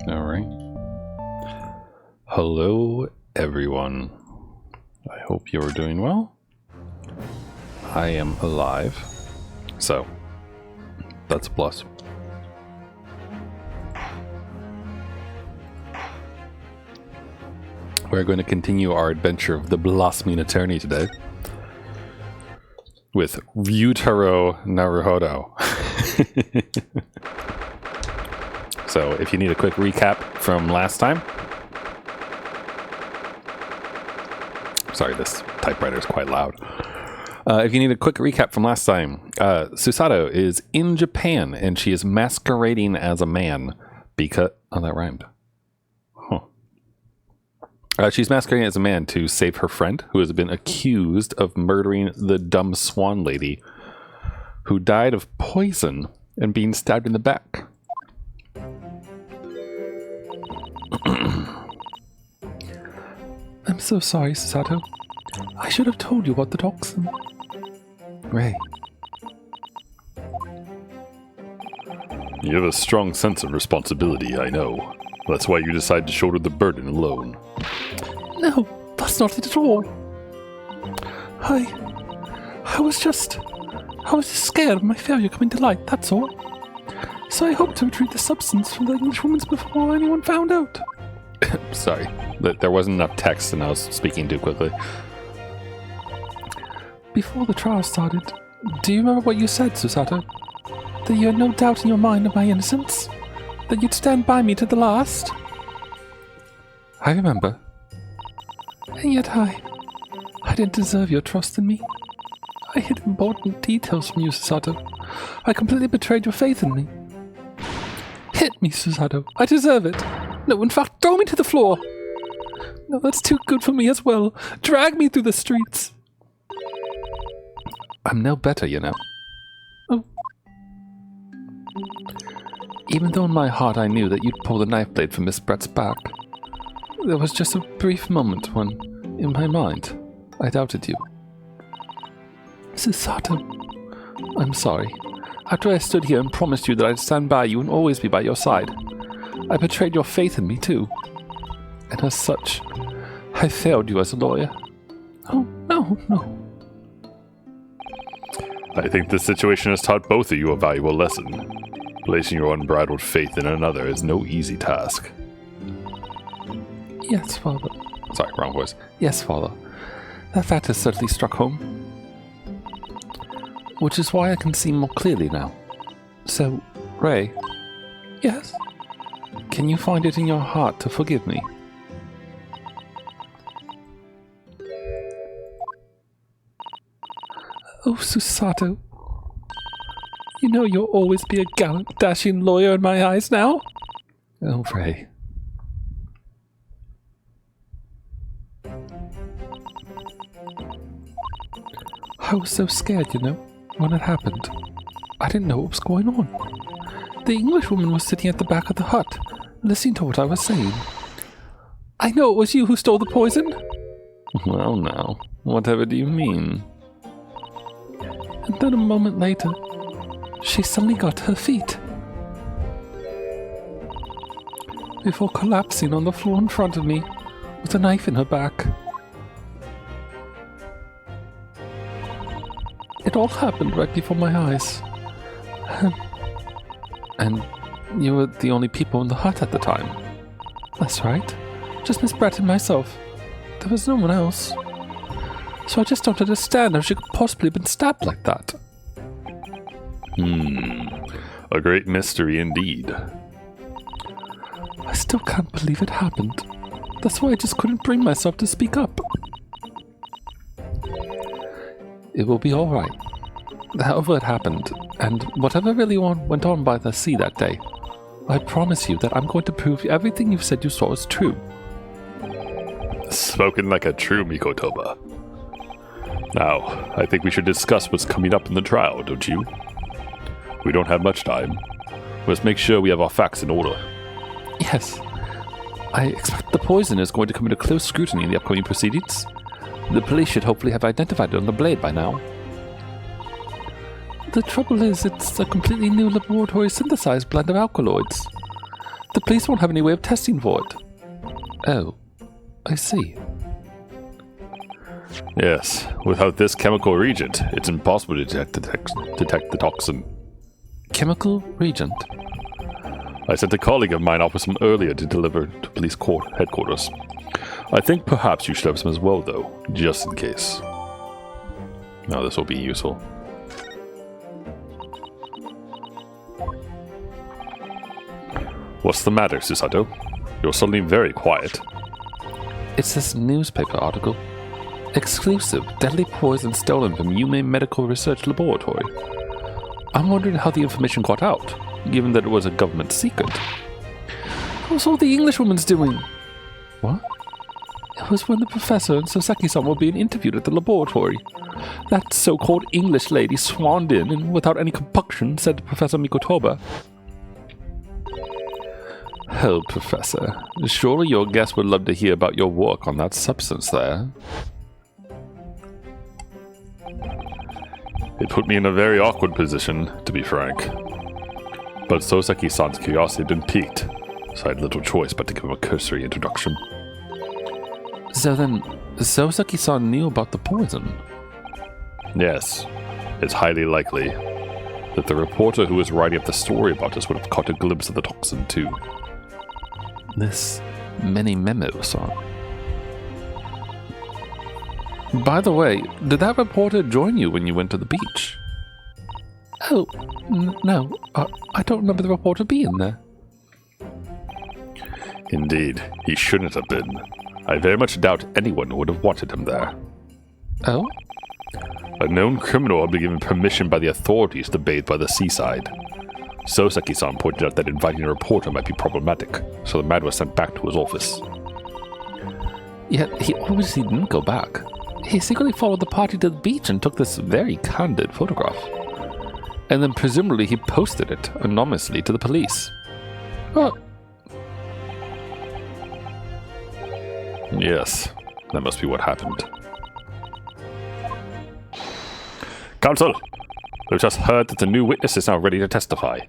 Alright. Hello, everyone. I hope you're doing well. I am alive, so that's a plus. We're going to continue our adventure of the Blossoming Attorney today with Ryutaro Naruhodo. So, if you need a quick recap from last time... Sorry, this typewriter is quite loud. If you need a quick recap from last time, Susato is in Japan and she is masquerading as a man because... Oh, that rhymed. She's masquerading as a man to save her friend, who has been accused of murdering the dumb swan lady, who died of poison and being stabbed in the back. I'm so sorry, Susato. I should have told you about the toxin. Ray. You have a strong sense of responsibility, I know. That's why you decide to shoulder the burden alone. No, that's not it at all. I was just scared of my failure coming to light, that's all. So I hoped to retrieve the substance from the Englishwoman's before anyone found out. Sorry, there wasn't enough text and I was speaking too quickly. Before the trial started, do you remember what you said, Susato? That you had no doubt in your mind of my innocence? That you'd stand by me to the last? I remember. And yet I didn't deserve your trust in me. I hid important details from you, Susato. I completely betrayed your faith in me. Hit me, Susato. I deserve it. No, in fact, throw me to the floor. No, that's too good for me as well. Drag me through the streets. I'm no better, you know. Oh. Even though in my heart I knew that you'd pull the knife blade from Miss Brett's back, there was just a brief moment when, in my mind, I doubted you. Susato. I'm sorry. After I stood here and promised you that I'd stand by you and always be by your side, I betrayed your faith in me too. And as such, I failed you as a lawyer. Oh, no. I think this situation has taught both of you a valuable lesson. Placing your unbridled faith in another is no easy task. Yes, Father. Sorry, wrong voice. Yes, Father. That fact has certainly struck home. Which is why I can see more clearly now. So, Ray. Yes? Can you find it in your heart to forgive me? Oh, Susato. You know you'll always be a gallant, dashing lawyer in my eyes now. Oh, Ray. I was so scared, you know, when it happened. I didn't know what was going on. The Englishwoman was sitting at the back of the hut, listening to what I was saying. I know it was you who stole the poison. Well, now, whatever do you mean? And then a moment later, she suddenly got to her feet. Before collapsing on the floor in front of me, with a knife in her back. It all happened right before my eyes. And you were the only people in the hut at the time? That's right. Just Miss Brett and myself. There was no one else. So I just don't understand how she could possibly have been stabbed like that. A great mystery indeed. I still can't believe it happened. That's why I just couldn't bring myself to speak up. It will be alright. However it happened, and whatever really went on by the sea that day, I promise you that I'm going to prove everything you've said you saw is true. Spoken like a true Mikotoba. Now, I think we should discuss what's coming up in the trial, don't you? We don't have much time. Let's make sure we have our facts in order. Yes. I expect the poison is going to come into close scrutiny in the upcoming proceedings. The police should hopefully have identified it on the blade by now. The trouble is, it's a completely new laboratory synthesized blend of alkaloids. The police won't have any way of testing for it. Oh, I see. Yes, without this chemical reagent, it's impossible to detect the toxin. Chemical reagent? I sent a colleague of mine off with some earlier to deliver to police court headquarters. I think perhaps you should have some as well, though, just in case. Now this will be useful. What's the matter, Susato? You're suddenly very quiet. It's this newspaper article. Exclusive, deadly poison stolen from Yume Medical Research Laboratory. I'm wondering how the information got out, given that it was a government secret. How's all the Englishwoman's doing? What? It was when the professor and Soseki-san were being interviewed at the laboratory. That so-called English lady swanned in and, without any compunction, said to Professor Mikotoba, "Oh, Professor, surely your guest would love to hear about your work on that substance there." It put me in a very awkward position, to be frank. But Soseki-san's curiosity had been piqued, so I had little choice but to give him a cursory introduction. So then, Soseki-san knew about the poison? Yes, it's highly likely that the reporter who was writing up the story about us would have caught a glimpse of the toxin too. This mini memo song. By the way, did that reporter join you when you went to the beach? Oh, no, I don't remember the reporter being there. Indeed, he shouldn't have been. I very much doubt anyone would have wanted him there. Oh? A known criminal had been given permission by the authorities to bathe by the seaside. Soseki-san pointed out that inviting a reporter might be problematic, so the man was sent back to his office. Yet he obviously didn't go back. He secretly followed the party to the beach and took this very candid photograph. And then presumably he posted it anonymously to the police. Oh. Yes, that must be what happened. Counsel, we've just heard that the new witness is now ready to testify.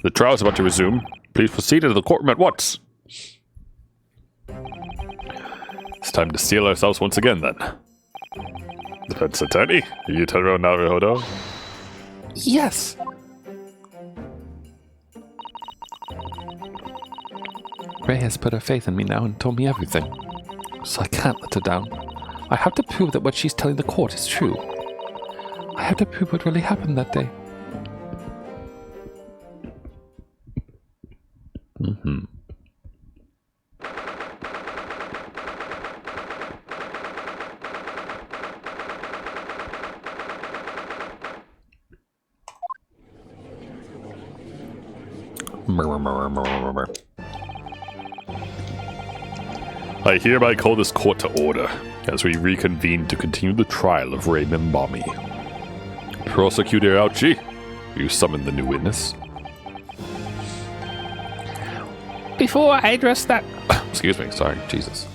The trial is about to resume. Please proceed into the courtroom at once. It's time to steel ourselves once again, then. Defense attorney, Yutaro Naruhodo? Yes! Ray has put her faith in me now and told me everything. So I can't let her down. I have to prove that what she's telling the court is true. I have to prove what really happened that day. Mm-hmm. I hereby call this court to order, as we reconvene to continue the trial of Ray Mimbami. Prosecutor Aochi, you summon the new witness. Before I address that... Excuse me, sorry, Jesus.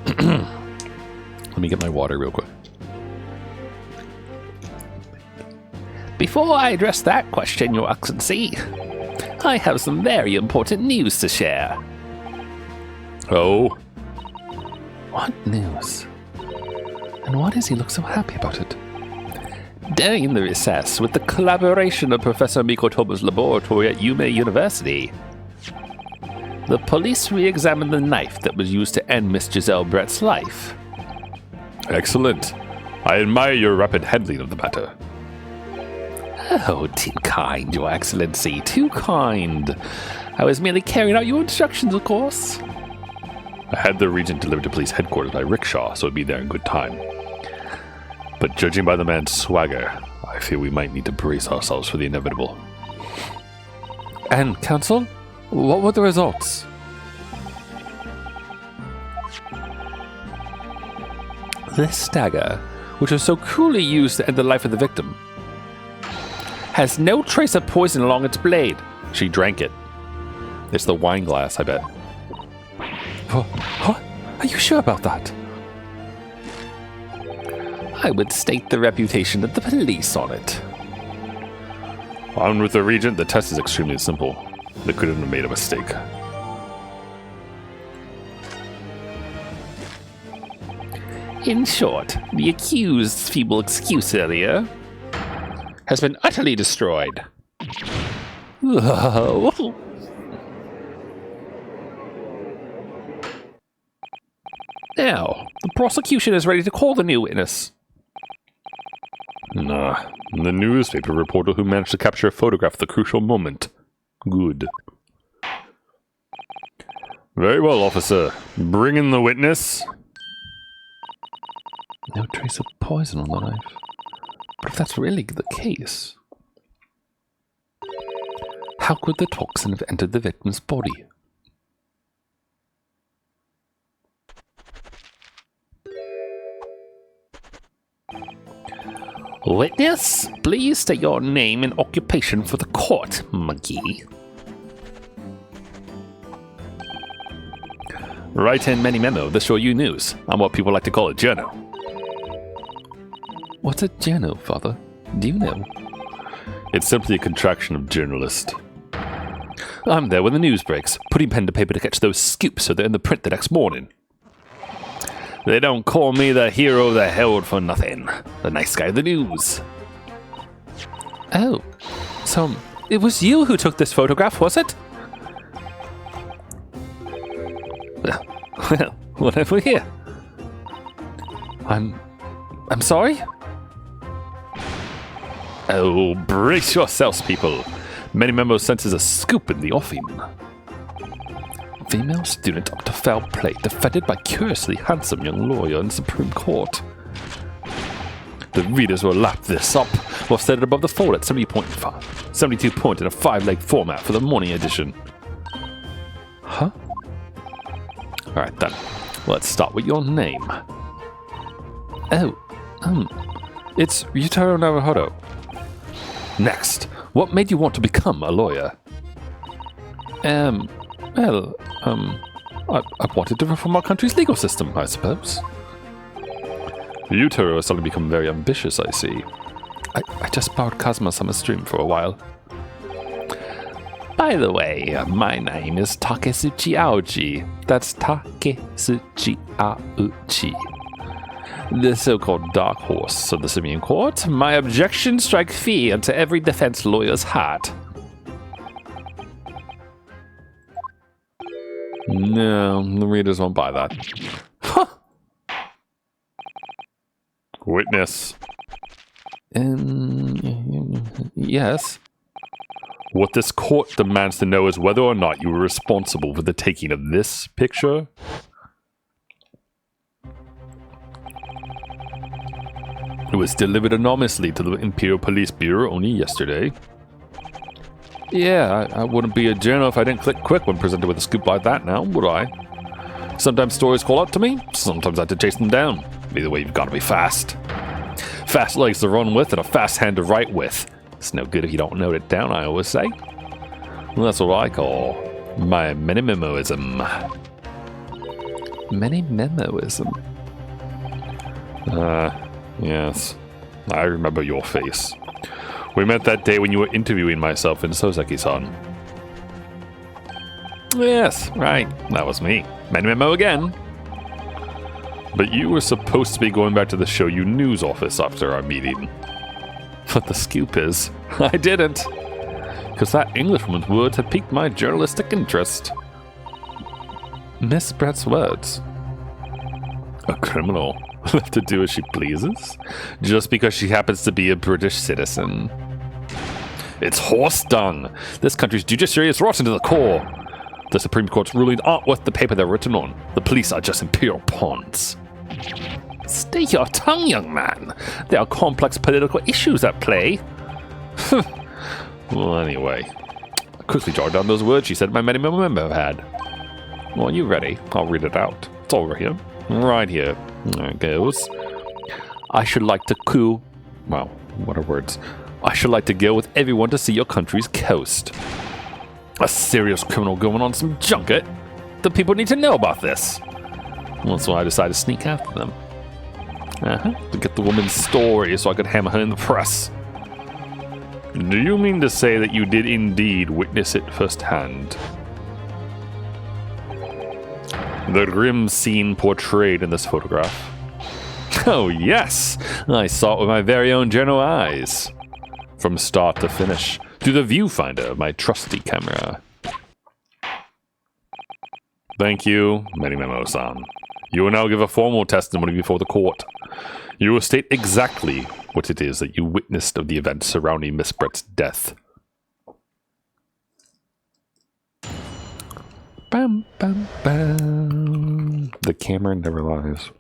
Let me get my water real quick. Before I address that question, Your Excellency, I have some very important news to share. Oh? What news? And why does he look so happy about it? During the recess, with the collaboration of Professor Mikotoba's laboratory at Yume University, the police re-examined the knife that was used to end Miss Giselle Brett's life. Excellent. I admire your rapid handling of the matter. Oh, too kind, Your Excellency, too kind. I was merely carrying out your instructions, of course. I had the regent delivered to police headquarters by rickshaw, so it'd be there in good time. But judging by the man's swagger, I feel we might need to brace ourselves for the inevitable. And, Counsel, what were the results? This dagger, which was so cruelly used to end the life of the victim, has no trace of poison along its blade. She drank it. It's the wine glass, I bet. What? Are you sure about that? I would stake the reputation of the police on it. Armed with the regent, the test is extremely simple. They couldn't have made a mistake. In short, the accused's feeble excuse earlier has been utterly destroyed. Now, the prosecution is ready to call the new witness. Nah, the newspaper reporter who managed to capture a photograph of the crucial moment. Good. Very well, officer. Bring in the witness. No trace of poison on the knife. But if that's really the case, how could the toxin have entered the victim's body? Witness, please state your name and occupation for the court, monkey. Right-hand many memo, the Show You News. I'm what people like to call a journal. What's a journal, Father? Do you know? It's simply a contraction of journalist. I'm there when the news breaks, putting pen to paper to catch those scoops so they're in the print the next morning. They don't call me the hero of the herald for nothing. The nice guy of the news. Oh, so it was you who took this photograph, was it? Well, what have we here? I'm sorry? Oh, brace yourselves, people. Many members senses a scoop in the offing. Female student up to foul play, defended by curiously handsome young lawyer in Supreme Court. The readers will lap this up. We'll set it above the fold at 72 point in a 5-leg format for the morning edition. Huh? Alright then, let's start with your name. Oh, it's Ryutaro Naruhodo. Next, what made you want to become a lawyer? I wanted to reform our country's legal system, I suppose. Ryutaro has suddenly become very ambitious, I see. I just borrowed Kazuma-sama's stream for a while. By the way, my name is Takesuchi Aoji. That's Takesuchi Aoji. The so-called dark horse of the Supreme Court. My objections strike fear into every defense lawyer's heart. No, the readers won't buy that. Huh. Witness. Yes. What this court demands to know is whether or not you were responsible for the taking of this picture. It was delivered anonymously to the Imperial Police Bureau only yesterday. Yeah, I wouldn't be a journal if I didn't click quick when presented with a scoop like that now, would I? Sometimes stories call out to me, sometimes I have to chase them down. Either way, you've got to be fast. Fast legs to run with and a fast hand to write with. It's no good if you don't note it down, I always say. Well, that's what I call my mini-memoism. Mini-memoism? Yes. I remember your face. We met that day when you were interviewing myself in Soseki-san. Yes, right. That was me. Mini-memo again. But you were supposed to be going back to the Show You News office after our meeting. But the scoop is, I didn't. Because that Englishwoman's words had piqued my journalistic interest. Miss Brett's words. A criminal left to do as she pleases? Just because she happens to be a British citizen. It's horse dung. This country's judiciary is rotten to the core. The Supreme Court's rulings aren't worth the paper they're written on. The police are just imperial pawns. Stay your tongue, young man. There are complex political issues at play. Well, anyway. I quickly jotted down those words she said my memo had. Well, you ready? I'll read it out. It's over here. Right here. There it goes. I should like to coup... Wow, what are words? I should like to go with everyone to see your country's coast. A serious criminal going on some junket? The people need to know about this. Well, so I decided to sneak after them. To get the woman's story so I could hammer her in the press. Do you mean to say that you did indeed witness it firsthand? The grim scene portrayed in this photograph. Oh yes, I saw it with my very own general eyes. From start to finish, through the viewfinder of my trusty camera. Thank you, Memo-san. You will now give a formal testimony before the court. You will state exactly what it is that you witnessed of the events surrounding Miss Brett's death. Bam, bam, bam. The camera never lies.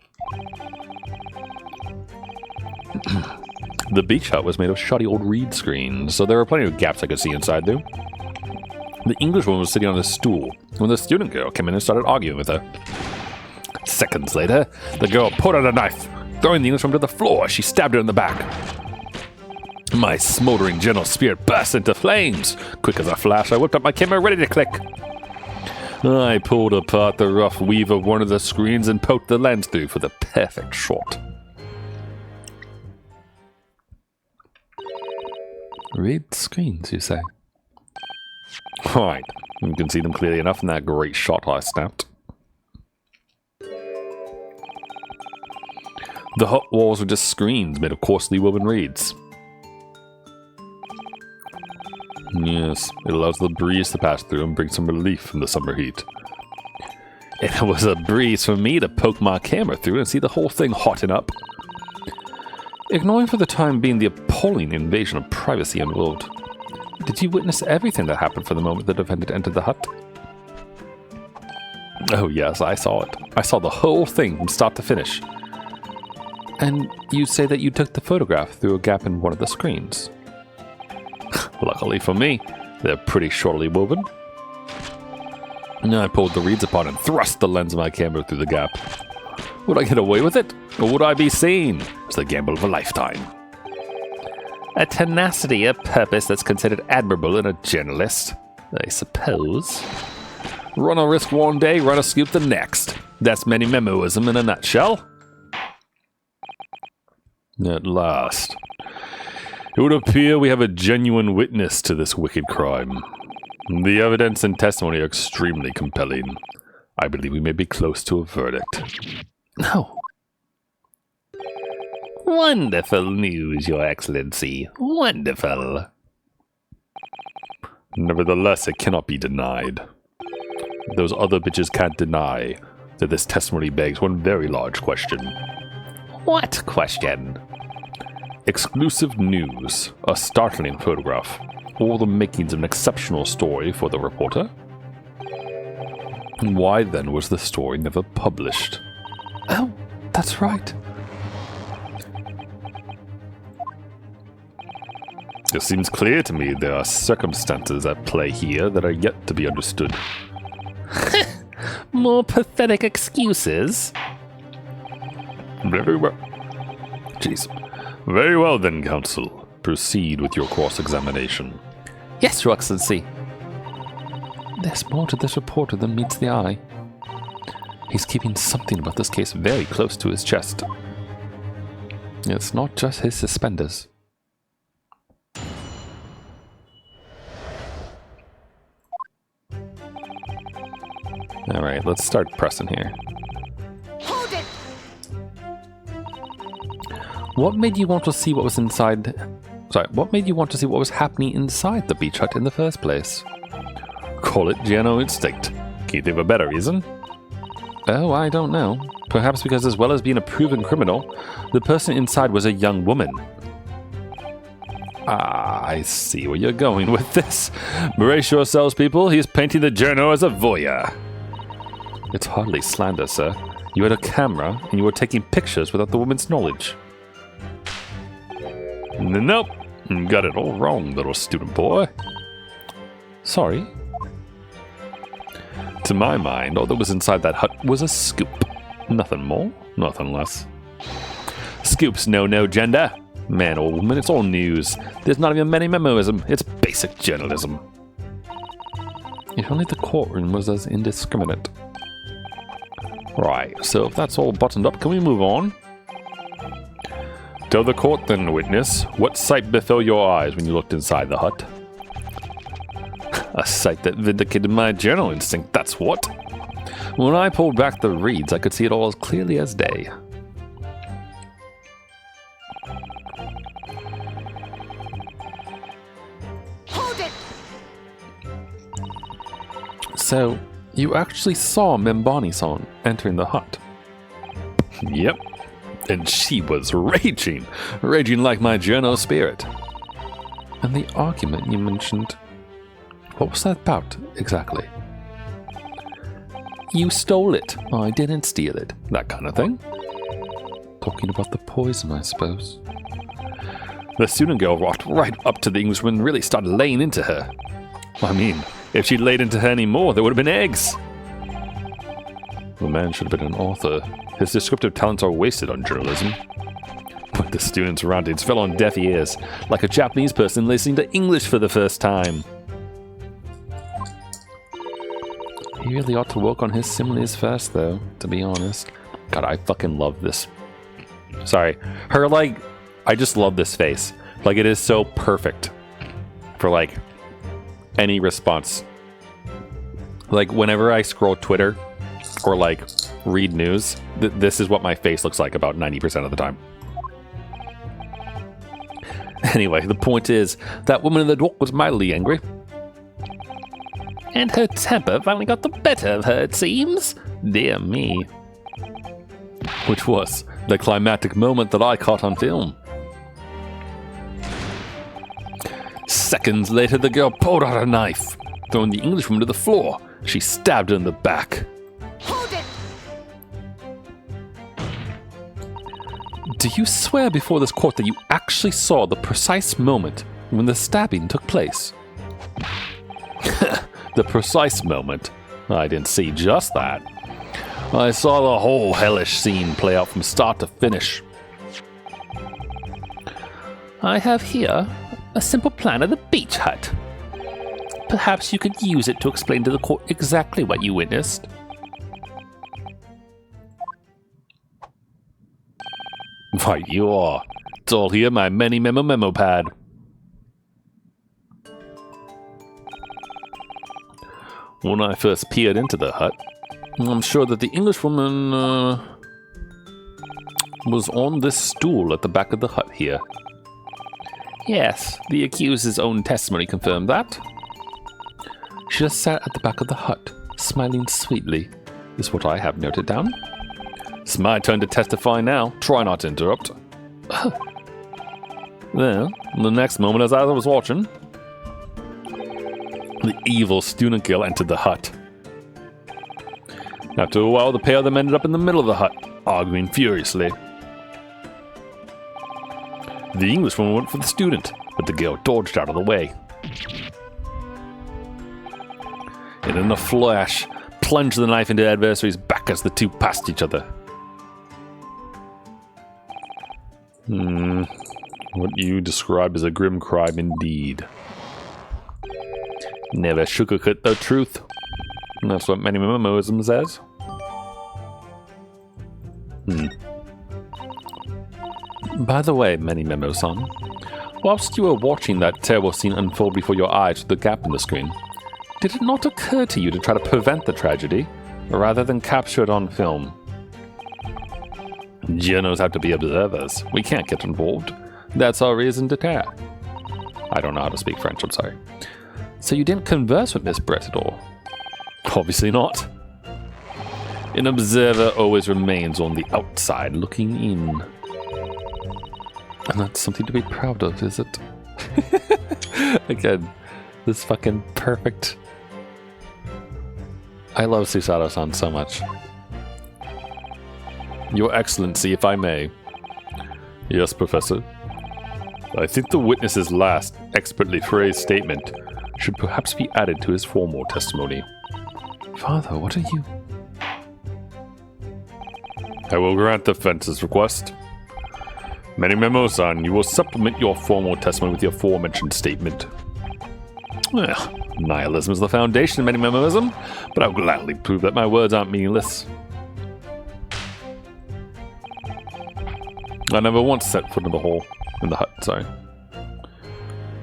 The beach hut was made of shoddy old reed screens, so there were plenty of gaps I could see inside though. The Englishwoman was sitting on a stool when the student girl came in and started arguing with her. Seconds later, the girl pulled out a knife, throwing the Englishwoman to the floor. She stabbed her in the back. My smoldering gentle spirit burst into flames. Quick as a flash, I whipped up my camera, ready to click. I pulled apart the rough weave of one of the screens and poked the lens through for the perfect shot. Read screens, you say? Right, you can see them clearly enough in that great shot I snapped. The hut walls were just screens made of coarsely woven reeds. Yes, it allows the breeze to pass through and bring some relief from the summer heat. It was a breeze for me to poke my camera through and see the whole thing hotten up. Ignoring for the time being the appalling invasion of privacy involved, did you witness everything that happened from the moment the defendant entered the hut? Oh yes, I saw it. I saw the whole thing from start to finish. And you say that you took the photograph through a gap in one of the screens? Luckily for me, they're pretty shortly woven. I pulled the reeds apart and thrust the lens of my camera through the gap. Would I get away with it? Or would I be seen? It's the gamble of a lifetime. A tenacity, a purpose that's considered admirable in a journalist, I suppose. Run a risk one day, run a scoop the next. That's Memoism in a nutshell. At last. It would appear we have a genuine witness to this wicked crime. The evidence and testimony are extremely compelling. I believe we may be close to a verdict. No. Wonderful news, Your Excellency. Wonderful. Nevertheless, it cannot be denied. Those other bitches can't deny that this testimony begs one very large question. What question? Exclusive news, a startling photograph, all the makings of an exceptional story for the reporter. Why then was the story never published? Oh, that's right. It seems clear to me there are circumstances at play here that are yet to be understood. More pathetic excuses? Very well. Jeez. Very well then, Counsel. Proceed with your cross-examination. Yes, Your Excellency. There's more to this reporter than meets the eye. He's keeping something about this case very close to his chest. It's not just his suspenders. Alright, let's start pressing here. Hold it! What made you want to see what was inside... Sorry, what made you want to see what was happening inside the beach hut in the first place? Call it general instinct. Can you think of a better reason? Oh, I don't know. Perhaps because as well as being a proven criminal, the person inside was a young woman. Ah, I see where you're going with this. Brace yourselves, people. He's painting the journal as a voyeur. It's hardly slander, sir. You had a camera, and you were taking pictures without the woman's knowledge. Nope. Got it all wrong, little student boy. Sorry. To my mind, all that was inside that hut was a scoop. Nothing more, nothing less. Scoop's no gender. Man or woman, it's all news. There's not even many memoism. It's basic journalism. If only the courtroom was as indiscriminate. Right, so if that's all buttoned up, can we move on? Tell the court then, witness, what sight befell your eyes when you looked inside the hut? A sight that vindicated my journal instinct, that's what. When I pulled back the reeds, I could see it all as clearly as day. Hold it! So, you actually saw Membani-san entering the hut? Yep. And she was raging like my journal spirit. And the argument you mentioned, what was that about, exactly? You stole it. I didn't steal it. That kind of thing. Talking about the poison, I suppose. The student girl walked right up to the Englishwoman and really started laying into her. I mean, if she'd laid into her any more, there would have been eggs. The man should have been an author. His descriptive talents are wasted on journalism. But the student's surroundings fell on deaf ears, like a Japanese person listening to English for the first time. He really ought to work on his similes first, though, to be honest. God, I fucking love this. Sorry. Her, like, I just love this face. Like, it is so perfect for, like, any response. Like, whenever I scroll Twitter or, like, read news, this is what my face looks like about 90% of the time. Anyway, the point is, that woman in the dock was mildly angry. And her temper finally got the better of her, it seems. Dear me. Which was the climactic moment that I caught on film. Seconds later, the girl pulled out a knife. Throwing the Englishwoman to the floor, she stabbed her in the back. Hold it! Do you swear before this court that you actually saw the precise moment when the stabbing took place? The precise moment? I didn't see just that. I saw the whole hellish scene play out from start to finish. I have here a simple plan of the beach hut. Perhaps you could use it to explain to the court exactly what you witnessed. Right you are. It's all here in my memo pad. When I first peered into the hut, I'm sure that the Englishwoman was on this stool at the back of the hut here. Yes, the accuser's own testimony confirmed that. She just sat at the back of the hut, smiling sweetly, is what I have noted down. It's my turn to testify now. Try not to interrupt. Then, the next moment as I was watching, the evil student girl entered the hut. After a while, the pair of them ended up in the middle of the hut, arguing furiously. The Englishwoman went for the student, but the girl dodged out of the way. And in a flash, plunged the knife into the adversary's back as the two passed each other. What you describe as a grim crime indeed. Never sugarcoat the truth. And that's what many memoism says. By the way, Memo-san, whilst you were watching that terrible scene unfold before your eyes with the gap in the screen, did it not occur to you to try to prevent the tragedy, rather than capture it on film? Journals have to be observers. We can't get involved. That's our reason to care. I don't know how to speak French, I'm sorry. So you didn't converse with Miss Brett at all? Obviously not. An observer always remains on the outside looking in. And that's something to be proud of, is it? Again, this fucking perfect. I love Susato-san so much. Your Excellency, if I may. Yes, Professor. I think the witness's last, expertly phrased statement should perhaps be added to his formal testimony. Father, what are you? I will grant the defense's request. Memo-san, you will supplement your formal testimony with the aforementioned statement. Well, nihilism is the foundation of Memo-ism, but I'll gladly prove that my words aren't meaningless. I never once set foot in the hole. In the hut, sorry.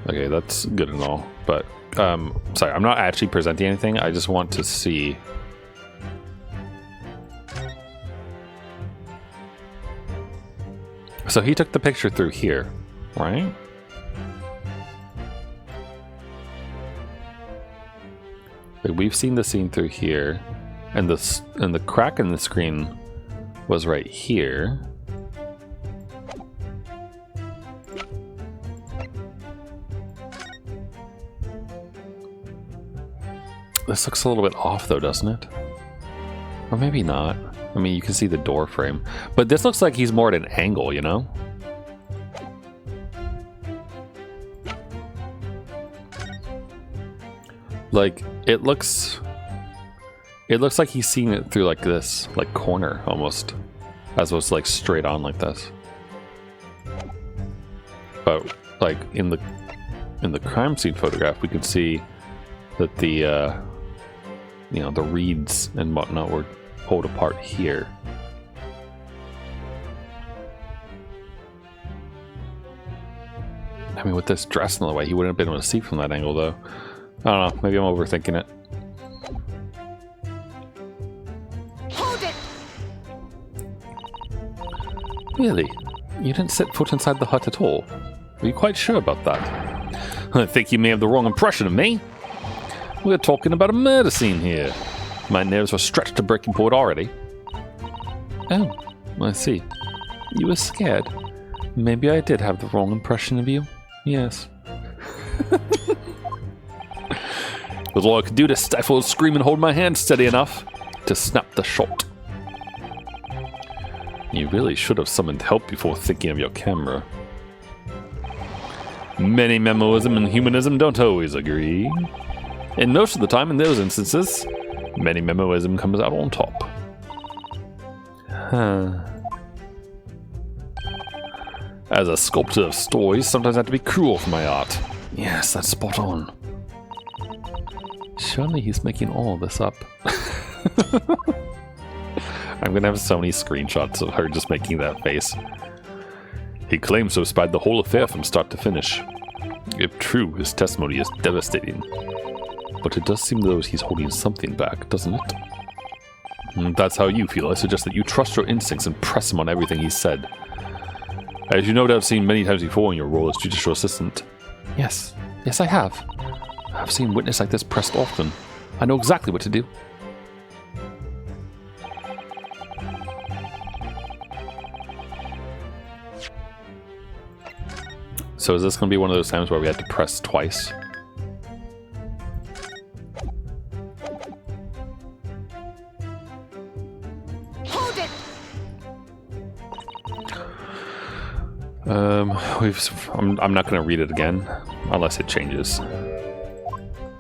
Okay, that's good and all. But, sorry, I'm not actually presenting anything. I just want to see... So he took the picture through here, right? Like, we've seen the scene through here, and the crack in the screen was right here. This looks a little bit off though, doesn't it? Or maybe not. I mean, you can see the door frame, but this looks like he's more at an angle, you know? Like, it looks like he's seeing it through like this, like corner almost, as opposed to like straight on like this. But like in the crime scene photograph, we could see that the you know, the reeds and whatnot were pulled apart here. I mean, with this dress in the way, he wouldn't have been able to see from that angle, though. I don't know. Maybe I'm overthinking it. Hold it! Really? You didn't set foot inside the hut at all? Are you quite sure about that? I think you may have the wrong impression of me. We're talking about a murder scene here. My nerves were stretched to breaking point already. Oh, I see. You were scared. Maybe I did have the wrong impression of you. Yes. It was all I could do to stifle a scream and hold my hand steady enough to snap the shot. You really should have summoned help before thinking of your camera. Many memoism and humanism don't always agree. And most of the time in those instances, many memoism comes out on top. As a sculptor of stories, sometimes I have to be cruel for my art. Yes, that's spot on. Surely he's making all this up. I'm gonna have so many screenshots of her just making that face. He claims to have spied the whole affair from start to finish. If true, his testimony is devastating. But it does seem though he's holding something back, doesn't it? If that's how you feel, I suggest that you trust your instincts and press him on everything he said. As you no doubt have seen many times before in your role as judicial assistant. Yes, I have. I've seen witness like this pressed often. I know exactly what to do. So is this going to be one of those times where we had to press twice? Hold it! I'm not going to read it again, unless it changes.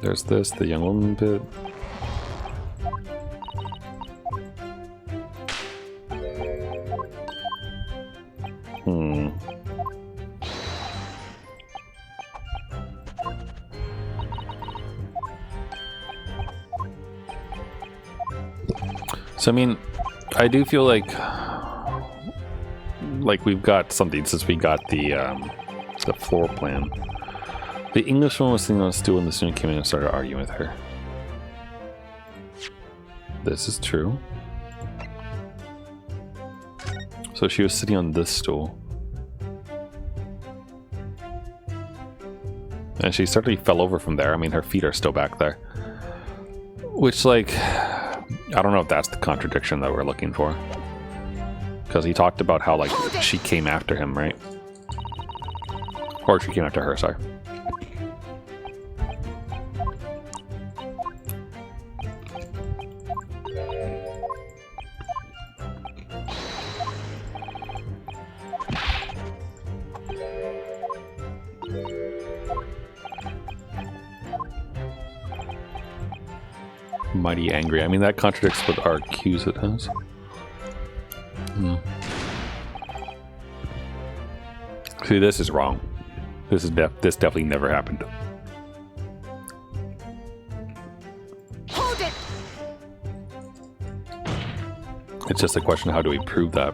There's this, the young woman bit. So I mean, I do feel like we've got something since we got the floor plan. The Englishwoman was sitting on a stool and the student came in and started arguing with her. This is true. So she was sitting on this stool. And she certainly fell over from there. I mean, her feet are still back there. Which, like, I don't know if that's the contradiction that we're looking for. Because he talked about how, like, she came after him, right? Or she came after her, sorry. Mighty angry. I mean, that contradicts what our cues it has. See, this is wrong. This definitely never happened. Hold it! It's just a question of how do we prove that?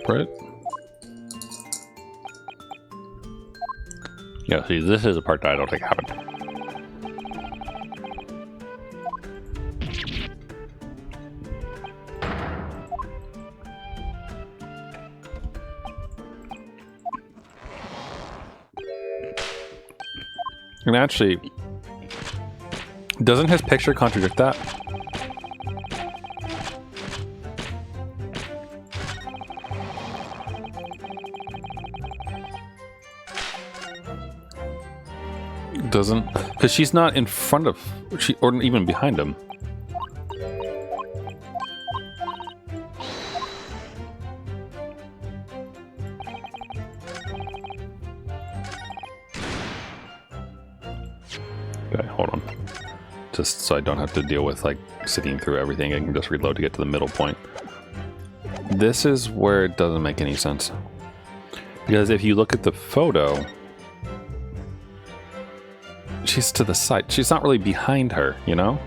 separate. Yeah, see, this is a part that I don't think happened. And actually, doesn't his picture contradict that? Doesn't, because she's not in front of, or even behind him. Okay, hold on. Just so I don't have to deal with like sitting through everything, I can just reload to get to the middle point. This is where it doesn't make any sense. Because if you look at the photo, she's to the side. She's not really behind her, you know?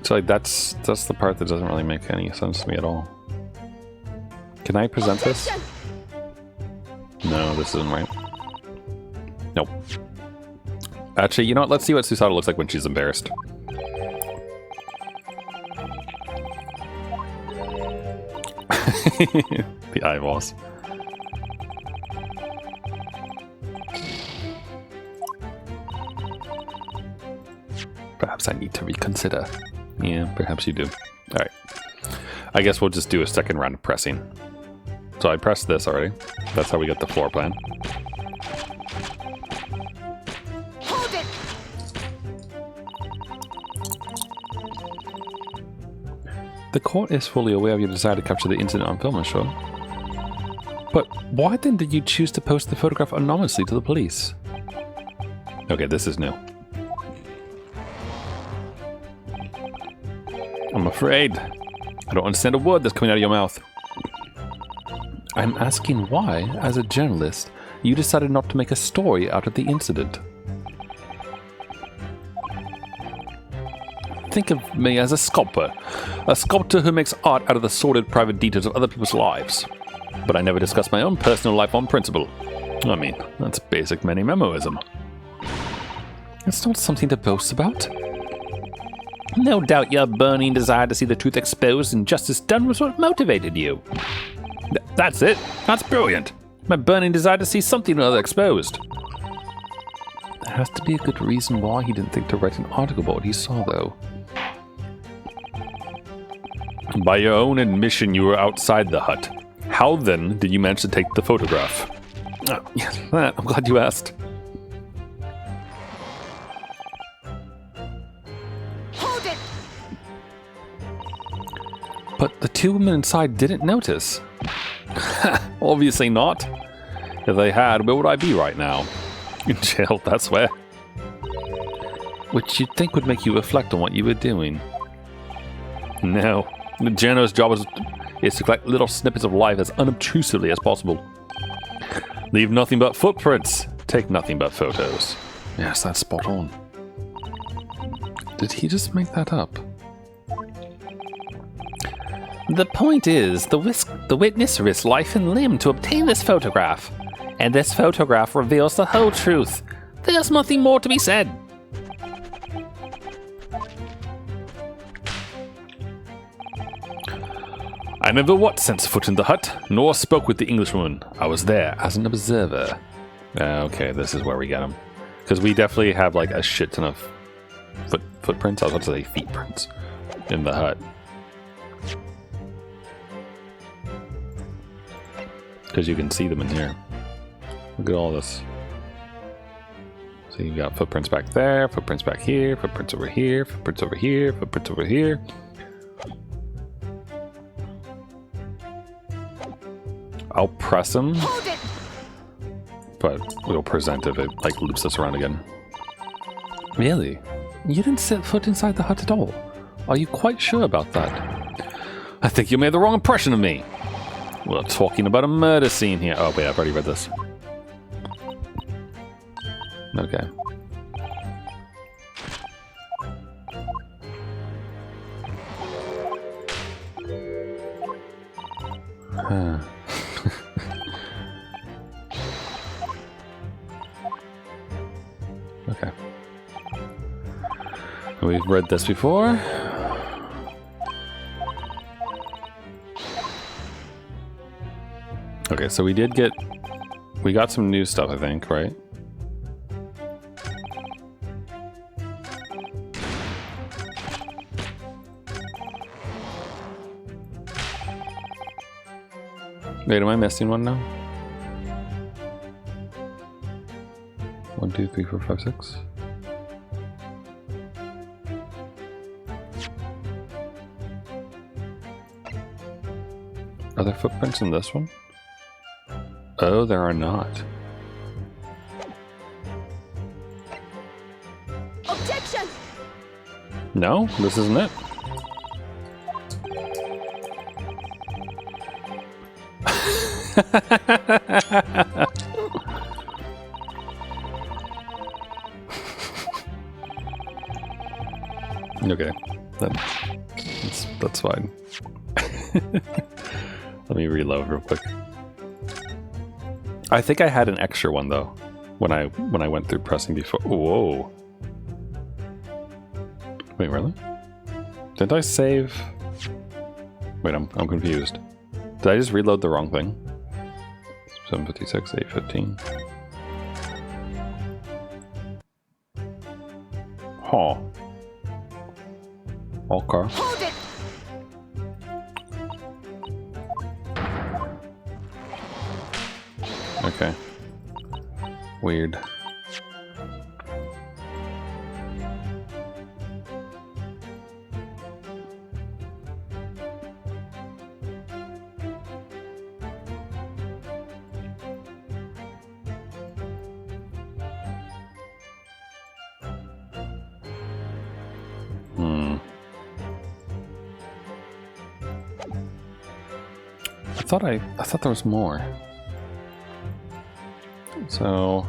So like that's the part that doesn't really make any sense to me at all. Can I present this? No, this isn't right. Nope. Actually, you know what? Let's see what Susato looks like when she's embarrassed. The eyeballs. Perhaps I need to reconsider. Yeah, perhaps you do. Alright. I guess we'll just do a second round of pressing. So I pressed this already. That's how we got the floor plan. Hold it. The court is fully aware of your desire to capture the incident on film, I'm sure. But why then did you choose to post the photograph anonymously to the police? Okay, this is new. I'm afraid I don't understand a word that's coming out of your mouth. I'm asking why, as a journalist, you decided not to make a story out of the incident. Think of me as a sculptor who makes art out of the sordid private details of other people's lives. But I never discuss my own personal life on principle. I mean, that's basic many-memoism. It's not something to boast about. No doubt your burning desire to see the truth exposed and justice done was what motivated you. That's it. That's brilliant. My burning desire to see something or other exposed. There has to be a good reason why he didn't think to write an article about what he saw, though. By your own admission, you were outside the hut. How then did you manage to take the photograph? Oh, yes, that. I'm glad you asked. Hold it. But the two women inside didn't notice. Obviously not. If they had, where would I be right now? In jail, that's where. Which you'd think would make you reflect on what you were doing. No. The journalist's job is to collect little snippets of life as unobtrusively as possible. Leave nothing but footprints. Take nothing but photos. Yes, that's spot on. Did he just make that up? The point is, the witness risked life and limb to obtain this photograph. And this photograph reveals the whole truth. There's nothing more to be said. I never once set foot in the hut, nor spoke with the Englishwoman. I was there as an observer. Okay, this is where we get him. Because we definitely have like a shit ton of footprints. I was about to say feet prints in the hut. Because you can see them in here. Look at all this. So you've got footprints back there, footprints back here, footprints over here, footprints over here, footprints over here. I'll press him, but we'll present if it like loops us around again. Really? You didn't set foot inside the hut at all? Are you quite sure about that? I think you made the wrong impression of me. We're talking about a murder scene here. Oh wait, I've already read this. Okay. Okay. We've read this before. Okay, so we got some new stuff, I think, right? Wait, am I missing one now? 1, 2, 3, 4, 5, 6. Are there footprints in this one? Oh, there are not. Objection! No, this isn't it. Okay, that's fine. Let me reload real quick. I think I had an extra one though when I went through pressing before. Whoa! Wait, really? Didn't I save? Wait, I'm confused. Did I just reload the wrong thing? 756, 815. Huh. Okay. Hold it! Okay. Weird. I thought there was more. So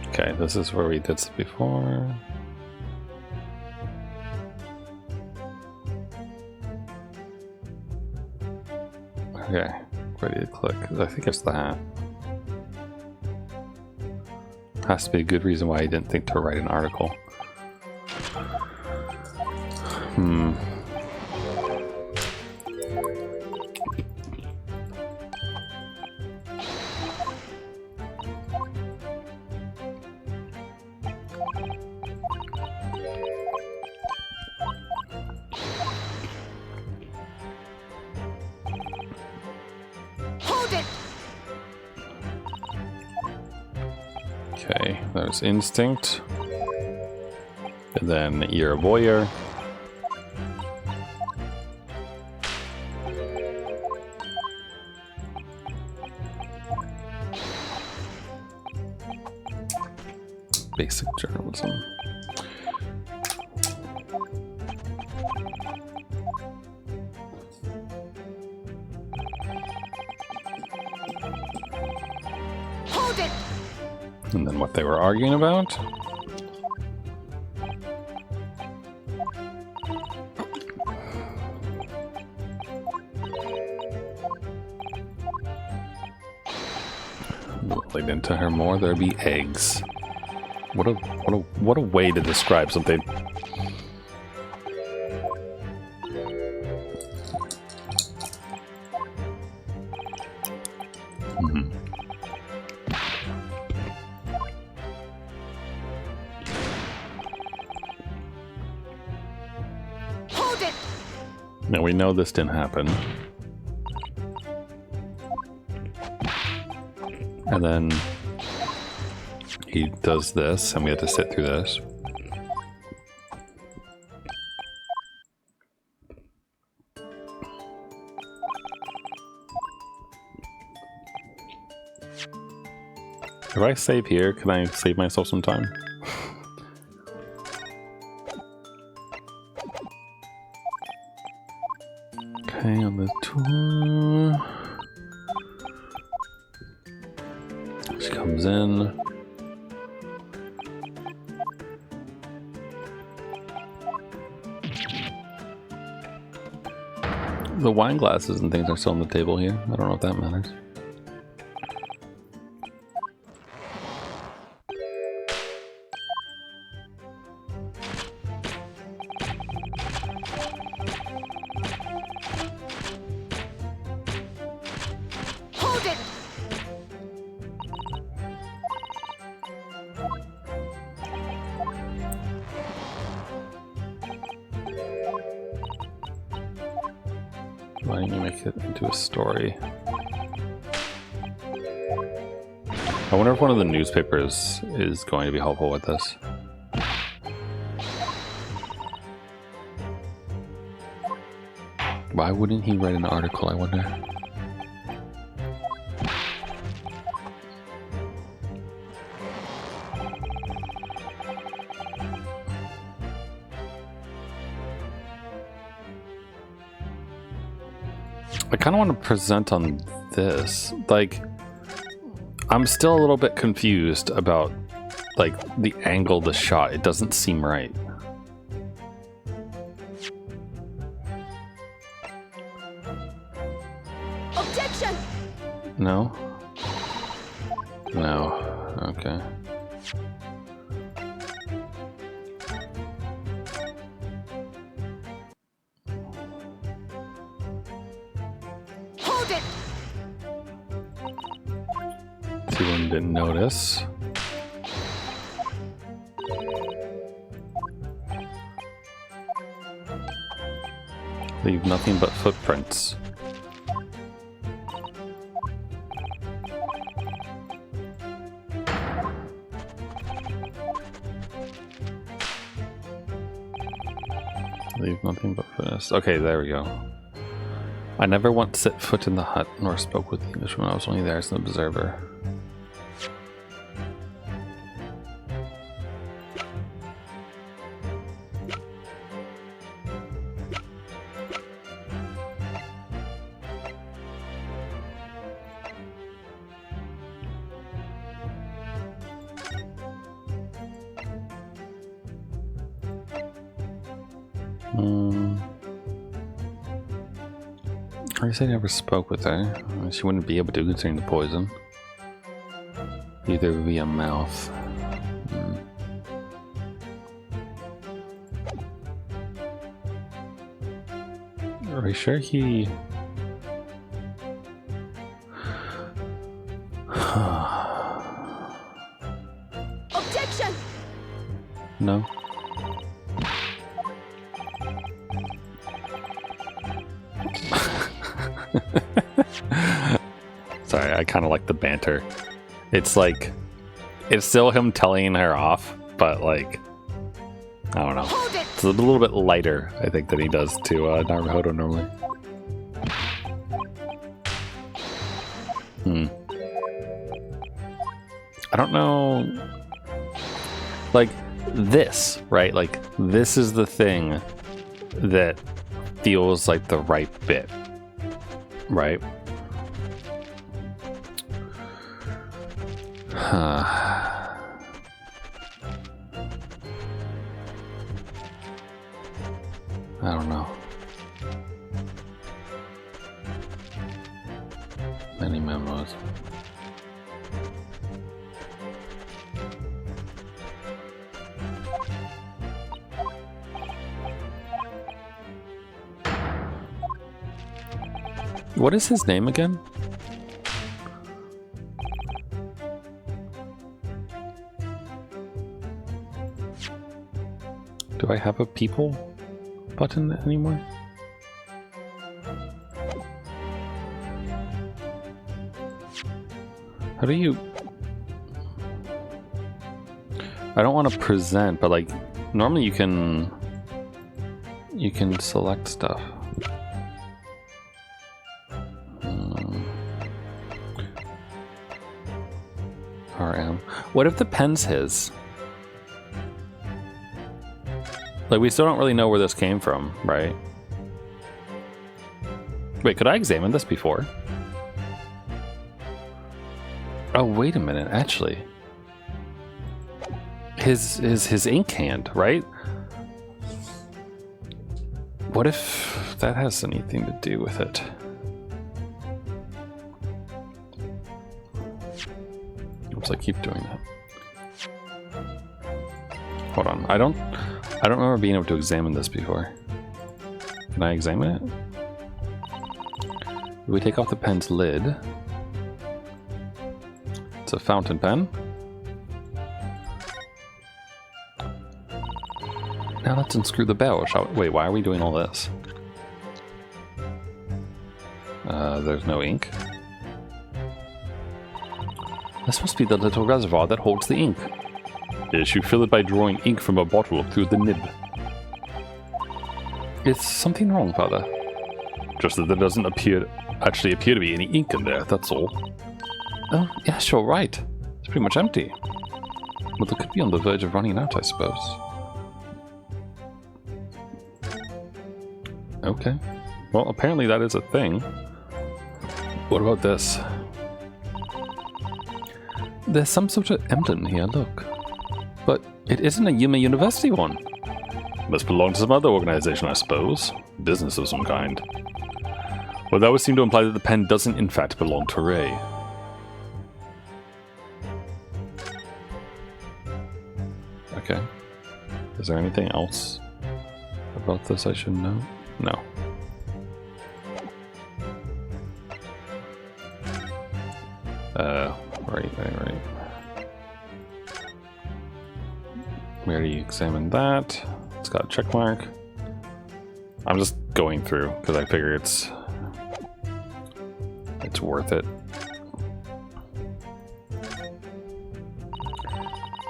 okay, this is where we did this before. Okay, ready to click. I think it's that. Has to be a good reason why I didn't think to write an article. Hold it! Okay, there's instinct. And then you're a voyeur. Basic journalism. Hold it! And then what they were arguing about. Lead into her more, there'd be eggs. What a way to describe something. Hold it! Now we know this didn't happen. And then he does this, and we have to sit through this. If I save here, can I save myself some time? Okay, on the tour. She comes in. The wine glasses and things are still on the table here. I don't know if that matters. Hold it! Why didn't you make it into a story? I wonder if one of the newspapers is going to be helpful with this. Why wouldn't he write an article, I wonder? I kind of want to present on this. Like, I'm still a little bit confused about, like, the angle of the shot. It doesn't seem right. Objection! No? No. Okay. Hold it! See, one didn't notice. Leave nothing but footprints. Leave nothing but footprints. Okay, there we go. I never once set foot in the hut, nor spoke with the Englishman. I was only there as an observer. I guess I never spoke with her. She wouldn't be able to considering the poison. Either via mouth. Are we sure he... Objection! No? Sorry, I kind of like the banter. It's like, it's still him telling her off, but like, I don't know. Hold it! It's a little bit lighter, I think, than he does to Naruhodo normally. I don't know. Like, this, right? Like, this is the thing that feels like the right bit, right? I don't know. Many memos. What is his name again? Do I have a people button anymore? How do you... I don't want to present, but like normally you can select stuff. RM. What if the pen's his? Like, we still don't really know where this came from, right? Wait, could I examine this before? Oh, wait a minute, actually. His ink hand, right? What if that has anything to do with it. Oops, I keep doing that. Hold on, I don't remember being able to examine this before. Can I examine it? We take off the pen's lid. It's a fountain pen. Now let's unscrew the barrel, shall we? Wait, why are we doing all this? There's no ink. This must be the little reservoir that holds the ink. Yes, you fill it by drawing ink from a bottle through the nib. Is something wrong, Father? Just that there doesn't actually appear to be any ink in there, that's all. Oh, yes, you're right. It's pretty much empty. But it could be on the verge of running out, I suppose. Okay. Well, apparently that is a thing. What about this? There's some sort of emblem here, look. But it isn't a Yuma University one. Must belong to some other organization, I suppose. Business of some kind. Well, that would seem to imply that the pen doesn't in fact belong to Ray. Okay. Is there anything else about this I should know? No. Right. We already examined that. It's got a check mark. I'm just going through because I figure it's worth it.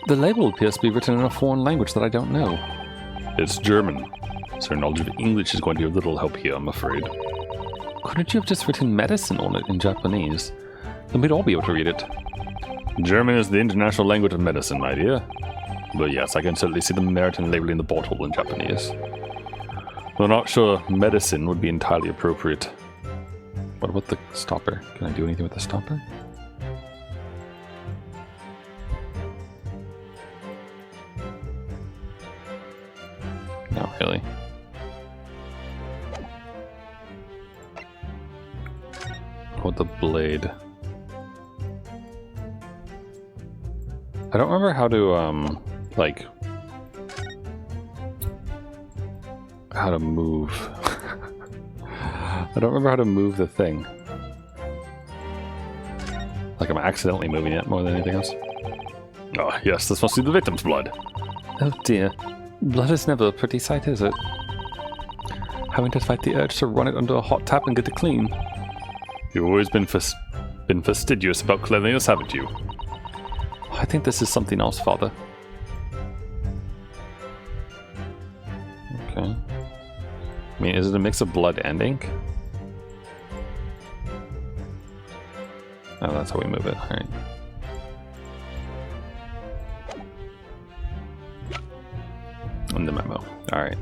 The label appears to be written in a foreign language that I don't know. It's German, so your knowledge of English is going to be of little help here, I'm afraid. Couldn't you have just written medicine on it in Japanese? Then we'd all be able to read it. German is the international language of medicine, my dear. But yes, I can certainly see the merit in labeling the bottle in Japanese. Though I'm not sure medicine would be entirely appropriate. What about the stopper? Can I do anything with the stopper? Not really. What the blade? I don't remember how to, like, how to move. I don't remember how to move the thing. Like I'm accidentally moving it more than anything else. Oh, yes, this must be the victim's blood. Oh dear. Blood is never a pretty sight, is it? Having to fight the urge to run it under a hot tap and get it clean. You've always been fastidious about cleanliness, haven't you? I think this is something else, Father. Okay. I mean, is it a mix of blood and ink? Oh, that's how we move it. Alright. In the memo. Alright.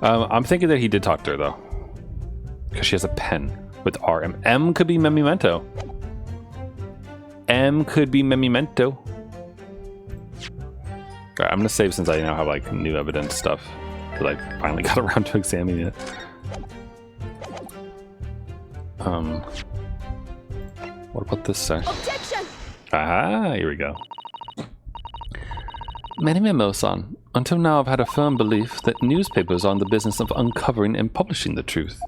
I'm thinking that he did talk to her, though. Because she has a pen with RM. M could be Memimento. M could be Memimento. Alright, I'm gonna save since I now have like new evidence stuff. Because I finally got around to examining it. What about this, sir? Objection! Ah, here we go. Memo-san, until now I've had a firm belief that newspapers are in the business of uncovering and publishing the truth.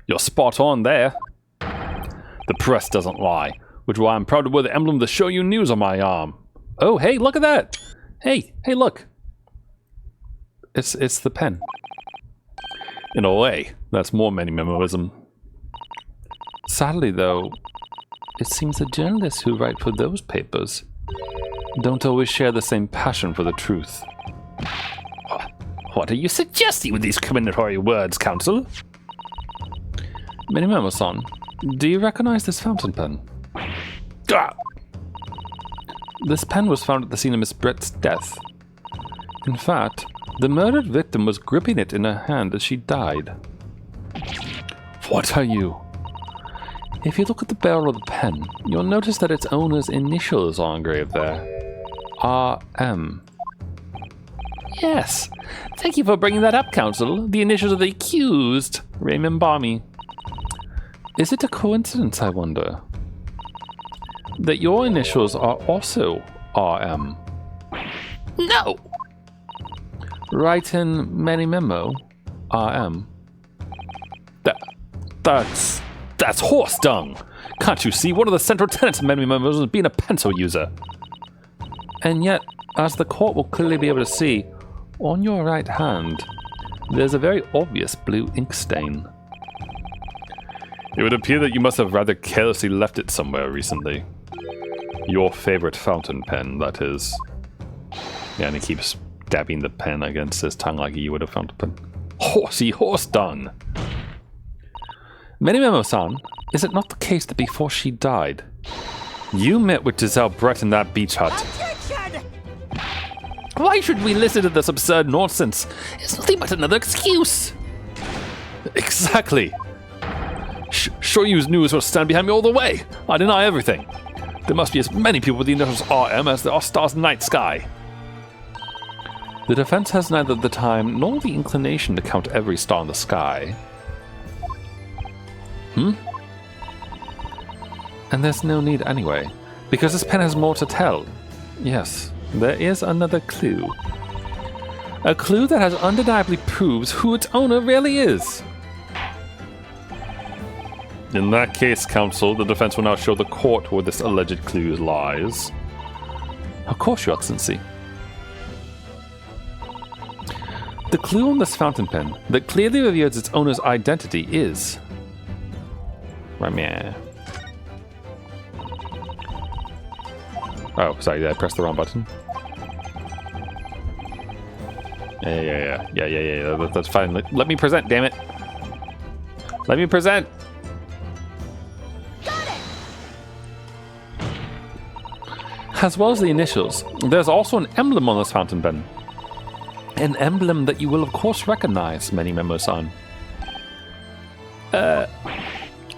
You're spot on there. The press doesn't lie, which is why I'm proud to wear the emblem of the Shoyu News on my arm. Oh, hey, look at that! Hey, look! It's the pen. In a way, that's more many-memoism. Sadly, though, it seems the journalists who write for those papers don't always share the same passion for the truth. What are you suggesting with these criminatory words, Counsel? Minimamo-san, do you recognize this fountain pen? Ah! This pen was found at the scene of Miss Brett's death. In fact, the murdered victim was gripping it in her hand as she died. What are you? If you look at the barrel of the pen, you'll notice that its owner's initials are engraved there. RM. Yes. Thank you for bringing that up, Counsel. The initials of the accused. Raymond Barmy. Is it a coincidence, I wonder, that your initials are also RM? No! Write in many memo, RM. That's horse dung. Can't you see? One of the central tenets of many memos is being a pencil user. And yet, as the court will clearly be able to see, on your right hand, there's a very obvious blue ink stain. It would appear that you must have rather carelessly left it somewhere recently. Your favorite fountain pen, that is. Yeah, and he keeps dabbing the pen against his tongue like you would have found a pen. Horsey horse dung! Minimemo-san, is it not the case that before she died, you met with Giselle Brett in that beach hut? Objection! why should we listen to this absurd nonsense? It's nothing but another excuse. Exactly. Sure Use News will stand behind me all the way. I deny everything. There must be as many people with the initials RM as there are stars in the night sky. The defense has neither the time nor the inclination to count every star in the sky. And there's no need anyway, because this pen has more to tell. Yes, there is another clue. A clue that has undeniably proves who its owner really is. In that case, counsel, the defense will now show the court where this alleged clue lies. Of course, Your Excellency. The clue on this fountain pen that clearly reveals its owner's identity is... right here. Oh, sorry, did I press the wrong button? Yeah, that's fine. Let me present, damn it. Let me present. Got it! As well as the initials, there's also an emblem on this fountain pen. An emblem that you will of course recognize, Many Memo-san.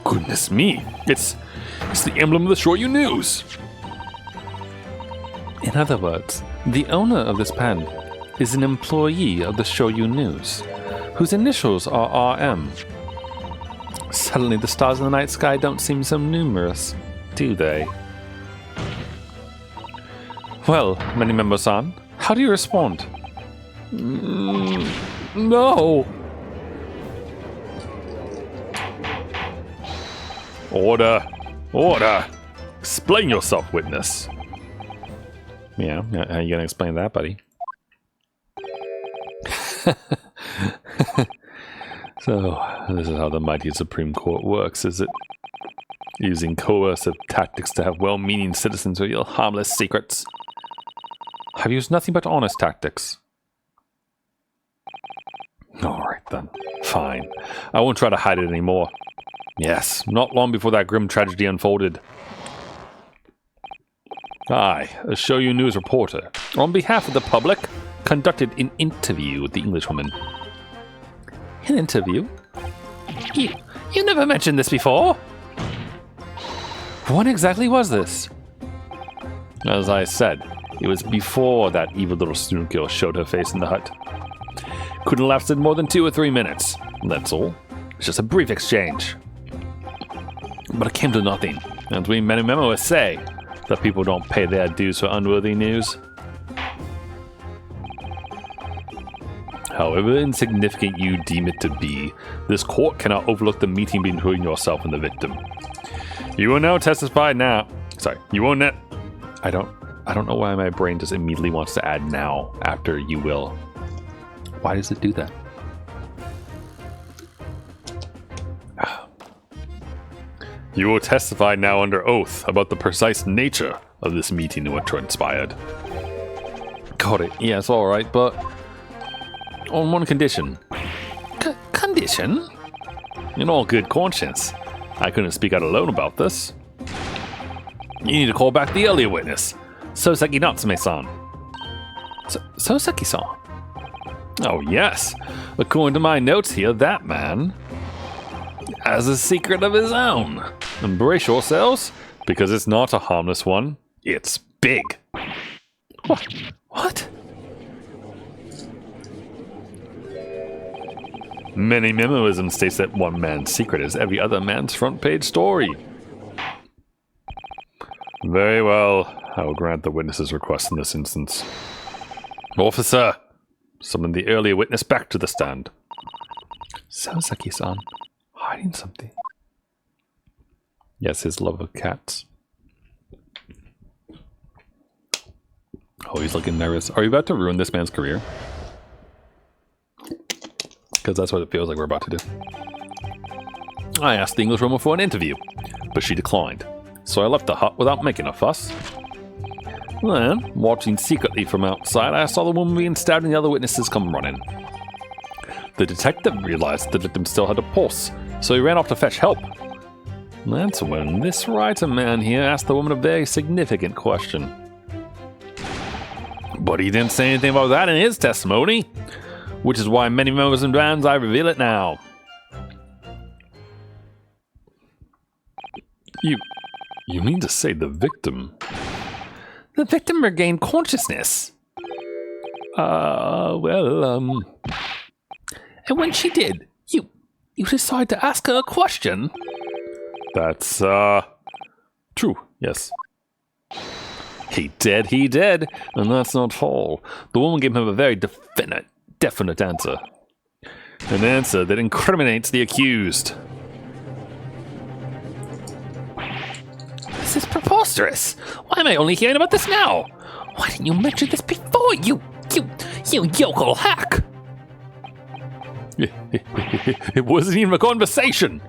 Goodness me. It's the emblem of the Shoryu News. In other words, the owner of this pen is an employee of the Shoryu News, whose initials are RM. Suddenly the stars in the night sky don't seem so numerous, do they? Well, Many Memo-san, how do you respond? No. Order. Order. Explain yourself, witness. Yeah, how are you gonna explain that, buddy? So, this is how the mighty Supreme Court works, is it? Using coercive tactics to have well-meaning citizens reveal harmless secrets. I've used nothing but honest tactics. Alright then. Fine. I won't try to hide it anymore. Yes, not long before that grim tragedy unfolded, I, a Shoryu News reporter, on behalf of the public, conducted an interview with the Englishwoman. An interview? You never mentioned this before. When exactly was this? As I said, it was before that evil little student girl showed her face in the hut. Couldn't have lasted more than 2 or 3 minutes. That's all. It's just a brief exchange. But it came to nothing. As we many memos say, that people don't pay their dues for unworthy news. However insignificant you deem it to be, this court cannot overlook the meeting between yourself and the victim. You will now testify now. Sorry, you will not. I don't know why my brain just immediately wants to add now after you will. Why does it do that? You will testify now under oath about the precise nature of this meeting and what transpired. Got it. Yes, alright, but on one condition. Condition? In all good conscience, I couldn't speak out alone about this. You need to call back the earlier witness, Soseki Natsume-san. Soseki-san? Oh yes, according to my notes here, that man has a secret of his own. Embrace yourselves, because it's not a harmless one. It's big. What? Many memoism states that one man's secret is every other man's front page story. Very well. I will grant the witness's request in this instance. Officer, summon the earlier witness back to the stand. Sasaki-san, hiding something. Yes, his love of cats. Oh, he's looking nervous. Are you about to ruin this man's career? Because that's what it feels like we're about to do. I asked the Englishwoman for an interview, but she declined. So I left the hut without making a fuss. Then, watching secretly from outside, I saw the woman being stabbed and the other witnesses come running. The detective realized the victim still had a pulse, so he ran off to fetch help. That's when this writer man here asked the woman a very significant question. But he didn't say anything about that in his testimony, which is why many members and brands I reveal it now. You mean to say the victim? The victim regained consciousness. And when she did, you decided to ask her a question? That's, true, yes. He did, and that's not all. The woman gave him a very definite answer. An answer that incriminates the accused. This is preposterous. Why am I only hearing about this now? Why didn't you mention this before, you yokel hack? It wasn't even a conversation.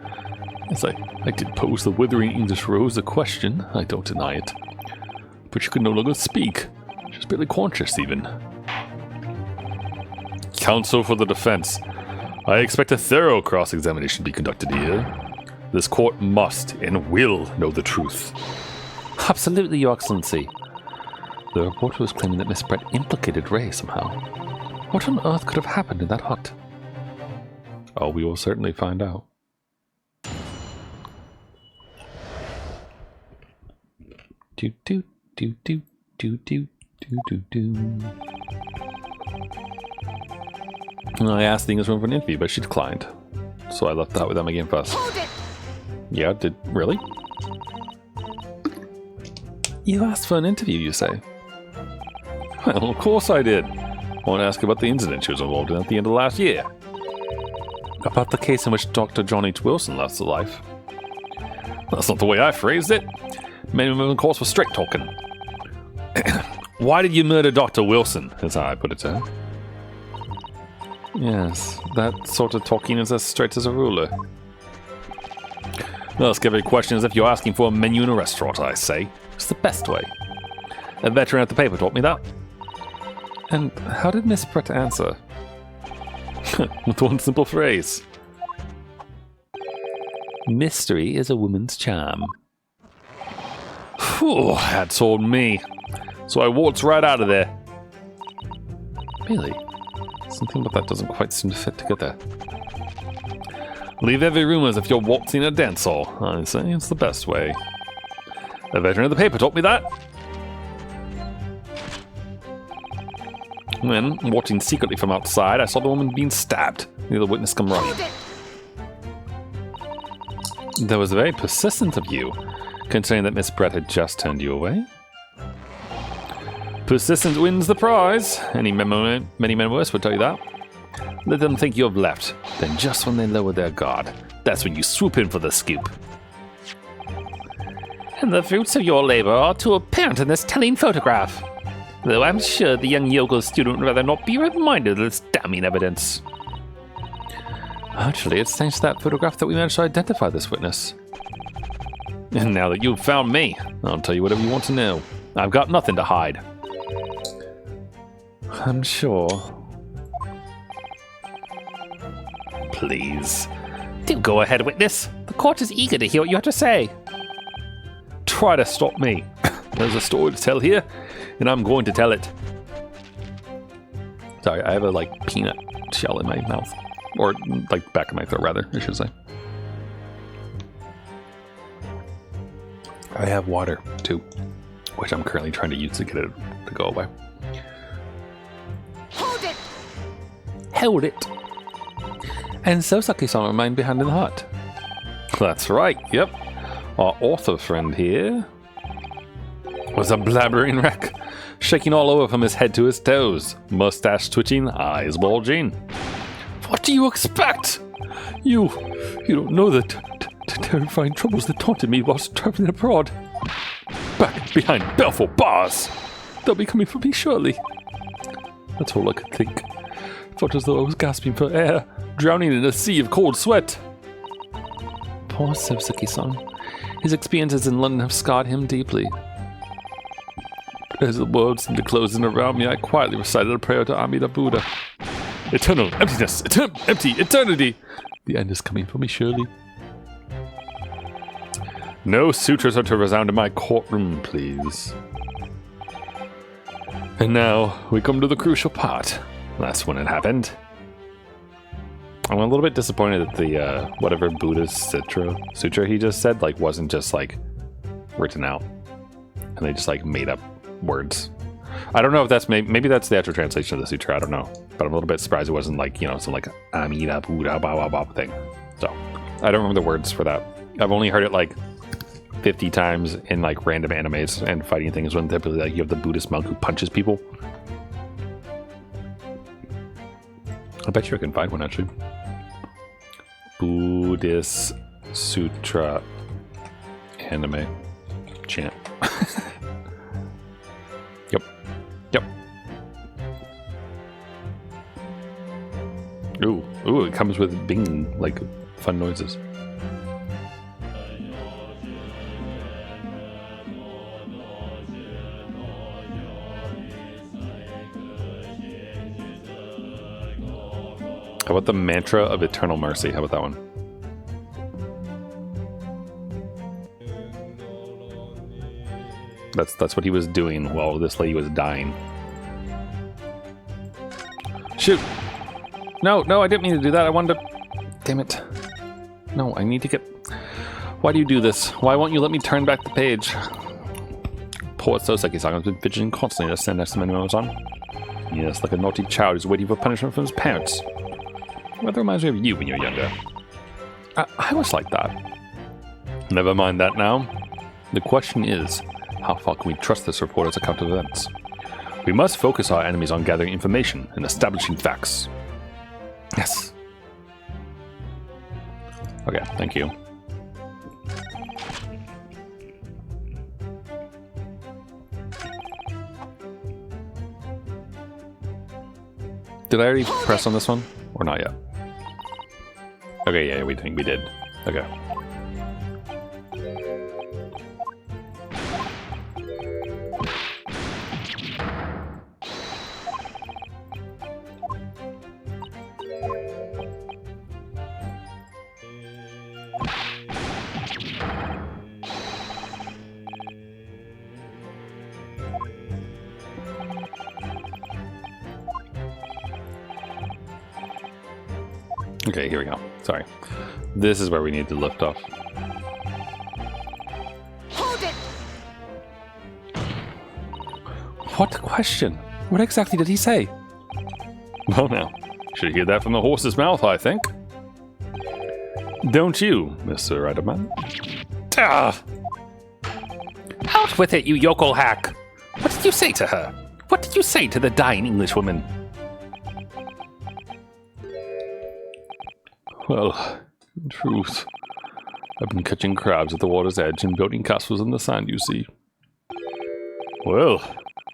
Yes, I did pose the withering English rose a question. I don't deny it. But she could no longer speak. She was barely conscious, even. Counsel for the defense. I expect a thorough cross-examination to be conducted here. This court must and will know the truth. Absolutely, Your Excellency. The reporter was claiming that Miss Brett implicated Ray somehow. What on earth could have happened in that hut? Oh, we will certainly find out. I asked the Englishwoman for an interview, but she declined. So I left that with them again first. Hold it! Yeah, really? You asked for an interview, you say? Well, of course I did. I want to ask about the incident she was involved in at the end of last year. About the case in which Dr. John H. Wilson lost his life. That's not the way I phrased it. Many women calls for straight talking. Why did you murder Dr. Wilson, as I put it to her. Yes, that sort of talking is as straight as a ruler. Ask every question as if you're asking for a menu in a restaurant, I say. It's the best way. A veteran at the paper taught me that. And how did Miss Brett answer? With one simple phrase. Mystery is a woman's charm. Whew, that told me. So I waltzed right out of there. Really? Something about that doesn't quite seem to fit together. Leave every room as if you're waltzing a dance hall. I say it's the best way. A veteran of the paper taught me that. When, watching secretly from outside, I saw the woman being stabbed. The other witness come running. That was very persistent of you, considering that Miss Brett had just turned you away. Persistence wins the prize. Many memoirs would tell you that. Let them think you have left. Then just when they lower their guard, that's when you swoop in for the scoop. And the fruits of your labor are too apparent in this telling photograph. Though I'm sure the young yokel student would rather not be reminded of this damning evidence. Actually, it's thanks to that photograph that we managed to identify this witness. And now that you've found me, I'll tell you whatever you want to know. I've got nothing to hide. I'm sure. Please. Do go ahead, witness. The court is eager to hear what you have to say. Try to stop me. There's a story to tell here, and I'm going to tell it. Sorry, I have a, peanut shell in my mouth. Or, back of my throat, rather, I should say. I have water, too, which I'm currently trying to use to get it to go away. Hold it! Hold it! And Sosaki-san remained behind in the hut. That's right, yep. Our author friend here was a blabbering wreck, shaking all over from his head to his toes, mustache twitching, eyes bulging. What do you expect? You don't know the terrifying troubles that taunted me whilst traveling abroad. Back behind baleful bars! They'll be coming for me shortly. That's all I could think. Felt as though I was gasping for air, drowning in a sea of cold sweat. Poor Sosaki-san. His experiences in London have scarred him deeply. As the world seemed to close in around me, I quietly recited a prayer to Amida Buddha. Eternal emptiness, empty eternity! The end is coming for me surely. No sutras are to resound in my courtroom, please. And now, we come to the crucial part. That's when it happened. I'm a little bit disappointed that the, whatever Buddhist sutra he just said, like, wasn't just, like, written out. And they just, like, made up words. I don't know if that's, maybe that's the actual translation of the sutra, I don't know. But I'm a little bit surprised it wasn't, like, you know, some, like, Amida Buddha, blah, blah, blah thing. So, I don't remember the words for that. I've only heard it, like, 50 times in, like, random animes and fighting things when typically, like, you have the Buddhist monk who punches people. I bet you I can find one, actually. Buddhist Sutra anime chant. Yep. Ooh, it comes with bing, like, fun noises. How about the mantra of eternal mercy? How about that one? That's what he was doing while this lady was dying. Shoot! No, I didn't mean to do that. I wanted to... Damn it. No, I need to get... Why do you do this? Why won't you let me turn back the page? Poor Sosaki-san has been fidgeting constantly to stand next to many moments on. Yes, like a naughty child who's waiting for punishment from his parents. Well, that reminds me of you when you were younger. I was like that. Never mind that now. The question is, how far can we trust this reporter's account of events? We must focus our enemies on gathering information and establishing facts. Yes. Okay, thank you. Did I already press on this one? Or not yet? Okay, yeah, we think we did. Okay. Okay, here we go. Sorry. This is where we need to lift off. Hold it! What a question? What exactly did he say? Well now, should hear that from the horse's mouth, I think. Don't you, Mr. Riderman? Ah! Out with it, you yokel hack! What did you say to her? What did you say to the dying Englishwoman? Well, in truth, I've been catching crabs at the water's edge and building castles in the sand, you see. Well,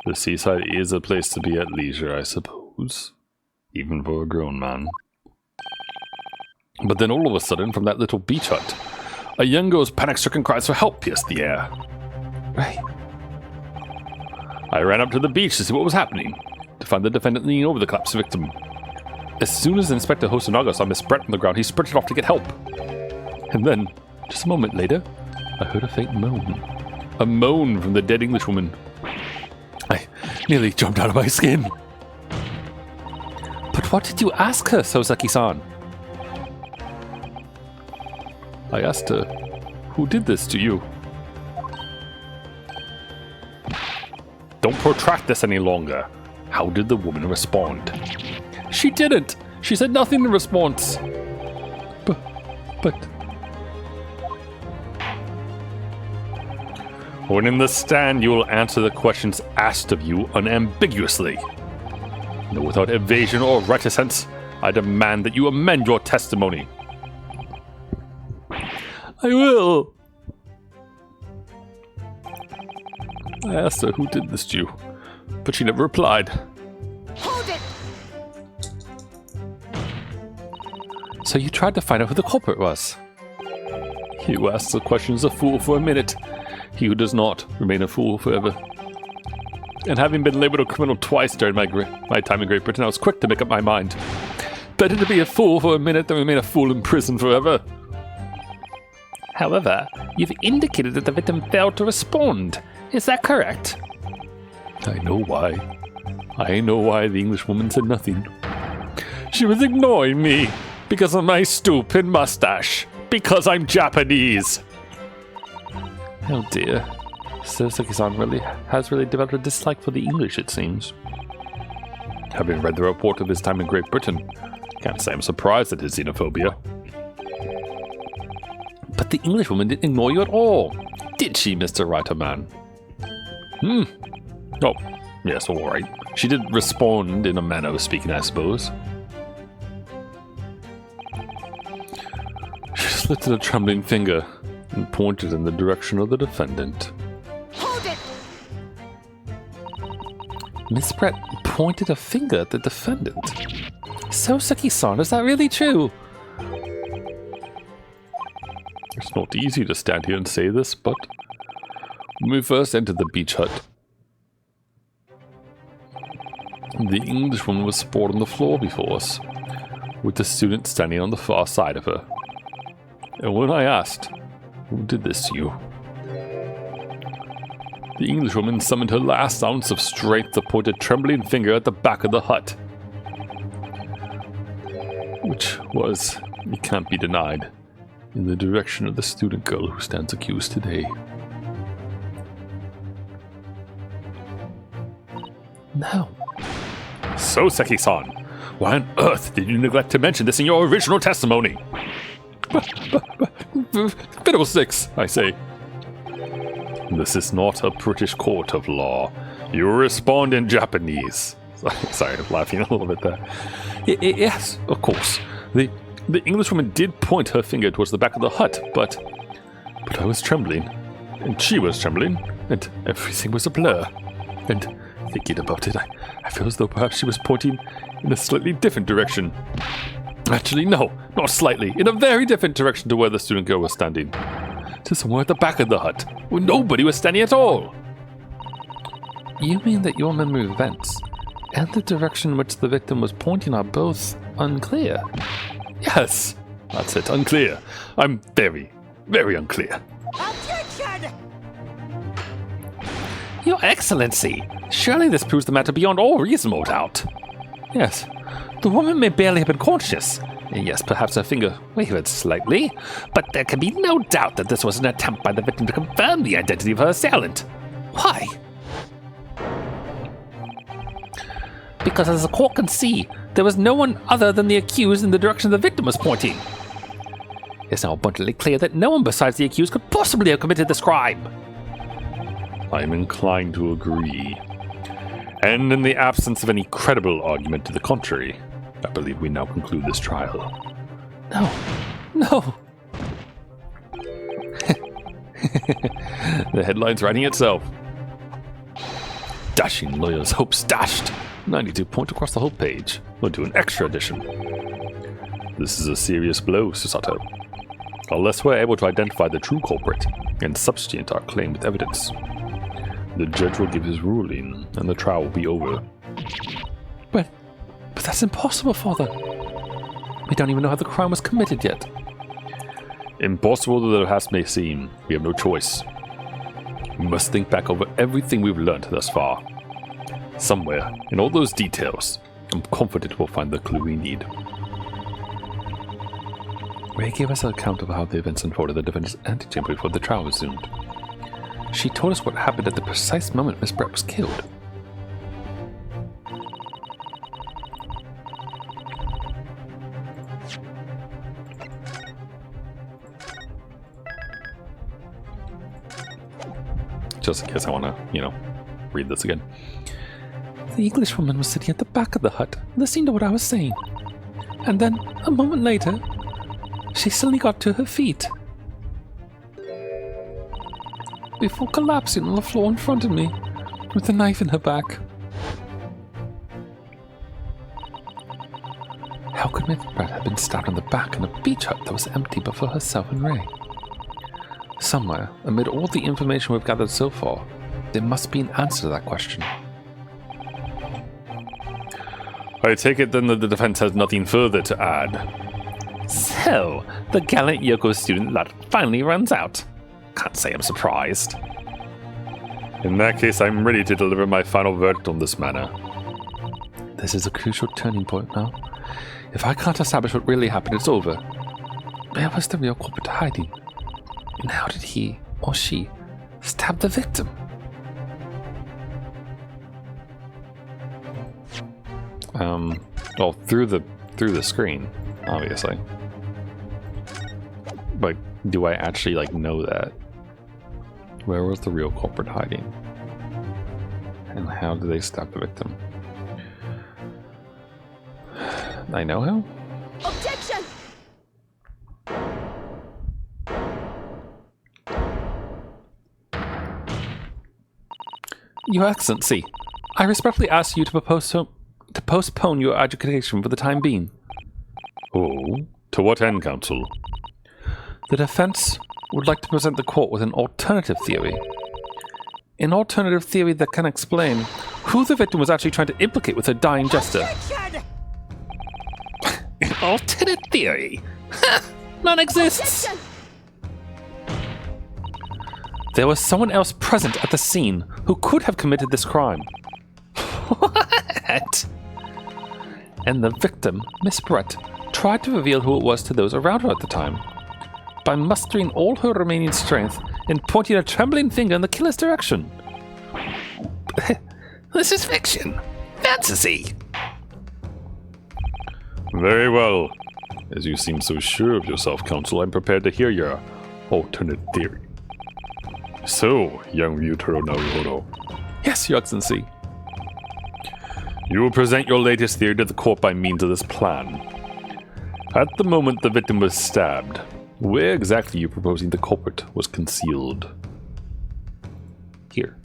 the seaside is a place to be at leisure, I suppose. Even for a grown man. But then all of a sudden, from that little beach hut, a young girl's panic-stricken cries for help pierced the air. Right. I ran up to the beach to see what was happening, to find the defendant leaning over the collapsed victim. As soon as Inspector Hosonaga saw Miss Brett on the ground, he sprinted off to get help. And then, just a moment later, I heard a faint moan. A moan from the dead Englishwoman. I nearly jumped out of my skin. But what did you ask her, Sosaki-san? I asked her, who did this to you? Don't protract this any longer. How did the woman respond? She didn't. She said nothing in response. But When in the stand, you will answer the questions asked of you unambiguously. No, without evasion or reticence, I demand that you amend your testimony. I will. I asked her who did this to you, but she never replied. Hold it! So you tried to find out who the culprit was? He who asks the question is a fool for a minute. He who does not remain a fool forever. And having been labeled a criminal twice during my time in Great Britain, I was quick to make up my mind. Better to be a fool for a minute than remain a fool in prison forever. However, you've indicated that the victim failed to respond. Is that correct? I know why. I know why the Englishwoman said nothing. She was ignoring me because of my stupid mustache. Because I'm Japanese. Oh dear. Susaki-san has really developed a dislike for the English, it seems. Having read the report of his time in Great Britain, can't say I'm surprised at his xenophobia. But the Englishwoman didn't ignore you at all, did she, Mr. Writer-man? Oh, yes, all right. She did respond in a manner of speaking, I suppose. She just lifted a trembling finger and pointed in the direction of the defendant. Hold it! Miss Brett pointed a finger at the defendant. Susaki-san, is that really true? It's not easy to stand here and say this, but when we first entered the beach hut, the Englishwoman was sprawled on the floor before us, with the student standing on the far side of her. And when I asked, "Who did this to you?" the Englishwoman summoned her last ounce of strength to point a trembling finger at the back of the hut. Which was, it can't be denied, in the direction of the student girl who stands accused today. No. Susaki-san, why on earth did you neglect to mention this in your original testimony? Fiddlesticks, I say. This is not a British court of law. You respond in Japanese. Sorry, I'm laughing a little bit there. Yes, of course. The Englishwoman did point her finger towards the back of the hut, but I was trembling, and she was trembling, and everything was a blur. And thinking about it, I feel as though perhaps she was pointing in a slightly different direction. Actually, no, not slightly. In a very different direction to where the student girl was standing. To somewhere at the back of the hut, where nobody was standing at all. You mean that your memory of events and the direction in which the victim was pointing are both unclear? Yes, that's it, unclear. I'm very, very unclear. Objection! Your Excellency, surely this proves the matter beyond all reasonable doubt. Yes, the woman may barely have been conscious. Yes, perhaps her finger wavered slightly, but there can be no doubt that this was an attempt by the victim to confirm the identity of her assailant. Why? Because as the court can see, there was no one other than the accused in the direction the victim was pointing. It's now abundantly clear that no one besides the accused could possibly have committed this crime. I'm inclined to agree. And in the absence of any credible argument to the contrary, I believe we now conclude this trial. No. The headline's writing itself. Dashing lawyer's hopes dashed. 92 point across the whole page. We'll do an extra edition. This is a serious blow, Susato. Unless we're able to identify the true culprit and substantiate our claim with evidence, the judge will give his ruling and the trial will be over. But that's impossible, Father. We don't even know how the crime was committed yet. Impossible though it may seem, we have no choice. We must think back over everything we've learned thus far. Somewhere, in all those details, I'm confident we'll find the clue we need. Ray gave us an account of how the events unfolded in the defendant's antechamber before the trial resumed. She told us what happened at the precise moment Miss Brett was killed. Just in case I want to, read this again. The Englishwoman was sitting at the back of the hut, listening to what I was saying. And then, a moment later, she suddenly got to her feet. Before collapsing on the floor in front of me, with a knife in her back. How could Miss Brett have been stabbed on the back in a beach hut that was empty but for herself and Ray? Somewhere, amid all the information we've gathered so far, there must be an answer to that question. I take it then that the defense has nothing further to add. So, the gallant Yoko student lot finally runs out. Can't say I'm surprised. In that case, I'm ready to deliver my final verdict on this matter. This is a crucial turning point now. If I can't establish what really happened, it's over. Where was the real culprit hiding? And how did he, or she, stab the victim? Well, through the screen, obviously. But do I actually, know that? Where was the real culprit hiding? And how did they stab the victim? I know how? Objection! Your Excellency, I respectfully ask you to postpone your adjudication for the time being. Oh, to what end, counsel? The defense would like to present the court with an alternative theory. An alternative theory that can explain who the victim was actually trying to implicate with her dying jester. Objection! Alternate theory? None exists! Objection! There was someone else present at the scene who could have committed this crime. What? And the victim, Miss Brett, tried to reveal who it was to those around her at the time. By mustering all her remaining strength and pointing a trembling finger in the killer's direction. This is fiction. Fantasy. Very well. As you seem so sure of yourself, counsel, I'm prepared to hear your alternate theory. So, young Ryutaro Naruhodo, Yes, Your Excellency. you will present your latest theory to the court by means of this plan. At the moment the victim was stabbed, where exactly are you proposing the culprit was concealed? Here.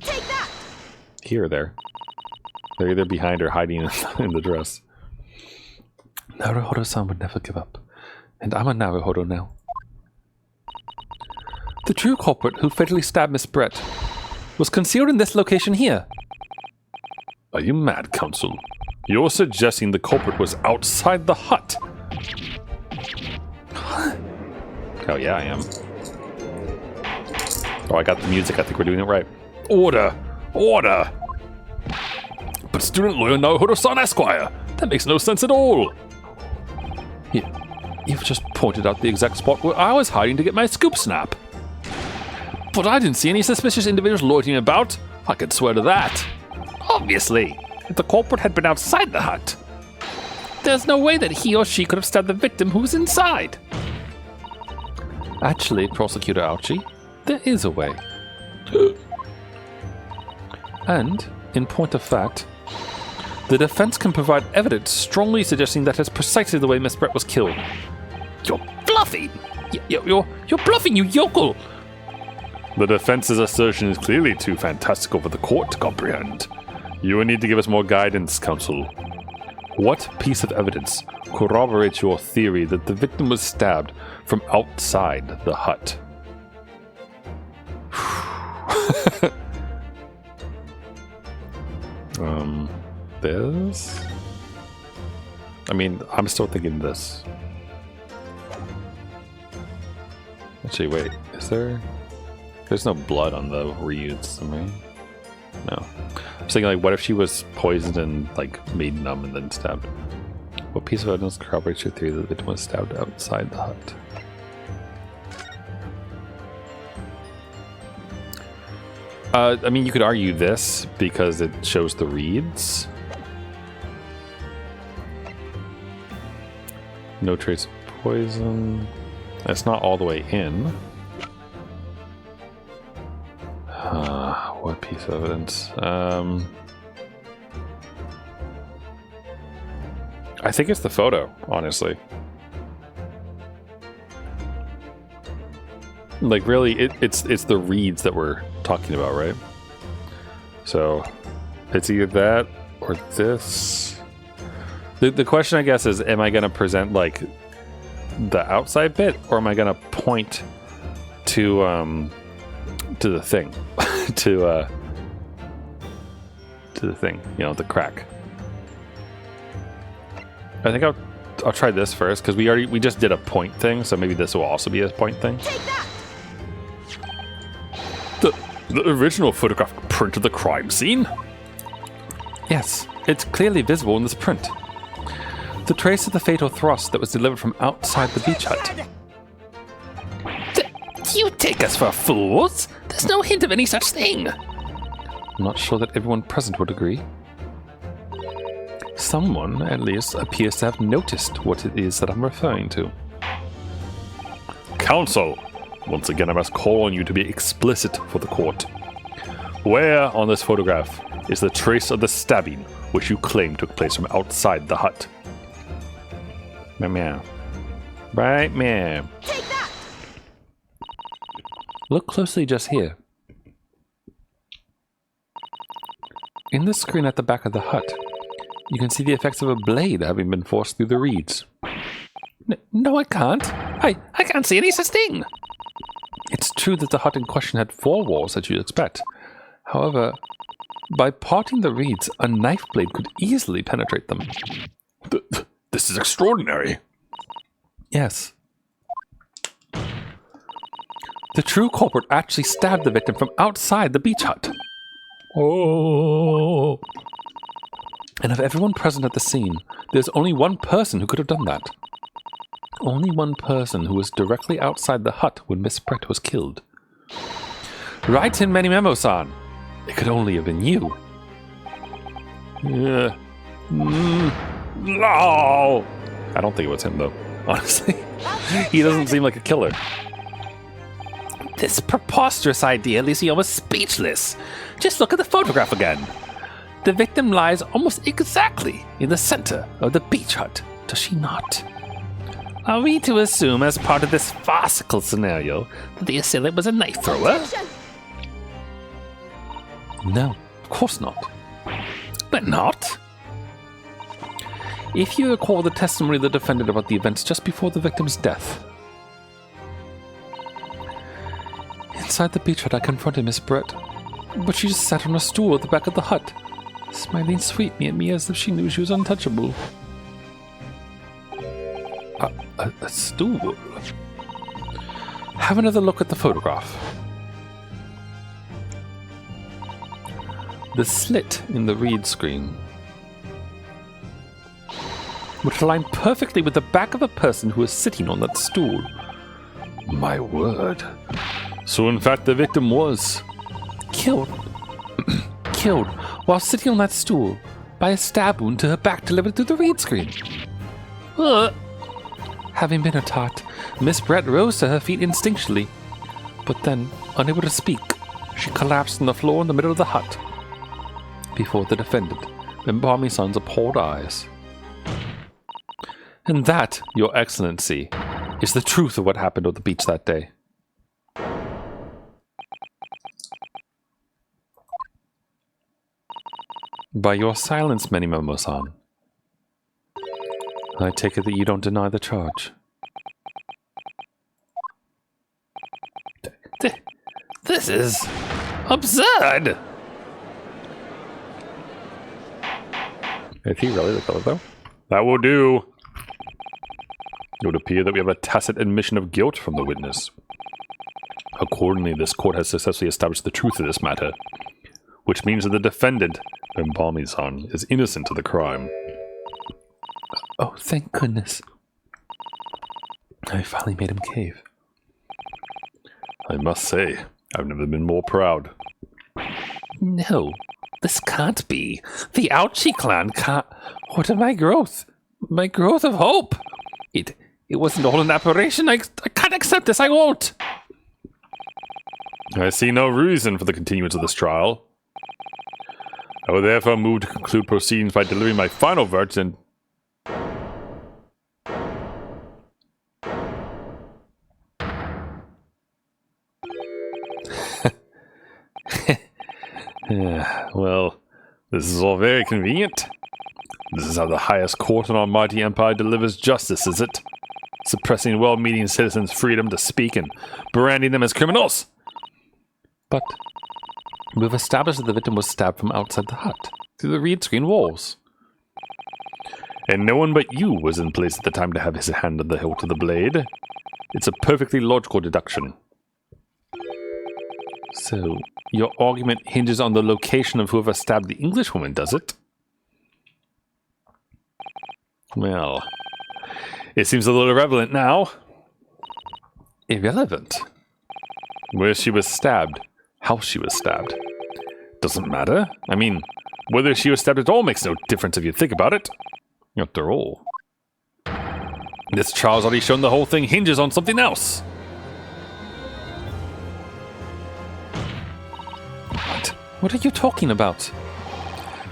Take that! Here or there. They're either behind or hiding in the dress. Naruhodo-san would never give up. And I'm a Naruhodo now. The true culprit who fatally stabbed Miss Brett was concealed in this location here. Are you mad, counsel? You're suggesting the culprit was outside the hut. Oh yeah, I am. Oh, I got the music. I think we're doing it right. Order! Order! But student lawyer Naruhodo-san Esquire! That makes no sense at all! You've just pointed out the exact spot where I was hiding to get my scoop snap. But I didn't see any suspicious individuals loitering about. I could swear to that. Obviously, if the culprit had been outside the hut, there's no way that he or she could have stabbed the victim who was inside. Actually, Prosecutor Ouchie, there is a way. And, in point of fact, the defense can provide evidence strongly suggesting that is precisely the way Miss Brett was killed. You're bluffing. You're bluffing, you yokel. The defense's assertion is clearly too fantastical for the court to comprehend. You will need to give us more guidance, counsel. What piece of evidence corroborates your theory that the victim was stabbed from outside the hut? This? I mean, I'm still thinking this. Actually, wait. Is there... There's no blood on the reeds, right? No. I was thinking, what if she was poisoned and, made numb and then stabbed? What piece of evidence corroborates your theory that the victim was stabbed outside the hut? I mean, you could argue this because it shows the reeds. No trace of poison. It's not all the way in. What piece of evidence? I think it's the photo, honestly. Like, really, it's the reeds that we're talking about, right? So, it's either that or this. The question, I guess, is, am I going to present, like, the outside bit, or am I going to point to the thing? to the thing, you know, the crack. I think I'll try this first, because we just did a point thing, so maybe this will also be a point thing. Take that! The original photograph print of the crime scene? Yes, it's clearly visible in this print. The trace of the fatal thrust that was delivered from outside the beach hut. Do you take us for fools? There's no hint of any such thing. I'm not sure that everyone present would agree. Someone, at least, appears to have noticed what it is that I'm referring to. Counsel, once again I must call on you to be explicit for the court. Where on this photograph is the trace of the stabbing which you claim took place from outside the hut? Meow. Right, meow. Take that! Look closely just here. In the screen at the back of the hut, you can see the effects of a blade having been forced through the reeds. No, I can't. I can't see any such thing. It's true that the hut in question had 4 walls, as you'd expect. However, by parting the reeds, a knife blade could easily penetrate them. This is extraordinary. Yes. The true culprit actually stabbed the victim from outside the beach hut. Oh. And of everyone present at the scene, there's only one person who could have done that. Only one person who was directly outside the hut when Miss Brett was killed. Right in Menimemo-san. It could only have been you. No. I don't think it was him, though, honestly. He doesn't seem like a killer. This preposterous idea leaves me almost speechless. Just look at the photograph again. The victim lies almost exactly in the center of the beach hut, does she not? Are we to assume, as part of this farcical scenario, that the assailant was a knife thrower? Objection! No, of course not. But not? If you recall the testimony of the defendant about the events just before the victim's death. Inside the beach hut, I confronted Miss Brett, but she just sat on a stool at the back of the hut, smiling sweetly at me as if she knew she was untouchable. A stool? Have another look at the photograph. The slit in the reed screen would align perfectly with the back of a person who was sitting on that stool. My word. So in fact the victim was Killed while sitting on that stool by a stab wound to her back delivered through the reed screen. Having been attacked, Miss Brett rose to her feet instinctually, but then, unable to speak, she collapsed on the floor in the middle of the hut before the defendant, Mbami-san's appalled eyes. And that, Your Excellency, is the truth of what happened on the beach that day. By your silence, Menimemo-san, I take it that you don't deny the charge. This is absurd! Is he really the killer, though? That will do. It would appear that we have a tacit admission of guilt from the witness. Accordingly, this court has successfully established the truth of this matter, which means that the defendant, Mbami-san, is innocent of the crime. Oh, thank goodness. I finally made him cave. I must say, I've never been more proud. No, this can't be. The Ouchie clan can't. What of my growth? My growth of hope? It wasn't all an apparition. I kinda accept this, I won't! I see no reason for the continuance of this trial. I will therefore move to conclude proceedings by delivering my final verdict and... Well, this is all very convenient. This is how the highest court in our mighty empire delivers justice, is it? Suppressing well-meaning citizens' freedom to speak and branding them as criminals? But we've established that the victim was stabbed from outside the hut, through the reed screen walls. And no one but you was in place at the time to have his hand on the hilt of the blade. It's a perfectly logical deduction. So, your argument hinges on the location of whoever stabbed the Englishwoman, does it? Well, it seems a little irrelevant now. Irrelevant? Where she was stabbed, How she was stabbed. doesn't matter. I mean, whether she was stabbed at all makes no difference if you think about it. After all. This trial's already shown the whole thing hinges on something else. What are you talking about?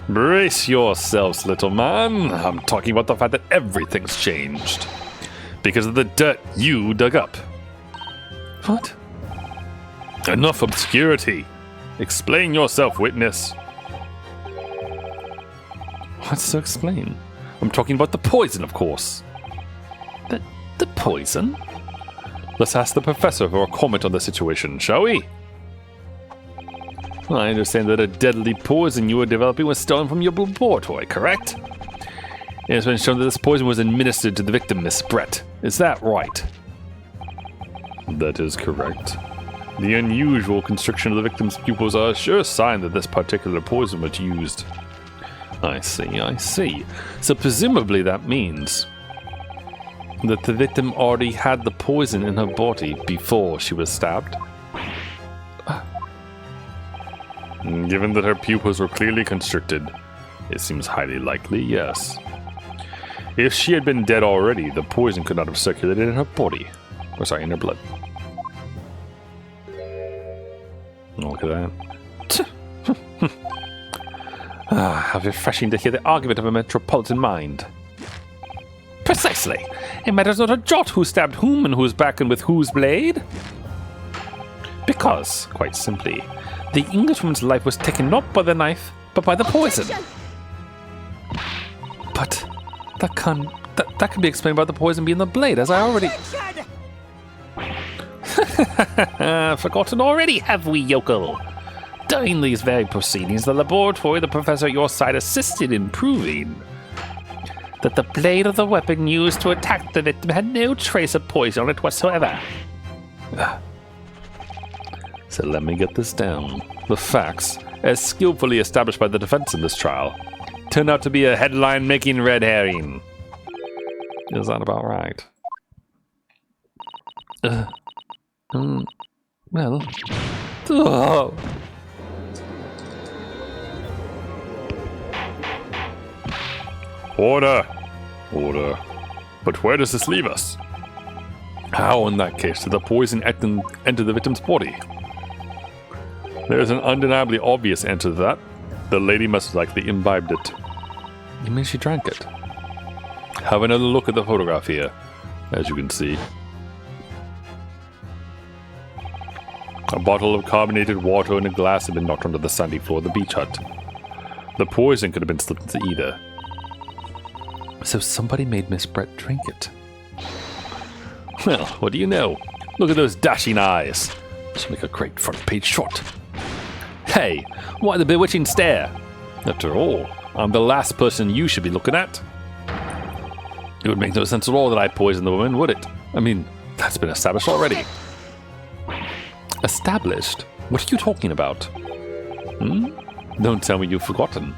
Brace yourselves, little man. I'm talking about the fact that everything's changed. Because of the dirt you dug up. What? Enough obscurity. Explain yourself, witness. What's to explain? I'm talking about the poison, of course. The poison? Let's ask the professor for a comment on the situation, shall we? I understand that a deadly poison you were developing was stolen from your laboratory, correct? It has been shown that this poison was administered to the victim, Miss Brett. Is that right? That is correct. The unusual constriction of the victim's pupils are a sure sign that this particular poison was used. I see. So presumably that means that the victim already had the poison in her body before she was stabbed? Given that her pupils were clearly constricted, it seems highly likely, yes. If she had been dead already, the poison could not have circulated in her body. In her blood. Look at that. How refreshing to hear the argument of a metropolitan mind. Precisely. It matters not a jot who stabbed whom and whose back and with whose blade. Because, quite simply, the Englishwoman's life was taken not by the knife, but by the poison. But that can be explained by the poison being the blade, as I already... Forgotten already, have we, yokel? During these very proceedings, the laboratory the professor at your side assisted in proving that the blade of the weapon used to attack the victim had no trace of poison on it whatsoever. So let me get this down. The facts, as skillfully established by the defense in this trial, turned out to be a headline-making red herring. Is that about right? Well... Oh. Order! But where does this leave us? How, in that case, did the poison enter the victim's body? There is an undeniably obvious answer to that. The lady must have likely imbibed it. You mean she drank it? Have another look at the photograph here, as you can see. A bottle of carbonated water and a glass had been knocked onto the sandy floor of the beach hut. The poison could have been slipped into either. So somebody made Miss Brett drink it. Well, what do you know? Look at those dashing eyes. This will make a great front page shot. Hey, why the bewitching stare? After all, I'm the last person you should be looking at. It would make no sense at all that I poisoned the woman, would it? I mean, that's been established already. Established? What are you talking about? Don't tell me you've forgotten.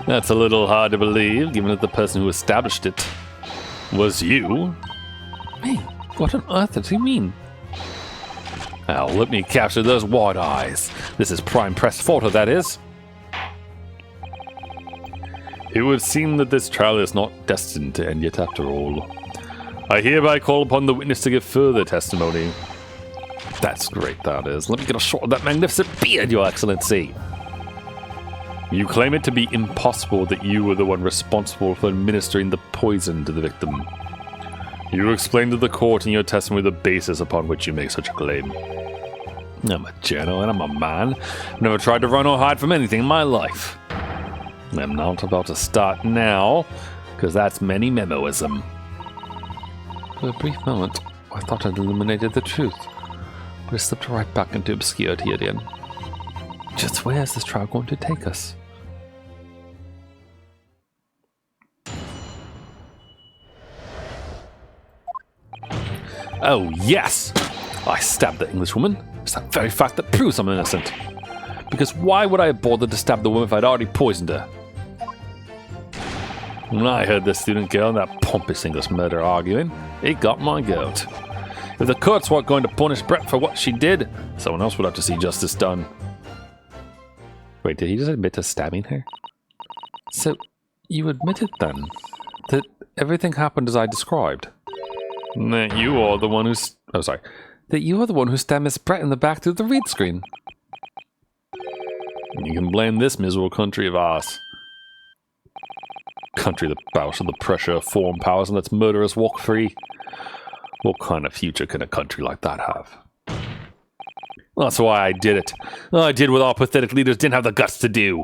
That's a little hard to believe, given that the person who established it was you. Me? What on earth does he mean? Now, let me capture those wide eyes. This is prime press photo, that is. It would seem that this trial is not destined to end yet after all. I hereby call upon the witness to give further testimony. That's great, that is. Let me get a shot of that magnificent beard, Your Excellency. You claim it to be impossible that you were the one responsible for administering the poison to the victim. You explained to the court in your testimony the basis upon which you make such a claim. I'm a journal and I'm a man. I've never tried to run or hide from anything in my life. I'm not about to start now, because that's many memoism. For a brief moment, I thought I'd eliminated the truth, but it slipped right back into obscurity again. Just where is this trial going to take us? Oh, yes! I stabbed the Englishwoman. It's that very fact that proves I'm innocent. Because why would I have bothered to stab the woman if I'd already poisoned her? When I heard the student girl and that pompous English murderer arguing, it got my goat. If the courts weren't going to punish Brett for what she did, someone else would have to see justice done. Wait, did he just admit to stabbing her? So, you admitted then that everything happened as I described? That you are the one who's... Oh, sorry. That you are the one who stabbed Miss Brett in the back through the read screen. You can blame this miserable country of ours. Country that bows to the pressure of foreign powers and lets murderers walk free. What kind of future can a country like that have? That's why I did it. I did what our pathetic leaders didn't have the guts to do.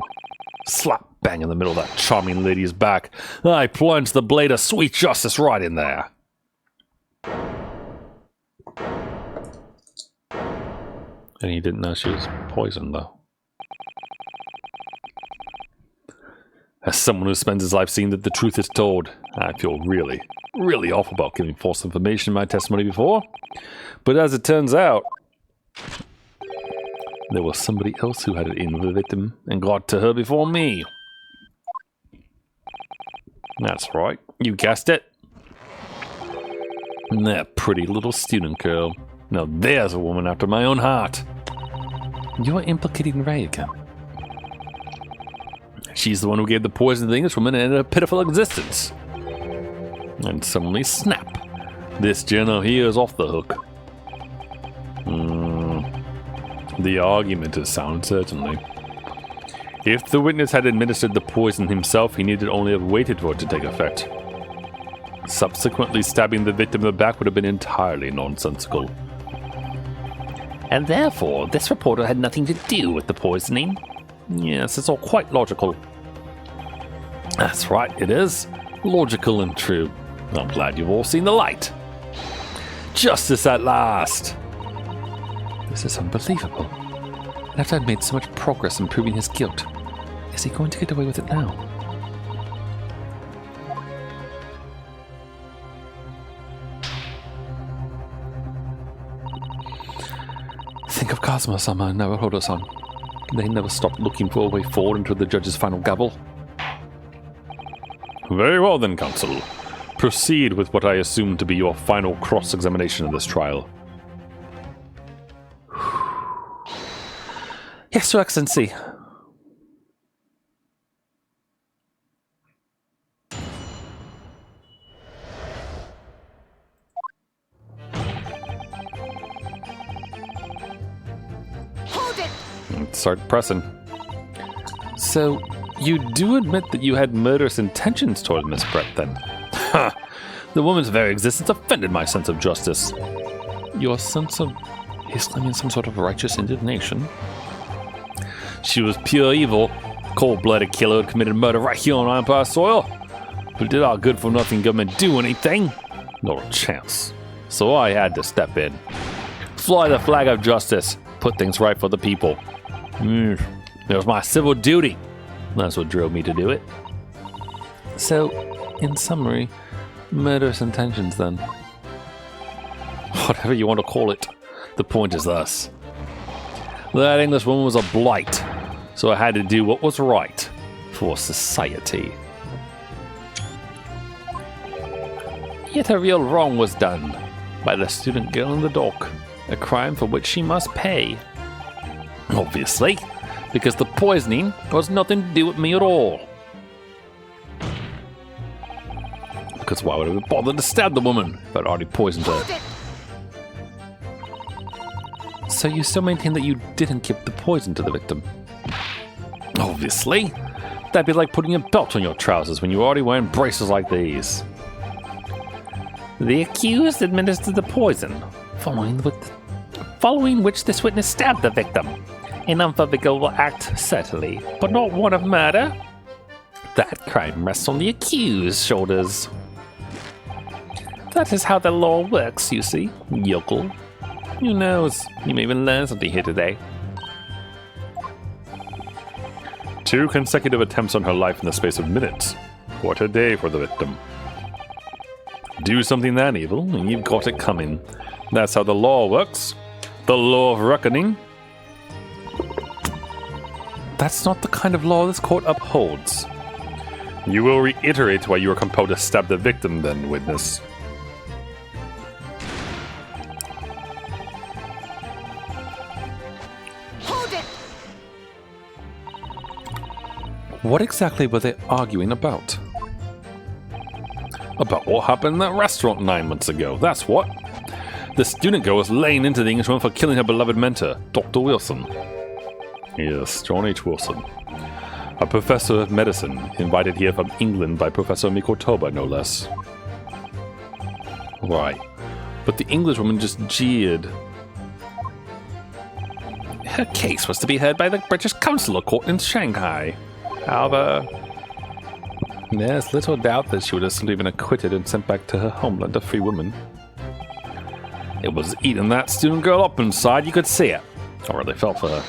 Slap bang in the middle of that charming lady's back. I plunged the blade of sweet justice right in there. And he didn't know she was poisoned, though. As someone who spends his life seeing that the truth is told, I feel really, really awful about giving false information in my testimony before. But as it turns out, there was somebody else who had it in with the victim and got to her before me. That's right, you guessed it. That pretty little student girl. Now there's a woman after my own heart. You're implicating Ray again. She's the one who gave the poison to the Englishwoman and ended a pitiful existence. And suddenly, snap. This journal here is off the hook. The argument is sound, certainly. If the witness had administered the poison himself, he needed only have waited for it to take effect. Subsequently stabbing the victim in the back would have been entirely nonsensical. And therefore, this reporter had nothing to do with the poisoning. Yes, it's all quite logical. That's right, it is. Logical and true. I'm glad you've all seen the light. Justice at last! This is unbelievable. And after I'd made so much progress in proving his guilt, is he going to get away with it now? Think of Kazuma-sama and Naruhodo-san. They never stopped looking for a way forward until the judge's final gavel. Very well then, counsel. Proceed with what I assume to be your final cross-examination of this trial. Yes, Your Excellency. Hold it! Start pressing. So, you do admit that you had murderous intentions toward Miss Brett, then? Ha! The woman's very existence offended my sense of justice. Your sense of... He's claiming some sort of righteous indignation. She was pure evil. Cold-blooded killer who committed murder right here on Empire soil. But did our good-for-nothing government do anything? Not a chance. So I had to step in. Fly the flag of justice. Put things right for the people. It was my civil duty. That's what drove me to do it. So, in summary, murderous intentions then. Whatever you want to call it. The point is this. That English woman was a blight, so I had to do what was right for society. Yet a real wrong was done by the student girl in the dock, a crime for which she must pay. Obviously, because the poisoning was nothing to do with me at all. because why would I bother to stab the woman if I'd already poisoned her? Hold it! So you still maintain that you didn't give the poison to the victim? Obviously. That'd be like putting a belt on your trousers when you're already wearing braces like these. The accused administered the poison, following which this witness stabbed the victim. An unforgivable act, certainly, but not one of murder. That crime rests on the accused's shoulders. That is how the law works, you see, yokel. Who knows, you may even learn something here today. 2 consecutive attempts on her life in the space of minutes. What a day for the victim. Do something that evil, and you've got it coming. That's how the law works. The law of reckoning. That's not the kind of law this court upholds. You will reiterate why you were compelled to stab the victim then, witness. Hold it! What exactly were they arguing about? About what happened in that restaurant 9 months ago, that's what. The student girl was laying into the Englishwoman for killing her beloved mentor, Dr. Wilson. Yes, John H. Wilson. A professor of medicine, invited here from England by Professor Mikotoba, no less. Right. But the Englishwoman just jeered. Her case was to be heard by the British Consular Court in Shanghai. However, there's little doubt that she would have simply been acquitted and sent back to her homeland a free woman. It was eating that student girl up inside, you could see it. I really felt for her.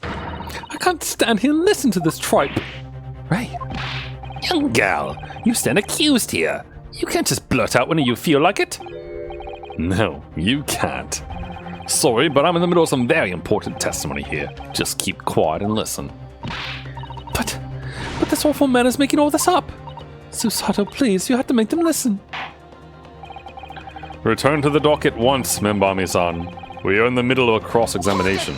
I can't stand here and listen to this tripe. Right. Young gal, you stand accused here. You can't just blurt out when you feel like it. No, you can't. Sorry, but I'm in the middle of some very important testimony here. Just keep quiet and listen. But this awful man is making all this up. Susato, please, you have to make them listen. Return to the dock at once, Membami-san. We are in the middle of a cross-examination.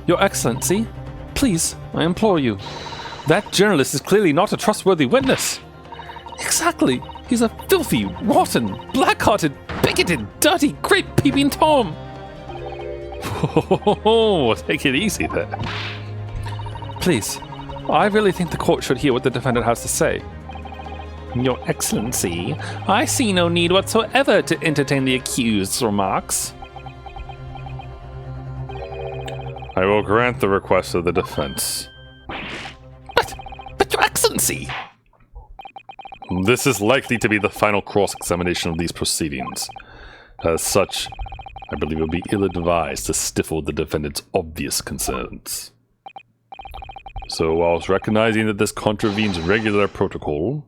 Your Excellency, please, I implore you. That journalist is clearly not a trustworthy witness. Exactly. He's a filthy, rotten, black-hearted, bigoted, dirty, grape-peeping Tom. Oh, take it easy there. Please, I really think the court should hear what the defendant has to say. Your Excellency, I see no need whatsoever to entertain the accused's remarks. I will grant the request of the defense. But Your Excellency! This is likely to be the final cross-examination of these proceedings. As such, I believe it would be ill-advised to stifle the defendant's obvious concerns. So, whilst recognizing that this contravenes regular protocol,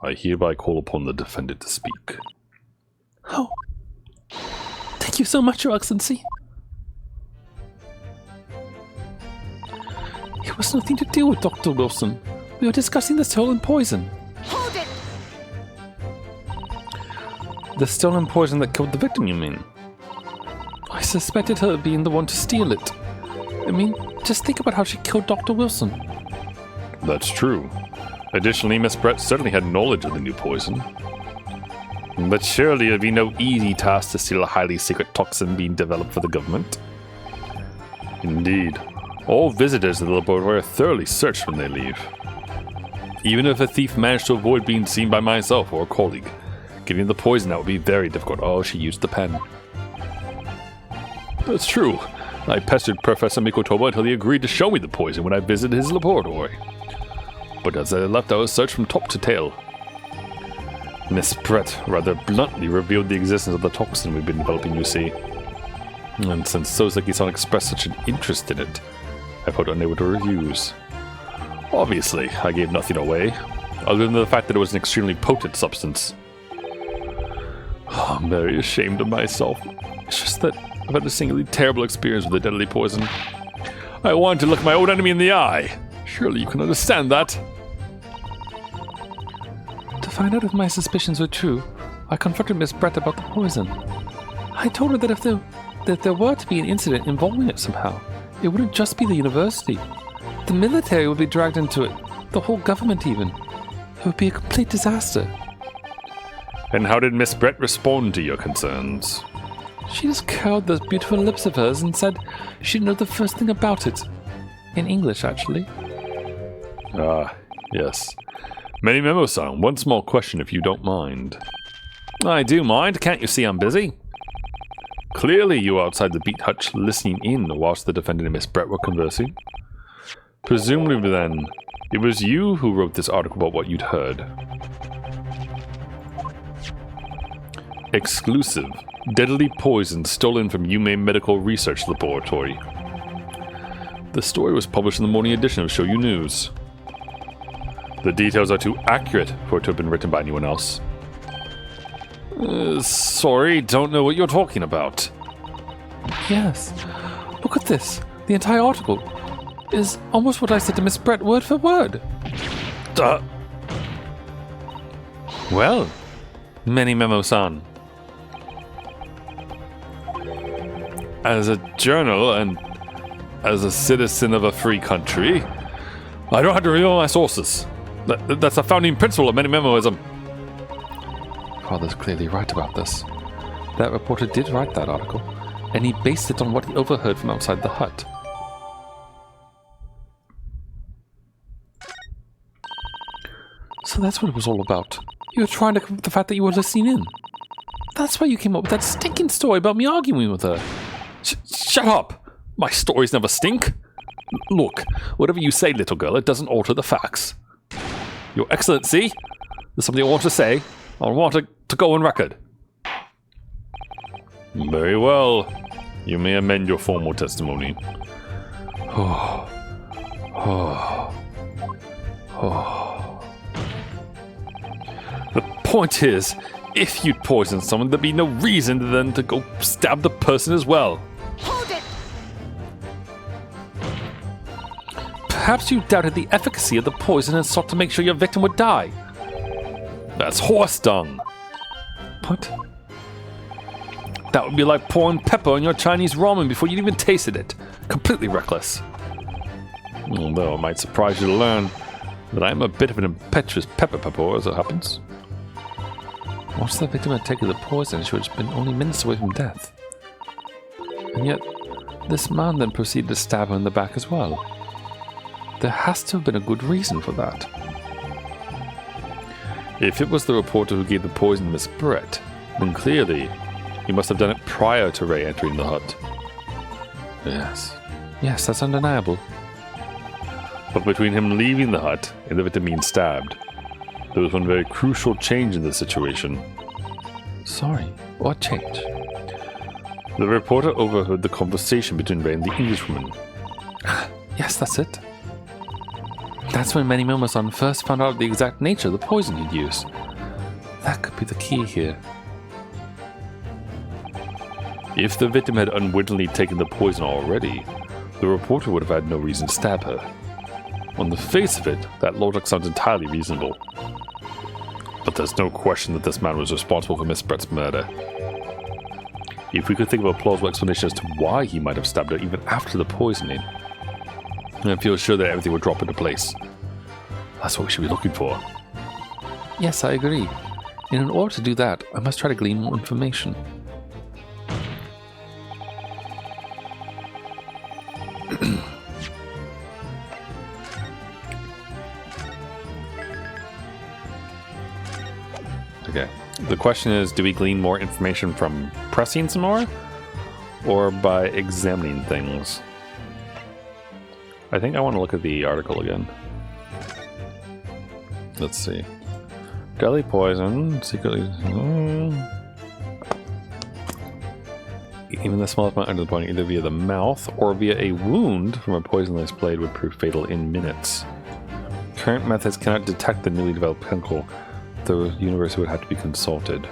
I hereby call upon the defendant to speak. Oh, thank you so much, Your Excellency. It was nothing to do with Dr. Wilson. We were discussing the stolen poison. Hold it! The stolen poison that killed the victim, you mean? I suspected her of being the one to steal it. I mean, just think about how she killed Dr. Wilson. That's true. Additionally, Miss Brett certainly had knowledge of the new poison. But surely it would be no easy task to steal a highly secret toxin being developed for the government. Indeed, all visitors to the laboratory are thoroughly searched when they leave. Even if a thief managed to avoid being seen by myself or a colleague, getting the poison out would be very difficult. Oh, she used the pen. That's true. I pestered Professor Mikotoba until he agreed to show me the poison when I visited his laboratory. But as I left, I was searched from top to tail. Miss Brett rather bluntly revealed the existence of the toxin we've been developing, you see. And since Soseki-san expressed such an interest in it, I felt unable to refuse. Obviously, I gave nothing away, other than the fact that it was an extremely potent substance. Oh, I'm very ashamed of myself. It's just that I've had a singularly terrible experience with the deadly poison. I wanted to look my own enemy in the eye. Surely you can understand that. To find out if my suspicions were true, I confronted Miss Brett about the poison. I told her that if there were to be an incident involving it somehow, it wouldn't just be the university. The military would be dragged into it, the whole government even. It would be a complete disaster. And how did Miss Brett respond to your concerns? She just curled those beautiful lips of hers and said she'd know the first thing about it. In English, actually. Ah, yes. Many Memo-san, one small question if you don't mind. I do mind. Can't you see I'm busy? Clearly you were outside the beat hutch listening in whilst the defendant and Miss Brett were conversing. Presumably then, it was you who wrote this article about what you'd heard. Exclusive. Deadly poison stolen from Yume Medical Research Laboratory. The story was published in the morning edition of Shoyu News. The details are too accurate for it to have been written by anyone else. Sorry, don't know what you're talking about. Yes. Look at this. The entire article is almost what I said to Miss Brett word for word. Well, Many Memo-san. As a journal and as a citizen of a free country, I don't have to reveal my sources. That's a founding principle of Many Memoism. Father's clearly right about this. That reporter did write that article, and he based it on what he overheard from outside the hut. So that's what it was all about. You were trying to cover up the fact that you were listening in. That's why you came up with that stinking story about me arguing with her. Shut up! My stories never stink. Look, whatever you say, little girl, it doesn't alter the facts. Your Excellency, there's something I want to say. I want it to go on record. Very well. You may amend your formal testimony. The point is, if you'd poisoned someone, there'd be no reason then to go stab the person as well. Hold it! Perhaps you doubted the efficacy of the poison and sought to make sure your victim would die. That's horse dung. What? That would be like pouring pepper on your Chinese ramen before you'd even tasted it. Completely reckless. Although it might surprise you to learn that I am a bit of an impetuous pepper as it happens. Once the victim had taken the poison, she would have been only minutes away from death. And yet, this man then proceeded to stab her in the back as well. There has to have been a good reason for that. If it was the reporter who gave the poison to Miss Brett, then clearly he must have done it prior to Ray entering the hut. Yes. Yes, that's undeniable. But between him leaving the hut and the victim being stabbed, there was one very crucial change in the situation. Sorry, what change? The reporter overheard the conversation between Ray and the Englishwoman. Yes, that's it. That's when Many Momo-san first found out the exact nature of the poison he'd used. That could be the key here. If the victim had unwittingly taken the poison already, the reporter would have had no reason to stab her. On the face of it, that logic sounds entirely reasonable. But there's no question that this man was responsible for Miss Brett's murder. If we could think of a plausible explanation as to why he might have stabbed her even after the poisoning, I feel sure that everything would drop into place. That's what we should be looking for. Yes, I agree. And in order to do that, I must try to glean more information. Okay. The question is, do we glean more information from pressing some more? Or by examining things? I think I want to look at the article again. Let's see. Deadly poison, secretly... Even the smallest amount under the body, either via the mouth or via a wound from a poisonous blade, would prove fatal in minutes. Current methods cannot detect the newly developed chemical. The university would have to be consulted.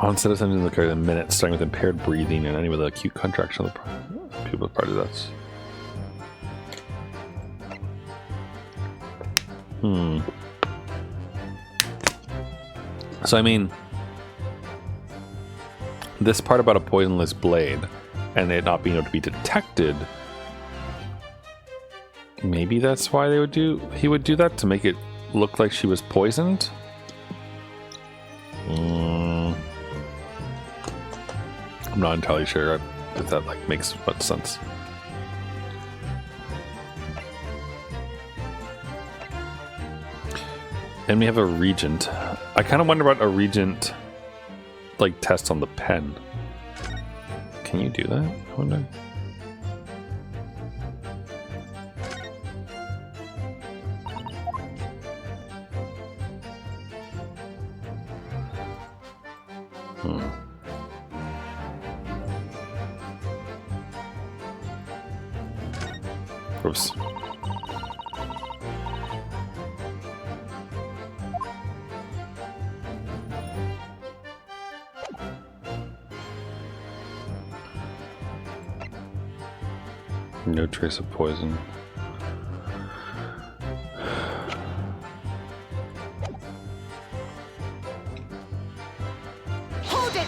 Onset of symptoms occurs in minutes, starting with impaired breathing and any with an acute contraction of the pupil part of that. So, I mean, this part about a poisonless blade and it not being able to be detected, maybe that's why he would do that, to make it look like she was poisoned? I'm not entirely sure if that like makes much sense. And we have a regent. I kind of wonder about a regent like test on the pen. Can you do that? I wonder. Oops. No trace of poison. Hold it!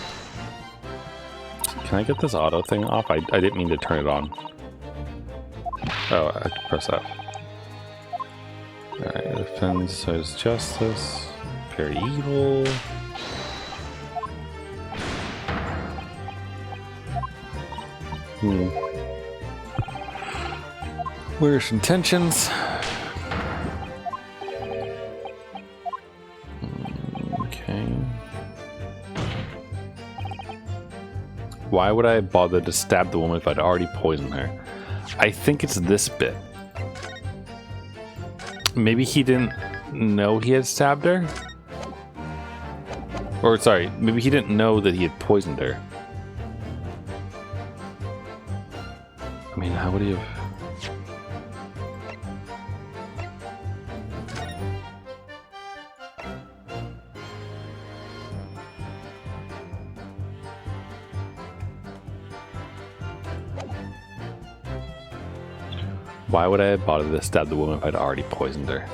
Can I get this auto thing off? I didn't mean to turn it on. Oh, I can press F. Alright, defends, says justice. Very evil. Worse intentions. Okay. Why would I bother to stab the woman if I'd already poisoned her? I think it's this bit. Maybe he didn't know he had stabbed her? Or, sorry, maybe he didn't know that he had poisoned her. I mean, how would he have... Why would I have bothered to stab the woman if I'd already poisoned her?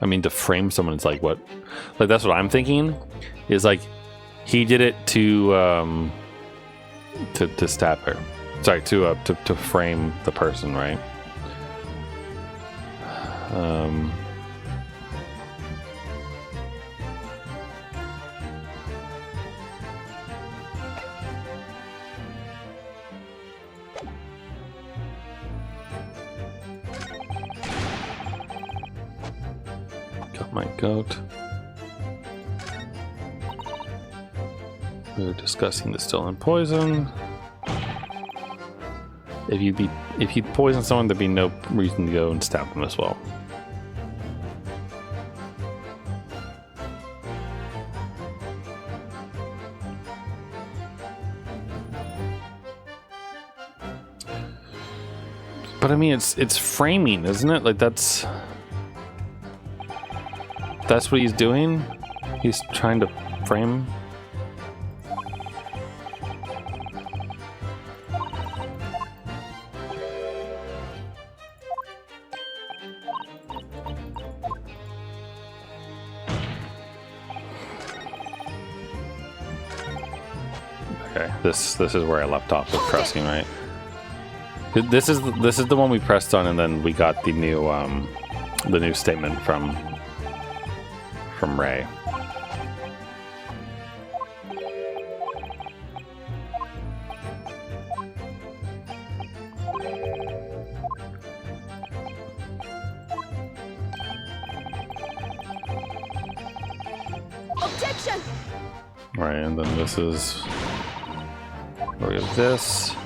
I mean, to frame someone, it's like what? Like, that's what I'm thinking. Is like, he did it to stab her. Sorry, to frame the person, right? Got my goat. We were discussing the stolen poison. If you'd poison someone, there'd be no reason to go and stab them as well. But I mean, it's framing, isn't it? Like that's what he's doing. He's trying to frame. Okay, this is where I left off with pressing, right? This is the one we pressed on, and then we got the new statement from Ray. Objection! Right, and then this is where we have this.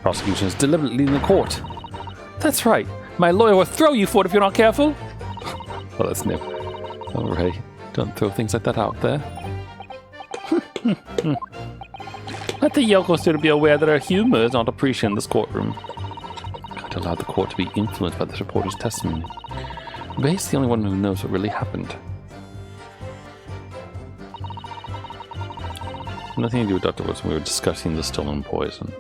Prosecution is deliberately in the court. That's right. My lawyer will throw you for it if you're not careful. Well, that's new. Oh, Ray, don't throw things like that out there. Let the Yoko student be aware that her humor is not appreciated in this courtroom. Can't allow the court to be influenced by this reporter's testimony. Ray's the only one who knows what really happened. Nothing to do with Dr. Wilson. We were discussing the stolen poison.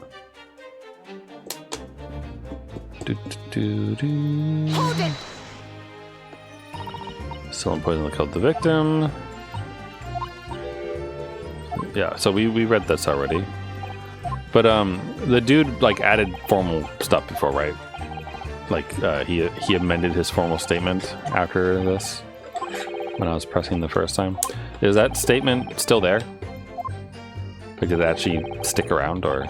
Hold it! Still poison killed the victim. Yeah, so we read this already. But the dude like added formal stuff before, right? Like he amended his formal statement after this when I was pressing the first time. Is that statement still there? Like, did it actually stick around, or?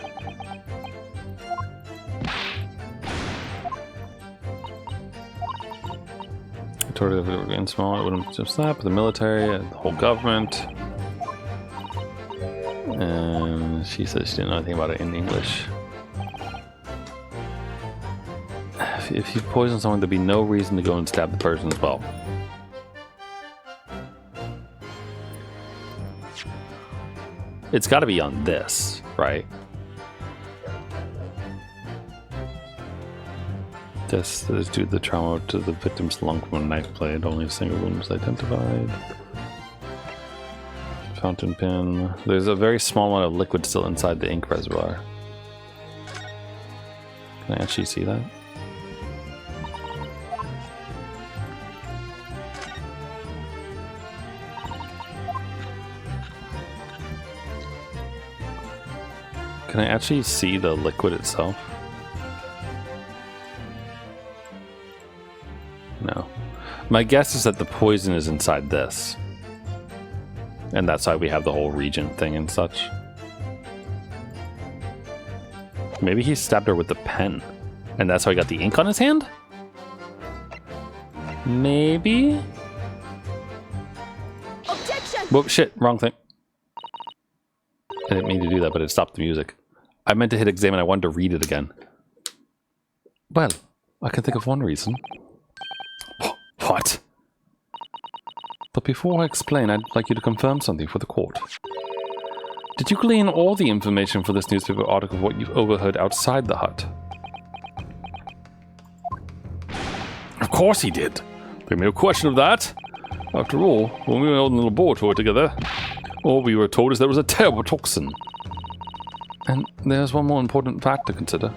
In small, it wouldn't just slap the military, the whole government. And she said she didn't know anything about it in English. If you poison someone, there'd be no reason to go and stab the person as well. It's got to be on this, right? This is due to the trauma to the victim's lung from a knife blade. Only a single wound was identified. Fountain pen. There's a very small amount of liquid still inside the ink reservoir. Can I actually see that? Can I actually see the liquid itself? No. My guess is that the poison is inside this. And that's why we have the whole regent thing and such. Maybe he stabbed her with the pen. And that's how he got the ink on his hand? Maybe? Objection! Whoa, shit, wrong thing. I didn't mean to do that, but it stopped the music. I meant to hit examine, I wanted to read it again. Well, I can think of one reason. What? But before I explain, I'd like you to confirm something for the court. Did you glean all the information for this newspaper article of what you've overheard outside the hut? Of course he did. There's no question of that. After all, when we were in the laboratory together, all we were told is there was a terrible toxin. And there's one more important fact to consider.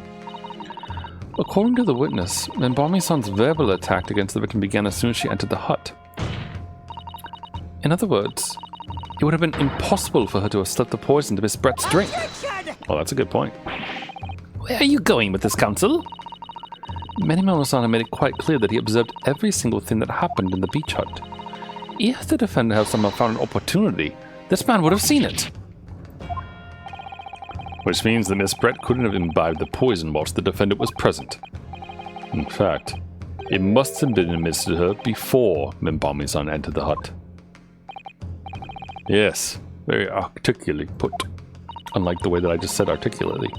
According to the witness, Menbami-san's verbal attack against the victim began as soon as she entered the hut. In other words, it would have been impossible for her to have slipped the poison to Miss Brett's drink. Well, that's a good point. Where are you going with this, counsel? Menbami-san made it quite clear that he observed every single thing that happened in the beach hut. If the defender had somehow found an opportunity, this man would have seen it. Which means that Miss Brett couldn't have imbibed the poison whilst the defendant was present. In fact, it must have been administered to her before Menbami-san entered the hut. Yes, very articulately put. Unlike the way that I just said articulately.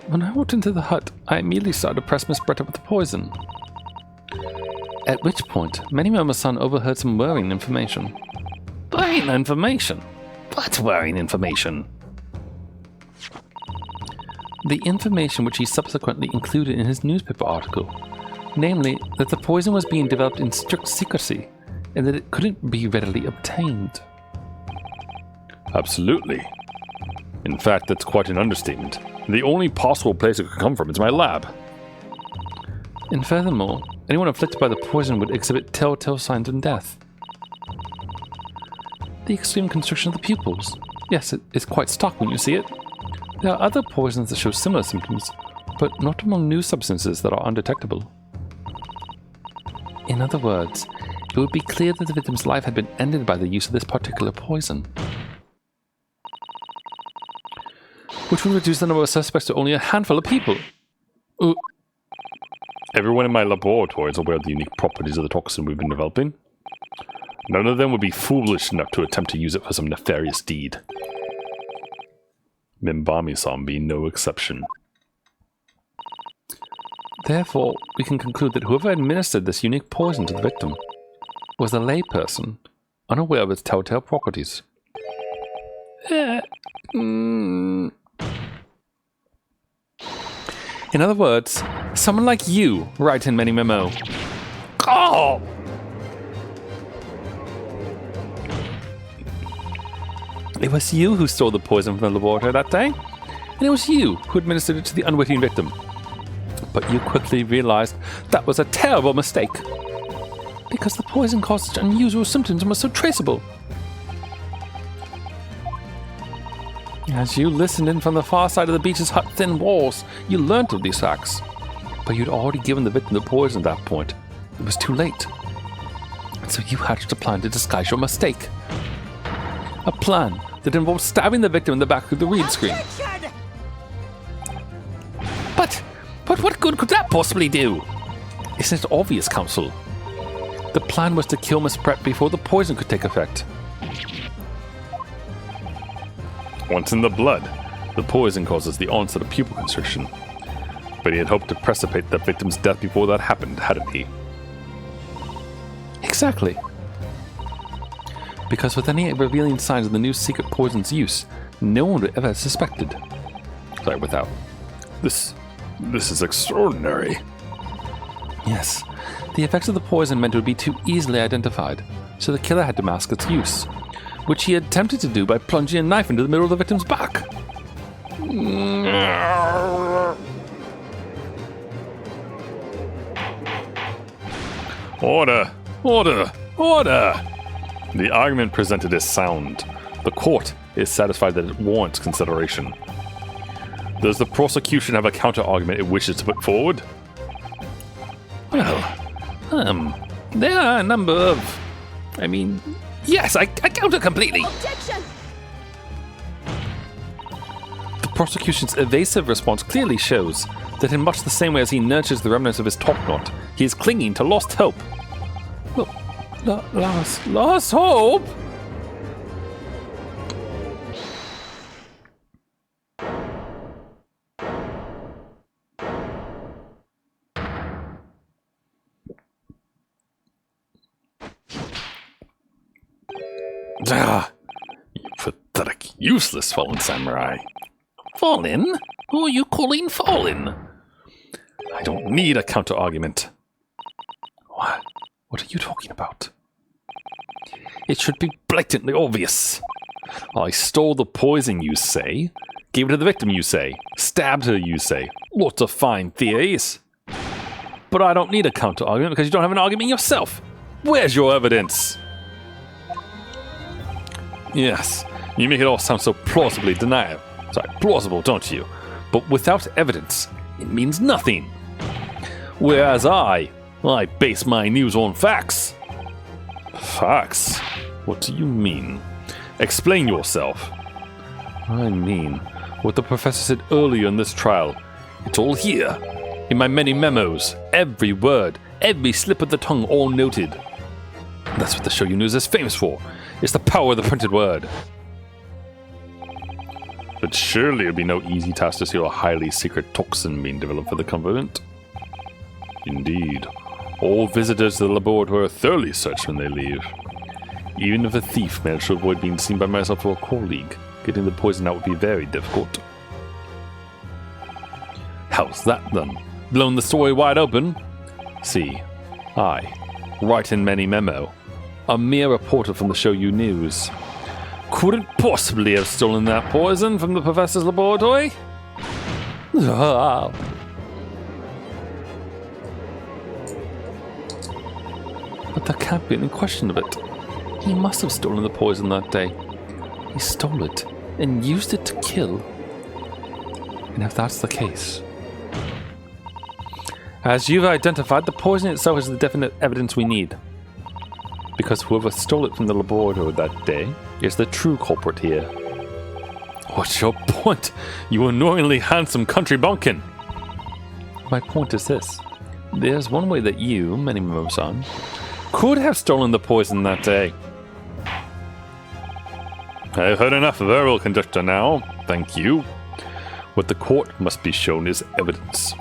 When I walked into the hut, I immediately started to press Miss Brett with the poison. At which point, Menbami-san overheard some worrying information. Worrying information? What worrying information? The information which he subsequently included in his newspaper article. Namely, that the poison was being developed in strict secrecy, and that it couldn't be readily obtained. Absolutely. In fact, that's quite an understatement. The only possible place it could come from is my lab. And furthermore, anyone afflicted by the poison would exhibit telltale signs of death. The extreme constriction of the pupils. Yes, it is quite stark when you see it. There are other poisons that show similar symptoms, but not among new substances that are undetectable. In other words, it would be clear that the victim's life had been ended by the use of this particular poison. Which would reduce the number of suspects to only a handful of people. Everyone in my laboratory is aware of the unique properties of the toxin we've been developing. None of them would be foolish enough to attempt to use it for some nefarious deed. Menbami-san being no exception. Therefore, we can conclude that whoever administered this unique poison to the victim was a layperson, unaware of its telltale properties. In other words, someone like you, right in Memo. Oh! It was you who stole the poison from the laboratory that day, and it was you who administered it to the unwitting victim. But you quickly realized that was a terrible mistake. Because the poison caused such unusual symptoms and was so traceable. As you listened in from the far side of the beach's thin walls, you learnt of these facts. But you'd already given the victim the poison at that point. It was too late. And so you hatched a plan to disguise your mistake. A plan that involved stabbing the victim in the back through the read screen. But what good could that possibly do? Isn't it obvious, Counsel? The plan was to kill Miss Brett before the poison could take effect. Once in the blood, the poison causes the onset of pupil constriction. But he had hoped to precipitate the victim's death before that happened, hadn't he? Exactly. Because with any revealing signs of the new secret poison's use, no one would ever have suspected. Sorry, without. This is extraordinary. Yes. The effects of the poison meant it would be too easily identified, so the killer had to mask its use, which he attempted to do by plunging a knife into the middle of the victim's back. Order! Order! Order! The argument presented is sound. The court is satisfied that it warrants consideration. Does the prosecution have a counter-argument it wishes to put forward? Well, there are a number of... yes, I counter completely. Objection! The prosecution's evasive response clearly shows that in much the same way as he nurtures the remnants of his top knot, he is clinging to lost hope. Lost hope? You pathetic, useless fallen samurai. Fallen? Who are you calling fallen? I don't need a counter-argument. What are you talking about? It should be blatantly obvious. I stole the poison, you say. Gave it to the victim, you say. Stabbed her, you say. Lots of fine theories. But I don't need a counter-argument because you don't have an argument yourself. Where's your evidence? Yes, you make it all sound so plausibly plausible, don't you? But without evidence, it means nothing. Whereas I base my news on facts. Facts? What do you mean? Explain yourself. I mean, what the professor said earlier in this trial. It's all here. In my many memos. Every word, every slip of the tongue, all noted. That's what the Show You News is famous for. It's the power of the printed word. But surely it would be no easy task to steal a highly secret toxin being developed for the government. Indeed. All visitors to the laboratory are thoroughly searched when they leave. Even if a thief managed to avoid being seen by myself or a colleague, getting the poison out would be very difficult. How's that then? Blown the story wide open? See, I write in many memo. A mere reporter from the Show You News. Couldn't possibly have stolen that poison from the professor's laboratory? But there can't be any question of it. He must have stolen the poison that day. He stole it and used it to kill. And if that's the case... As you've identified, the poison itself is the definite evidence we need. Because whoever stole it from the laboratory that day is the true culprit here. What's your point, you annoyingly handsome country bumpkin? My point is this. There's one way that you, Many-Mo-san, could have stolen the poison that day. I've heard enough verbal conjecture now, thank you. What the court must be shown is evidence.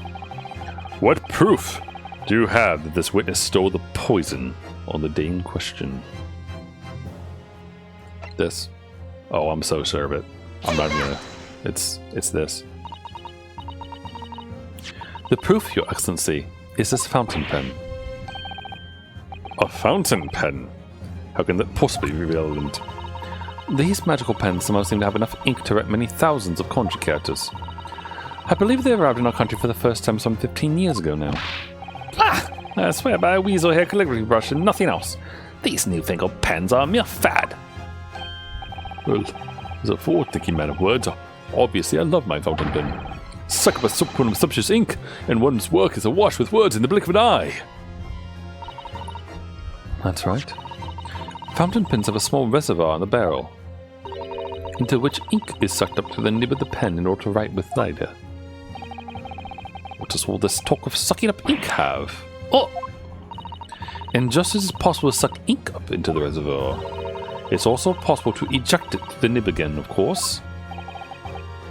What proof do you have that this witness stole the poison on the day in question? This. Oh, I'm so sure of it. I'm not gonna... It's this. The proof, Your Excellency, is this fountain pen. A fountain pen? How can that possibly be relevant? These magical pens somehow seem to have enough ink to write many thousands of kanji characters. I believe they arrived in our country for the first time some 15 years ago now. I swear by a weasel hair calligraphy brush and nothing else. These newfangled pens are a mere fad. Well, as a forward-thinking man of words, obviously I love my fountain pen. Suck up a spoon of sumptuous ink, and one's work is awash with words in the blink of an eye. That's right. Fountain pens have a small reservoir on the barrel, into which ink is sucked up through the nib of the pen in order to write with cider. What does all this talk of sucking up ink have? Oh! And just as it's possible to suck ink up into the reservoir, it's also possible to eject it through the nib again, of course.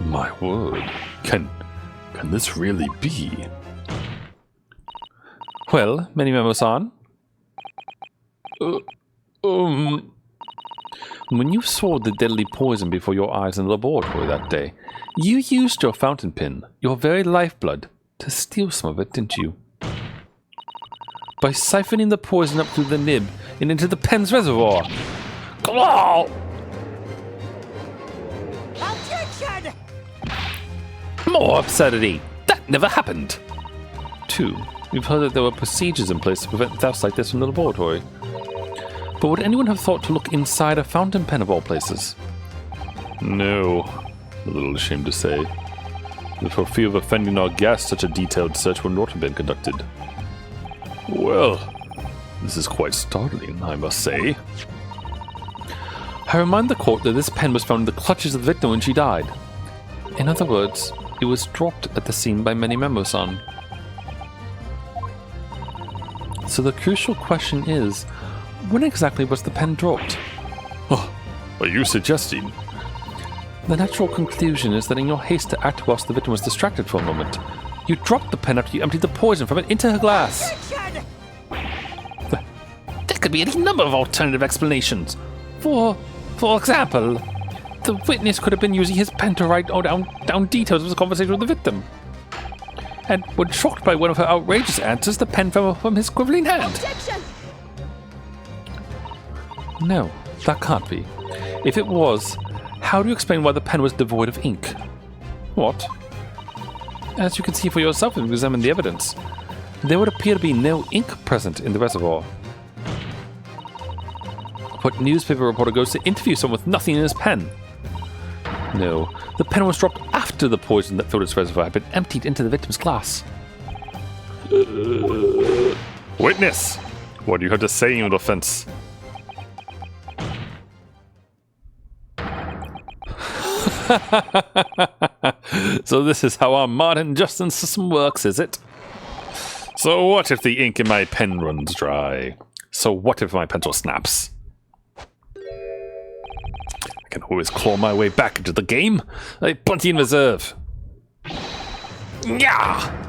My word. Can this really be? Well, Many-Memo-san? When you swallowed the deadly poison before your eyes in the laboratory that day, you used your fountain pen, your very lifeblood, to steal some of it, didn't you? By siphoning the poison up through the nib and into the pen's reservoir. Oh! Objection! More absurdity! That never happened! 2. We've heard that there were procedures in place to prevent thefts like this from the laboratory. But would anyone have thought to look inside a fountain pen of all places? No. A little ashamed to say. For fear of offending our guests, such a detailed search would not have been conducted. Well, this is quite startling, I must say. I remind the court that this pen was found in the clutches of the victim when she died. In other words, it was dropped at the scene by Many-Memo-san. So the crucial question is, when exactly was the pen dropped? Oh, are you suggesting? The natural conclusion is that in your haste to act whilst the victim was distracted for a moment, you dropped the pen after you emptied the poison from it into her glass. Objection! There could be any number of alternative explanations. For example, the witness could have been using his pen to write down details of his conversation with the victim. And when shocked by one of her outrageous answers, the pen fell from his quivering hand. Objection! No, that can't be. If it was, how do you explain why the pen was devoid of ink? What? As you can see for yourself if you examine the evidence, there would appear to be no ink present in the reservoir. What newspaper reporter goes to interview someone with nothing in his pen? No, the pen was dropped after the poison that filled its reservoir had been emptied into the victim's glass. Witness! What do you have to say in your defense? So this is how our modern justice system works, is it? So what if the ink in my pen runs dry? So what if my pencil snaps? I can always claw my way back into the game. I have plenty in reserve. Yeah!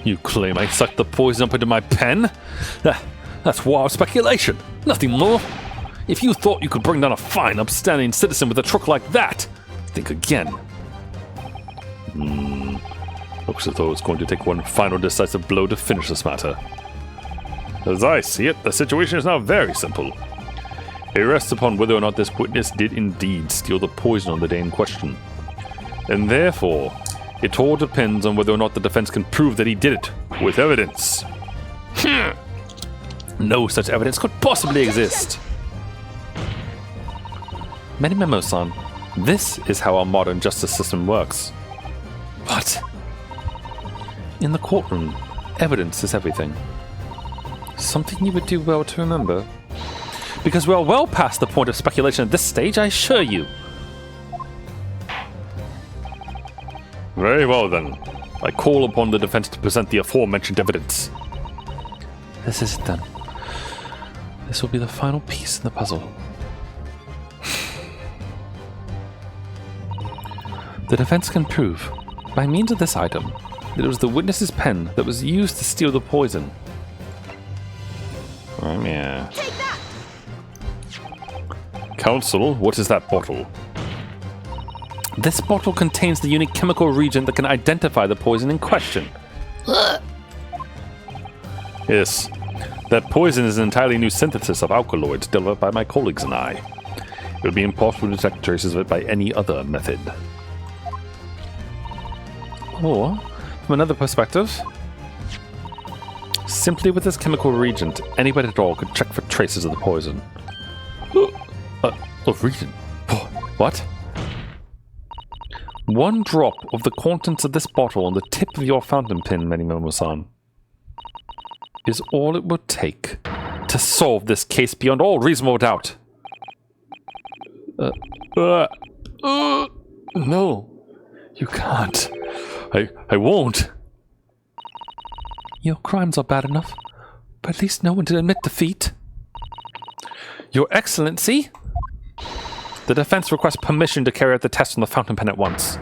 You claim I sucked the poison up into my pen? That's wild speculation. Nothing more. If you thought you could bring down a fine, upstanding citizen with a trick like that, think again. Looks as though it's going to take one final decisive blow to finish this matter. As I see it, the situation is now very simple. It rests upon whether or not this witness did indeed steal the poison on the day in question. And therefore, it all depends on whether or not the defense can prove that he did it with evidence. No such evidence could possibly exist. Many-Memo-san, this is how our modern justice system works. What? In the courtroom, evidence is everything. Something you would do well to remember. Because we're well past the point of speculation at this stage, I assure you. Very well then. I call upon the defense to present the aforementioned evidence. This is it then. This will be the final piece in the puzzle. The defense can prove, by means of this item, that it was the witness's pen that was used to steal the poison. Yeah. Take that! Counsel, what is that bottle? This bottle contains the unique chemical reagent that can identify the poison in question. Yes, that poison is an entirely new synthesis of alkaloids developed by my colleagues and I. It would be impossible to detect traces of it by any other method. Or, from another perspective, simply with this chemical reagent, anybody at all could check for traces of the poison. Of reagent? What? One drop of the contents of this bottle on the tip of your fountain pen, Menimomo-san, is all it would take to solve this case beyond all reasonable doubt. No. You can't. I won't. Your crimes are bad enough, but at least no one did admit defeat. Your Excellency, the defense requests permission to carry out the test on the fountain pen at once.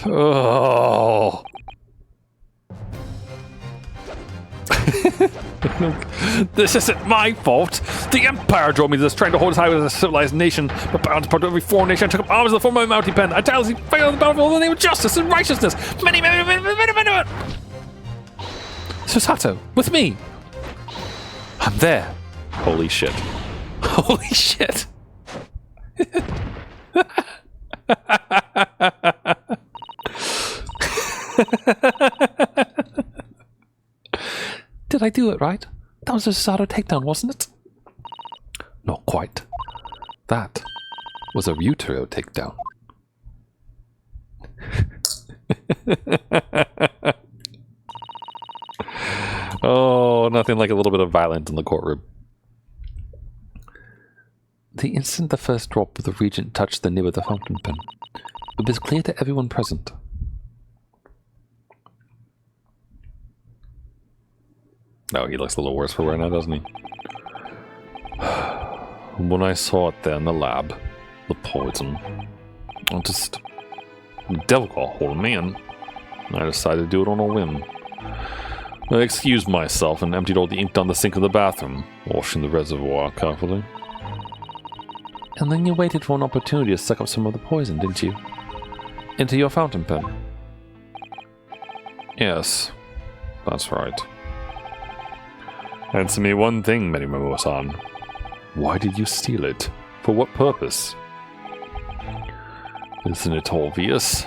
Oh. This isn't my fault. The Empire drove me to this, trying to hold us high as a civilized nation, but bound to part of every foreign nation. I took up arms in the form of my mounting pen. I tirelessly fight on the battlefield in the name of justice and righteousness. Many. Susato, with me. I'm there. Holy shit. Holy shit. Did I do it right? That was a Susato takedown, wasn't it? Not quite. That was a Ryutaro takedown. Oh, nothing like a little bit of violence in the courtroom. The instant the first drop of the reagent touched the nib of the fountain pen, it was clear to everyone present. Oh, he looks a little worse for wear now, doesn't he? When I saw it there in the lab, the poison, I just... The devil got a hold of me, and I decided to do it on a whim. I excused myself and emptied all the ink down the sink of the bathroom, washing the reservoir carefully. And then you waited for an opportunity to suck up some of the poison, didn't you? Into your fountain pen. Yes, that's right. Answer me one thing, Menimomo-san. Why did you steal it? For what purpose? Isn't it obvious?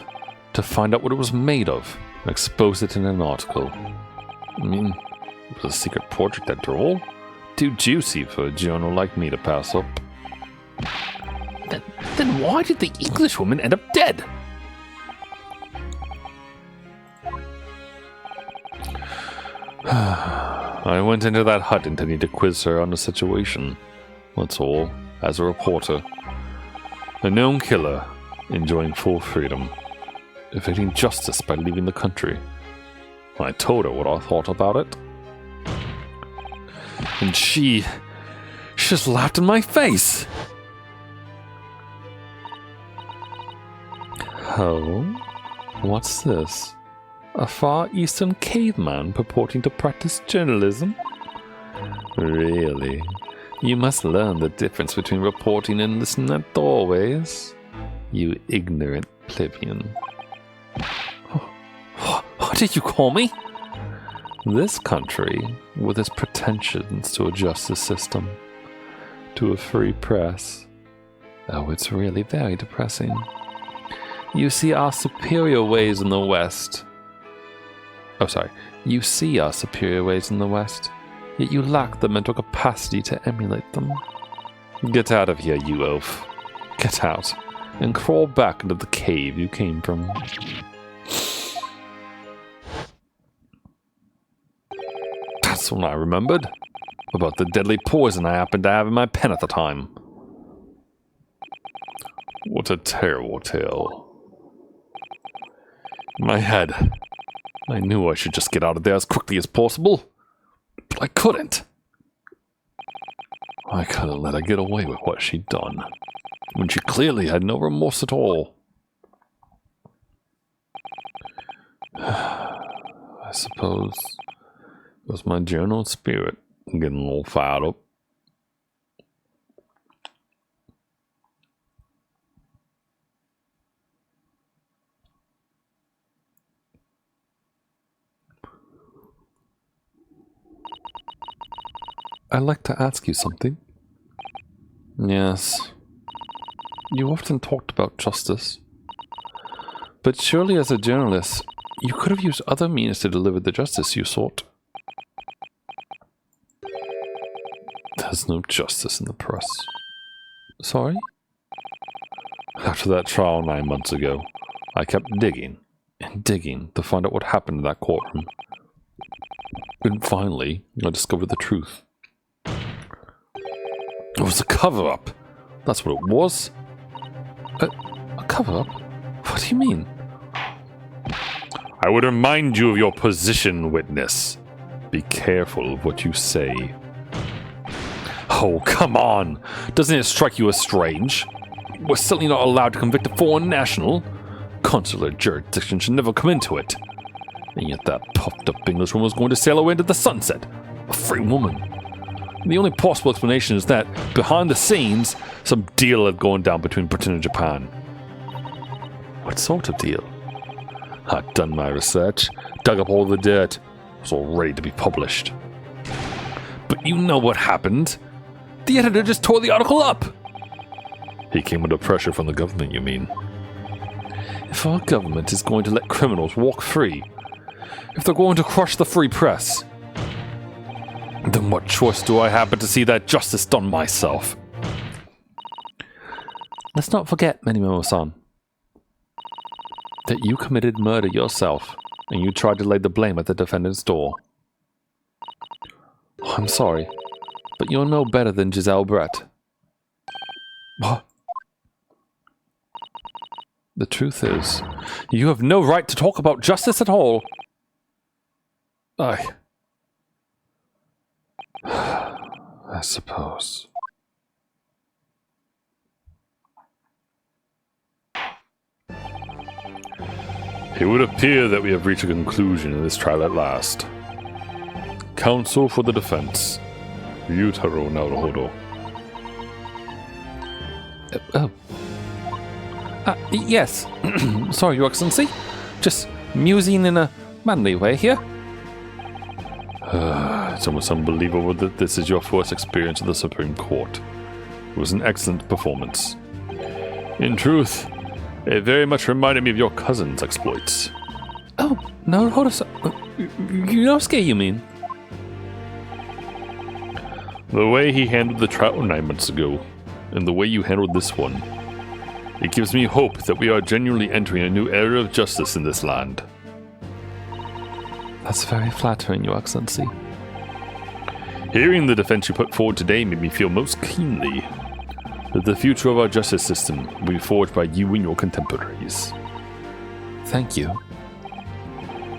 To find out what it was made of, and expose it in an article. I mean, it was a secret project after all. Too juicy for a journal like me to pass up. Then why did the Englishwoman end up dead? I went into that hut intending to quiz her on the situation. That's all, as a reporter. A known killer, enjoying full freedom, evading justice by leaving the country. I told her what I thought about it. And she just laughed in my face. Oh? What's this? A Far Eastern caveman purporting to practice journalism? Really? You must learn the difference between reporting and listening at doorways. You ignorant plebeian. What did you call me? This country, with its pretensions to a justice system, to a free press. Oh, it's really very depressing. You see our superior ways in the West. Oh, sorry. You see our superior ways in the West, yet you lack the mental capacity to emulate them. Get out of here, you oaf. Get out, and crawl back into the cave you came from. That's when I remembered. About the deadly poison I happened to have in my pen at the time. What a terrible tale. In my head, I knew I should just get out of there as quickly as possible, but I couldn't. I couldn't let her get away with what she'd done, when she clearly had no remorse at all. I suppose it was my journal spirit getting all fired up. I'd like to ask you something. Yes. You often talked about justice. But surely as a journalist, you could have used other means to deliver the justice you sought. There's no justice in the press. Sorry? After that trial 9 months ago, I kept digging and digging to find out what happened in that courtroom. And finally, I discovered the truth. It was a cover-up. That's what it was. A cover-up? What do you mean? I would remind you of your position, witness. Be careful of what you say. Oh, come on! Doesn't it strike you as strange? We're certainly not allowed to convict a foreign national. Consular jurisdiction should never come into it. And yet that puffed-up Englishwoman was going to sail away into the sunset. A free woman. And the only possible explanation is that, behind the scenes, some deal had gone down between Britain and Japan. What sort of deal? I'd done my research, dug up all the dirt. It was all ready to be published. But you know what happened. The editor just tore the article up. He came under pressure from the government, you mean? If our government is going to let criminals walk free, if they're going to crush the free press, then what choice do I have but to see that justice done myself? Let's not forget, Menimo-san, that you committed murder yourself, and you tried to lay the blame at the defendant's door. I'm sorry, but you're no better than Giselle Brett. What? The truth is, you have no right to talk about justice at all. I suppose. It would appear that we have reached a conclusion in this trial at last. Counsel for the defense, Ryutaro Naruhodo. Yes. Sorry, Your Excellency. Just musing in a manly way here. It's almost unbelievable that this is your first experience at the Supreme Court. It was an excellent performance. In truth, it very much reminded me of your cousin's exploits. Oh, Naruhodo-san. Yunosuke, you mean? The way he handled the trial 9 months ago, and the way you handled this one, it gives me hope that we are genuinely entering a new era of justice in this land. That's very flattering, Your Excellency. Hearing the defense you put forward today made me feel most keenly that the future of our justice system will be forged by you and your contemporaries. Thank you.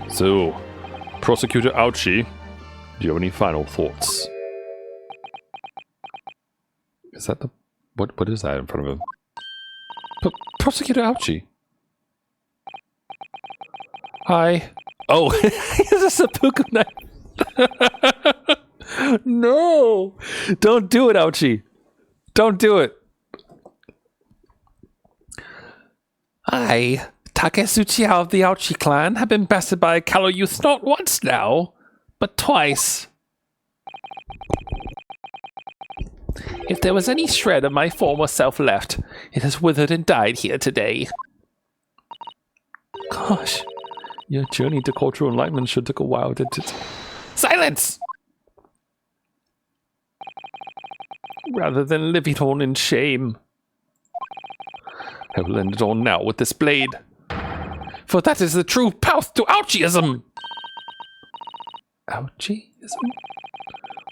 So, Prosecutor Auchi, do you have any final thoughts? Is that the... What is that in front of him? Prosecutor Auchi. Hi. Oh, it's a seppuku knife. No! Don't do it, Auchi. Don't do it. I, Takesuchi of the Auchi clan, have been bested by a callow youth not once now, but twice. If there was any shred of my former self left, it has withered and died here today. Gosh, your journey to cultural enlightenment sure took a while, didn't it? Silence! Rather than live it on in shame, I will end it all now with this blade. For that is the true path to Auchiism! Auchiism?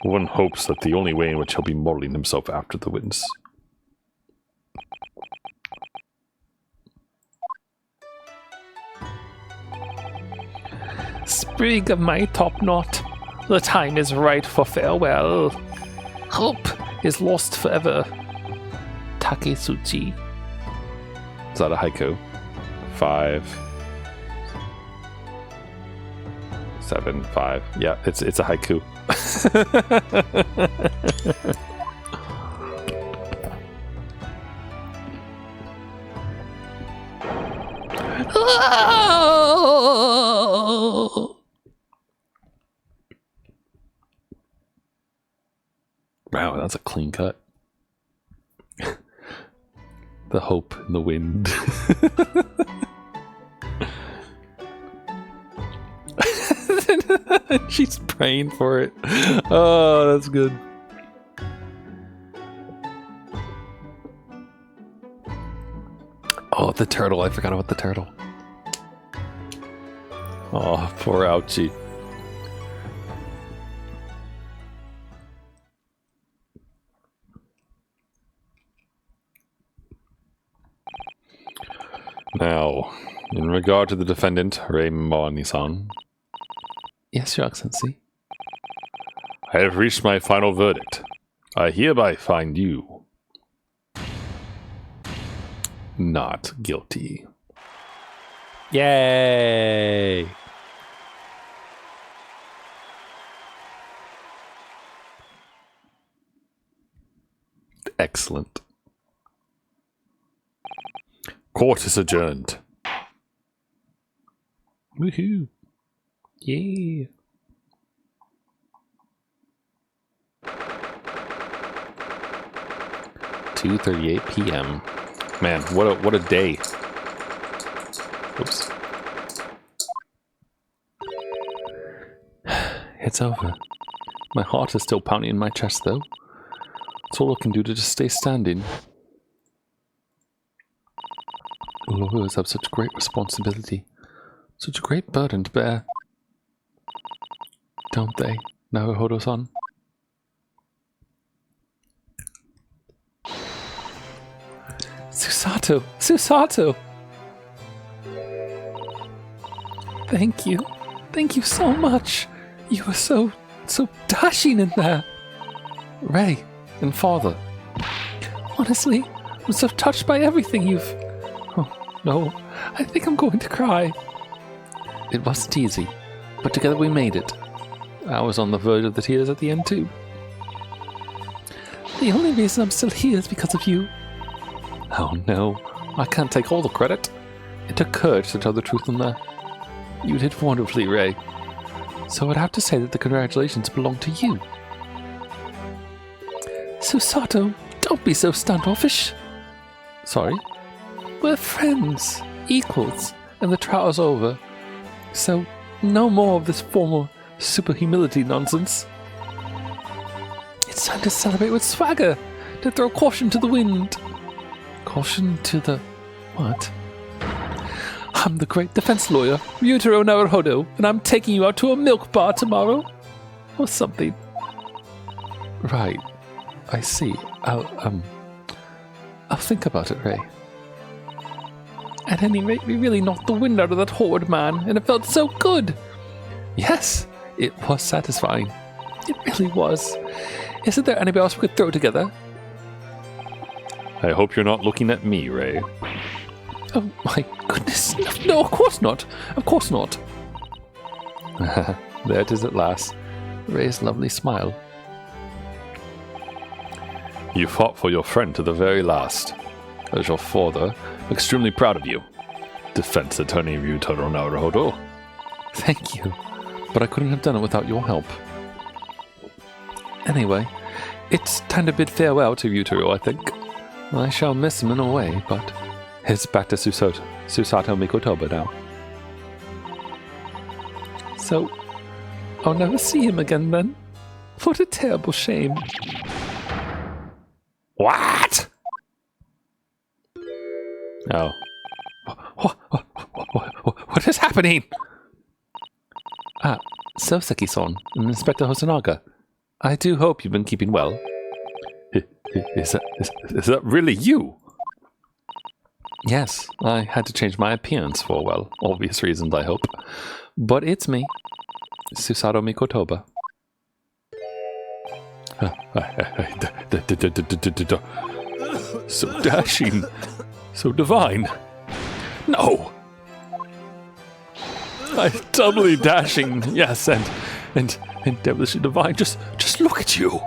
One hopes that the only way in which he'll be modeling himself after the witness. Sprig of my top knot, the time is right for farewell. Hope is lost forever. Takesuchi. Is that a haiku? 5, 7, 5. Yeah, it's a haiku. Wow, that's a clean cut. The hope in the wind. She's praying for it. Oh, that's good. Oh, the turtle. I forgot about the turtle. Oh, poor Ouchie. Now, in regard to the defendant, Raymond-san. Yes, Your Excellency. I have reached my final verdict. I hereby find you not guilty. Yay! Excellent. Court is adjourned. Woohoo! Yeah. (2:38 p.m.) Man, what a day! Oops. It's over. My heart is still pounding in my chest, though. It's all I can do to just stay standing. Lawyers have such great responsibility, such a great burden to bear. Don't they, Naruhodo-san? Susato! Susato! Thank you. Thank you so much. You were so dashing in there. Ray and Father. Honestly, I'm so touched by everything you've... Oh, no. I think I'm going to cry. It wasn't easy, but together we made it. I was on the verge of the tears at the end, too. The only reason I'm still here is because of you. Oh, no. I can't take all the credit. It took courage to tell the truth in there. You did wonderfully, Ray. So I'd have to say that the congratulations belong to you. Susato, don't be so standoffish. Sorry? We're friends, equals, and the trial's over. So, no more of this formal super humility nonsense. It's time to celebrate with swagger, to throw caution to the wind. Caution to the... what? I'm the great defense lawyer, Ryutaro Naruhodo, and I'm taking you out to a milk bar tomorrow. Or something. Right. I see. I'll think about it, Ray. At any rate, we really knocked the wind out of that horrid man, and it felt so good. Yes, it was satisfying. It really was. Isn't there anybody else we could throw together? I hope you're not looking at me, Ray. Oh my goodness. No, of course not. Of course not. There it is at last. Ray's lovely smile. You fought for your friend to the very last. As your father, I'm extremely proud of you. Defense Attorney Ryutaro Naruhodo. Thank you. But I couldn't have done it without your help. Anyway, it's time to bid farewell to Ryutaro, I think. I shall miss him in a way, but... It's back to Susato Mikotoba now. So, I'll never see him again then? What a terrible shame. What? Oh. What is happening? Ah, Soseki-san and Inspector Hosonaga. I do hope you've been keeping well. Is that really you? Yes, I had to change my appearance for, well, obvious reasons, I hope. But it's me, Susato Mikotoba. So dashing, so divine. No! I'm doubly dashing, yes, and devilishly divine. Just look at you.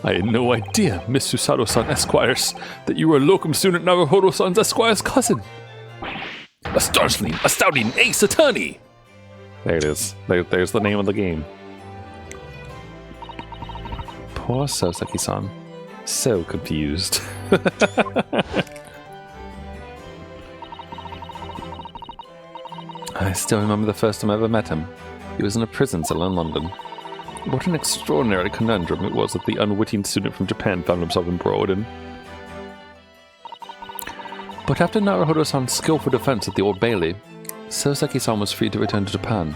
I had no idea, Miss Susato-san Esquires, that you were locum student Naruhodo-san's Esquire's cousin. Astounding Ace Attorney! There it is. There's the name of the game. Poor Soseki-san. So confused. I still remember the first time I ever met him. He was in a prison cell in London. What an extraordinary conundrum it was that the unwitting student from Japan found himself embroiled in. But after Naruhodo-san's skillful defense at the Old Bailey, Soseki-san was free to return to Japan.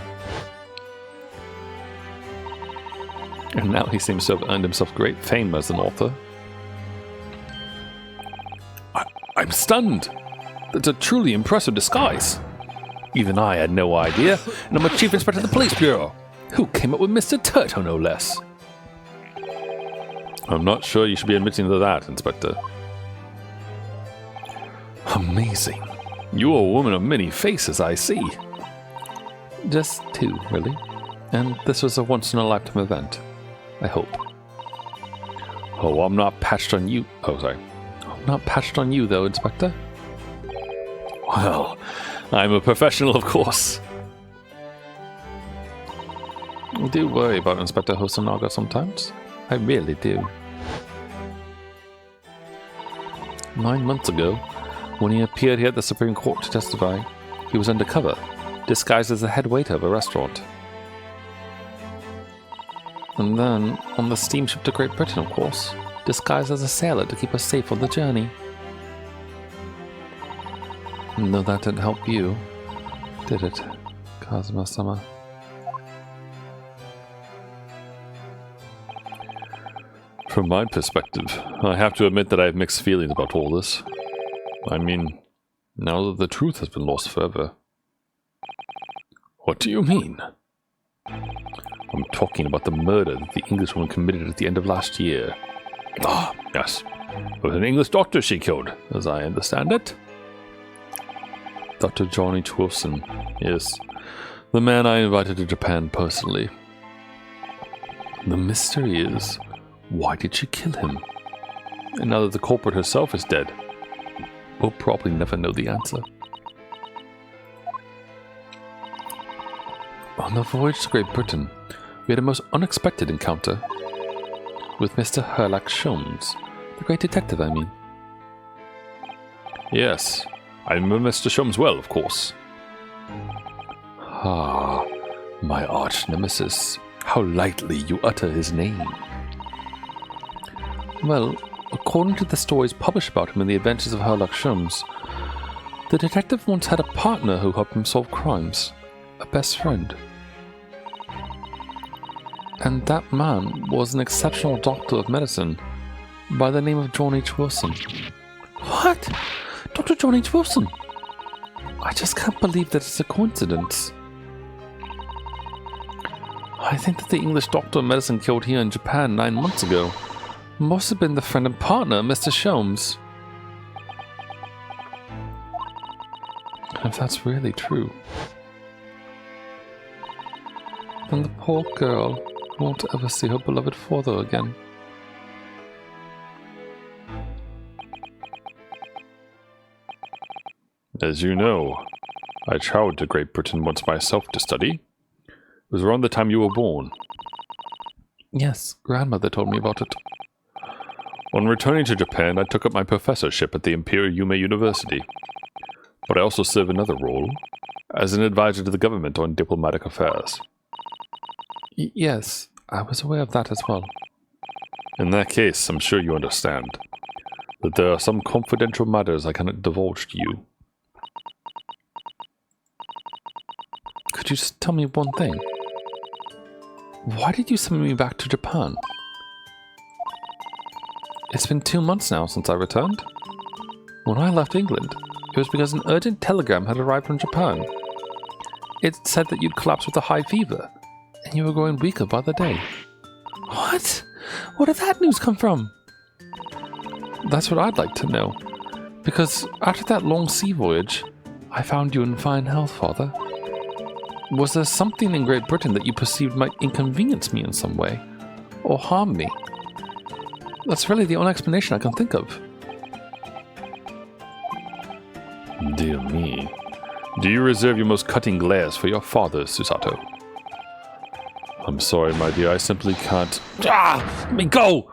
And now he seems to have earned himself great fame as an author. I'm stunned! That's a truly impressive disguise! Even I had no idea, and I'm a chief inspector of the police bureau! Who came up with Mr. Turtle, no less? I'm not sure you should be admitting to that, Inspector. Amazing. You are a woman of many faces, I see. Just two, really. And this was a once-in-a-lifetime event. I hope. Oh, I'm not patched on you. Oh, sorry. I'm not patched on you, though, Inspector. Well, I'm a professional, of course. I do worry about Inspector Hosonaga sometimes. I really do. 9 months ago, when he appeared here at the Supreme Court to testify, he was undercover, disguised as the head waiter of a restaurant. And then, on the steamship to Great Britain, of course, disguised as a sailor to keep us safe on the journey. No, that didn't help you, did it, Kazuma-sama? From my perspective, I have to admit that I have mixed feelings about all this. I mean, now that the truth has been lost forever. What do you mean? I'm talking about the murder that the Englishwoman committed at the end of last year. Ah, yes. It was an English doctor she killed, as I understand it. Dr. John H. Wilson, yes. The man I invited to Japan personally. The mystery is, why did she kill him? And now that the culprit herself is dead, we'll probably never know the answer. On the voyage to Great Britain, we had a most unexpected encounter with Mr. Herlock Sholmes, the great detective, I mean. Yes, I remember Mr. Sholmes well, of course. Ah, my arch nemesis. How lightly you utter his name. Well, according to the stories published about him in the Adventures of Herlock Sholmes, the detective once had a partner who helped him solve crimes, a best friend. And that man was an exceptional doctor of medicine by the name of John H. Wilson. What? Dr. John H. Wilson? I just can't believe that it's a coincidence. I think that the English doctor of medicine killed here in Japan 9 months ago must have been the friend and partner, Mr. Sholmes. And if that's really true, then the poor girl won't ever see her beloved father again. As you know, I travelled to Great Britain once myself to study. It was around the time you were born. Yes, grandmother told me about it. On returning to Japan, I took up my professorship at the Imperial Yume University. But I also serve another role, as an advisor to the government on diplomatic affairs. Yes, I was aware of that as well. In that case, I'm sure you understand that there are some confidential matters I cannot divulge to you. Could you just tell me one thing? Why did you send me back to Japan? It's been 2 months now since I returned. When I left England, it was because an urgent telegram had arrived from Japan. It said that you'd collapsed with a high fever, and you were growing weaker by the day. What? Where did that news come from? That's what I'd like to know. Because after that long sea voyage, I found you in fine health, Father. Was there something in Great Britain that you perceived might inconvenience me in some way? Or harm me? That's really the only explanation I can think of. Dear me. Do you reserve your most cutting glares for your father, Susato? I'm sorry, my dear, I simply can't... Ah! Let me go!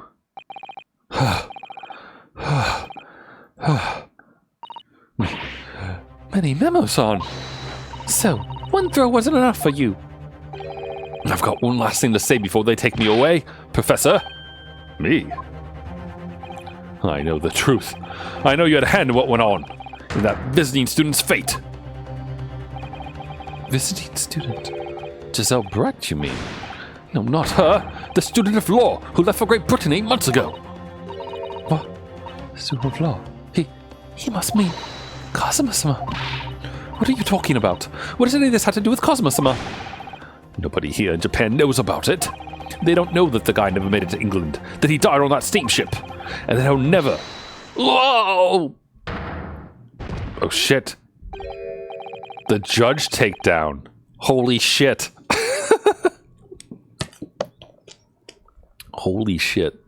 Many memos on. So, One throw wasn't enough for you. I've got one last thing to say before they take me away, Professor. Me? I know the truth. I know you had a hand in what went on. In that visiting student's fate. Visiting student? Giselle Brett, you mean? No, not her. The student of law who left for Great Britain 8 months ago. What? Student of law? He must mean Cosmo-sama. What are you talking about? What does any of this have to do with Cosmo-sama? Nobody here in Japan knows about it. They don't know that the guy never made it to England, that he died on that steamship, and that he'll never... Whoa! Oh, shit. The judge takedown. Holy shit. Holy shit.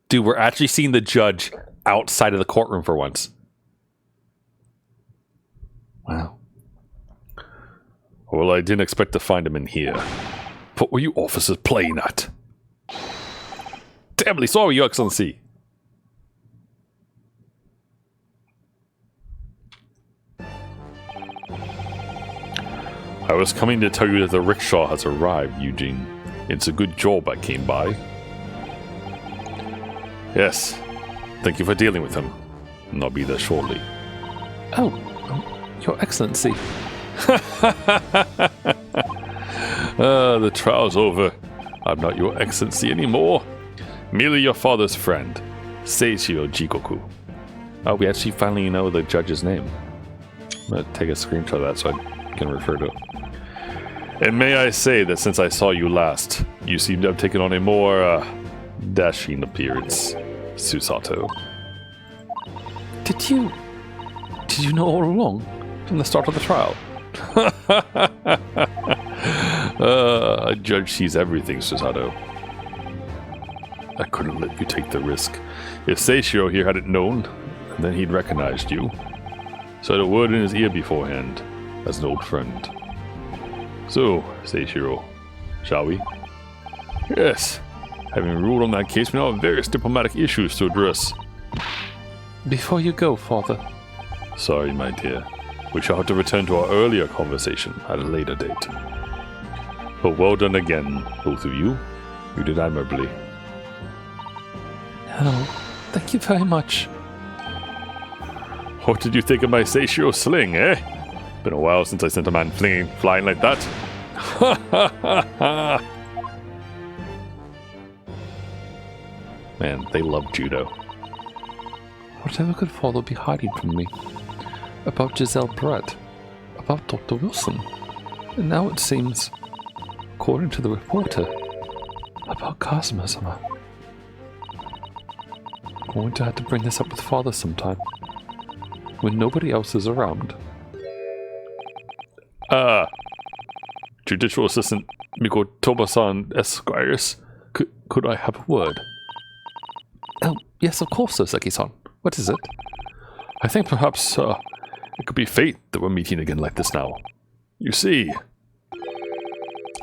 Dude, we're actually seeing the judge outside of the courtroom for once. Wow. Well, I didn't expect to find him in here. What were you officers playing at? Terribly sorry, Your Excellency. I was coming to tell you that the rickshaw has arrived, Eugene. It's a good job I came by. Yes. Thank you for dealing with him. And I'll be there shortly. Oh, Your Excellency. The trial's over. I'm not Your Excellency anymore. Merely your father's friend, Seishiro Jikoku. Oh, we actually finally know the judge's name. I'm going to take a screenshot of that so I can refer to it. And may I say that since I saw you last, you seem to have taken on a more, dashing appearance, Susato. Did you know all along? From the start of the trial. A judge sees everything, Susato. I couldn't let you take the risk. If Seishiro here hadn't known, then he'd recognized you. So I had a word in his ear beforehand, as an old friend. So, Seishiro, shall we? Yes. Having ruled on that case, we now have various diplomatic issues to address. Before you go, Father. Sorry, my dear. We shall have to return to our earlier conversation at a later date. But well done again, both of you. You did admirably. Oh, thank you very much. What did you think of my Seishiro sling, eh? Been a while since I sent a man flying like that. Ha ha ha ha! Man, they love judo. Whatever could Father be hiding from me? About Giselle Brett? About Dr. Wilson? And now it seems, according to the reporter, about Cosmo-sama. I'm going to have to bring this up with Father sometime, when nobody else is around. Judicial Assistant Miko Toba-san Esquires, could I have a word? Oh, yes, of course, Soseki-san. What is it? I think perhaps, it could be fate that we're meeting again like this now. You see,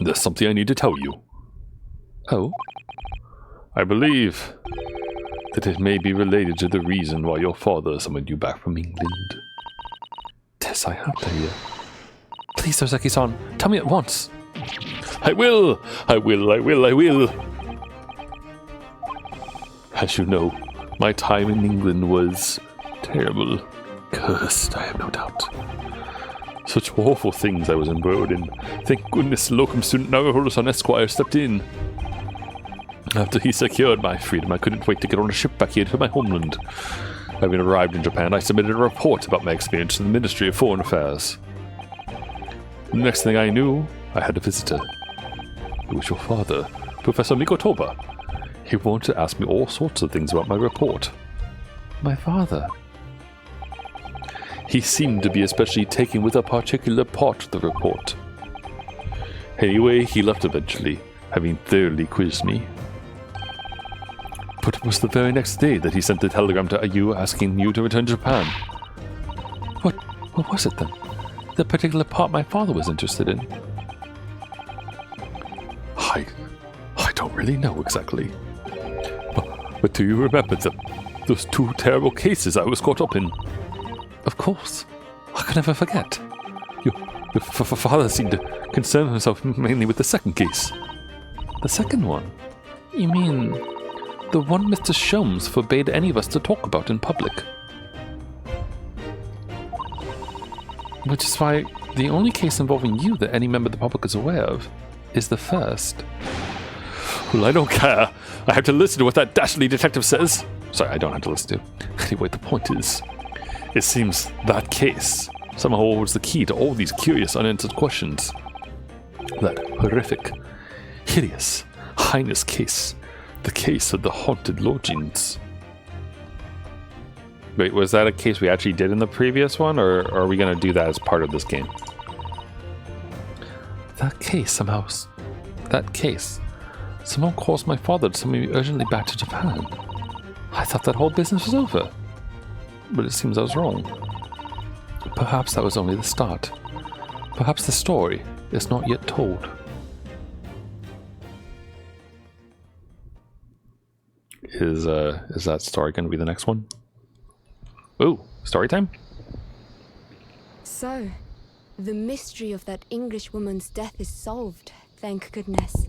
there's something I need to tell you. Oh? I believe that it may be related to the reason why your father summoned you back from England. This I have to hear. Please, Soseki-san, tell me at once. I will! As you know, my time in England was terrible. Cursed, I have no doubt. Such awful things I was embroiled in. Thank goodness locum student Naruhodo-san Esquire stepped in. After he secured my freedom, I couldn't wait to get on a ship back here to my homeland. Having arrived in Japan, I submitted a report about my experience to the Ministry of Foreign Affairs. The next thing I knew, I had a visitor. It was your father, Professor Mikotoba. He wanted to ask me all sorts of things about my report. My father? He seemed to be especially taken with a particular part of the report. Anyway, he left eventually, having thoroughly quizzed me. But it was the very next day that he sent the telegram to you asking you to return to Japan. What was it then? The particular part my father was interested in? I don't really know exactly. But do you remember those 2 terrible cases I was caught up in? Of course. I can never forget. Your father seemed to concern himself mainly with the second case. The second one? You mean the one Mr. Sholmes forbade any of us to talk about in public? Which is why the only case involving you that any member of the public is aware of is the first. Well, I don't care. I have to listen to what that dastardly detective says. Sorry, I don't have to listen to. Anyway, the point is, it seems that case somehow holds the key to all these curious unanswered questions. That horrific, hideous, heinous case. The case of the haunted lodgings. Wait, was that a case we actually did in the previous one, or are we going to do that as part of this game? That case somehow caused my father to send me urgently back to Japan. I thought that whole business was over. But it seems I was wrong. Perhaps that was only the start. Perhaps the story is not yet told. Is that story going to be the next one? Ooh, story time? So, the mystery of that English woman's death is solved, thank goodness.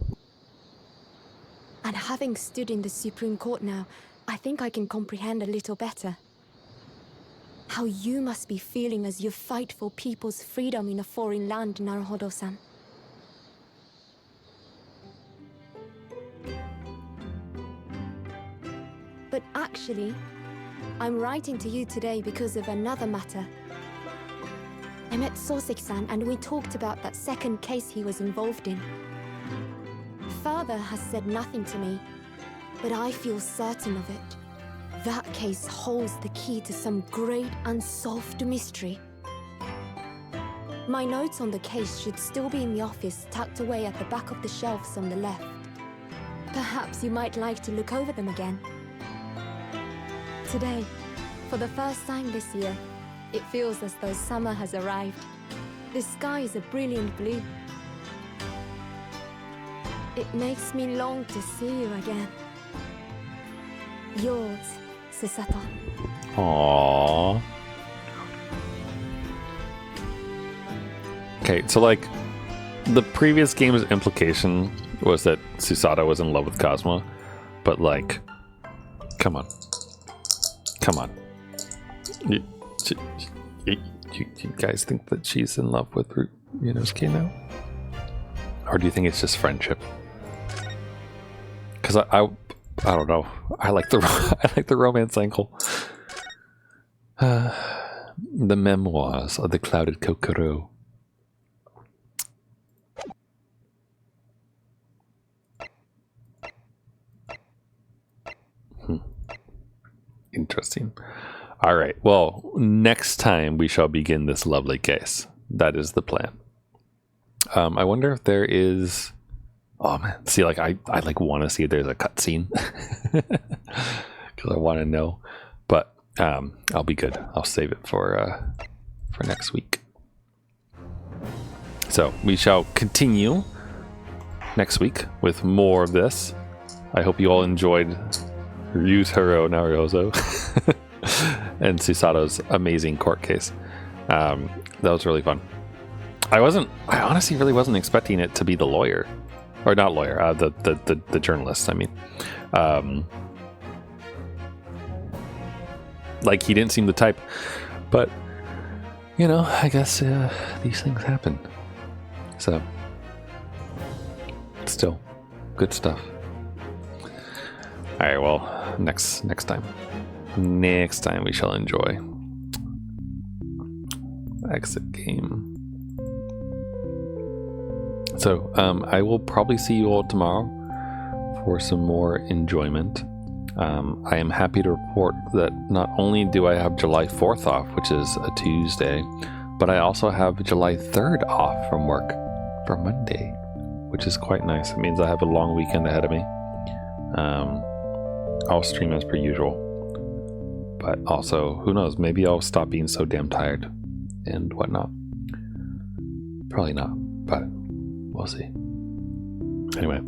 And having stood in the Supreme Court now, I think I can comprehend a little better. How you must be feeling as you fight for people's freedom in a foreign land, Naruhodo-san. But actually, I'm writing to you today because of another matter. I met Soseki-san and we talked about that second case he was involved in. Father has said nothing to me, but I feel certain of it. That case holds the key to some great unsolved mystery. My notes on the case should still be in the office, tucked away at the back of the shelves on the left. Perhaps you might like to look over them again. Today, for the first time this year, it feels as though summer has arrived. The sky is a brilliant blue. It makes me long to see you again. Yours, Susato. Aww. Okay, so like, the previous game's implication was that Susato was in love with Cosmo, but like, come on. Come on. You guys think that she's in love with Ryunosuke now? Or do you think it's just friendship? Because I don't know. I like the romance angle. The memoirs of the clouded Kokoro. Interesting. All right. Well, next time we shall begin this lovely case. That is the plan. I wonder if there is. Oh man, see, like I like want to see if there's a cutscene because I want to know. But I'll be good. I'll save it for next week. So we shall continue next week with more of this. I hope you all enjoyed Ryuhiro Naruhodo and Susato's amazing court case. That was really fun. I honestly really wasn't expecting it to be the lawyer. Or not lawyer, the journalist, I mean. Like, he didn't seem the type. But, you know, I guess these things happen. So, still, good stuff. Alright, well, next time. Next time we shall enjoy. Exit game. So, I will probably see you all tomorrow for some more enjoyment. I am happy to report that not only do I have July 4th off, which is a Tuesday, but I also have July 3rd off from work for Monday, which is quite nice. It means I have a long weekend ahead of me. I'll stream as per usual. But also, who knows, maybe I'll stop being so damn tired and whatnot. Probably not, but we'll see. Anyway,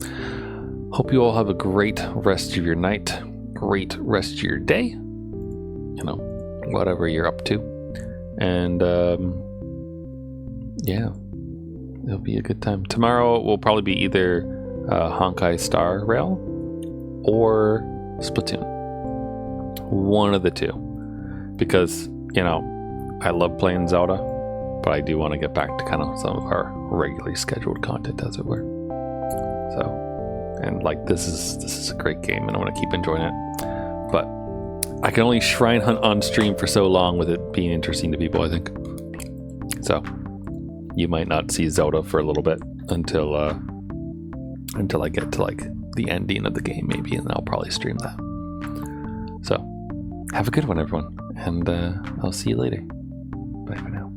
hope you all have a great rest of your night, great rest of your day, you know, whatever you're up to. And yeah, it'll be a good time. Tomorrow will probably be either Honkai Star Rail or Splatoon. One of the two. Because, you know, I love playing Zelda, but I do want to get back to kind of some of our regularly scheduled content, as it were. So, and like this is a great game, and I want to keep enjoying it. But I can only shrine hunt on stream for so long with it being interesting to people, I think. So you might not see Zelda for a little bit until I get to like the ending of the game, maybe, and I'll probably stream that. So have a good one, everyone, and I'll see you later. Bye for now.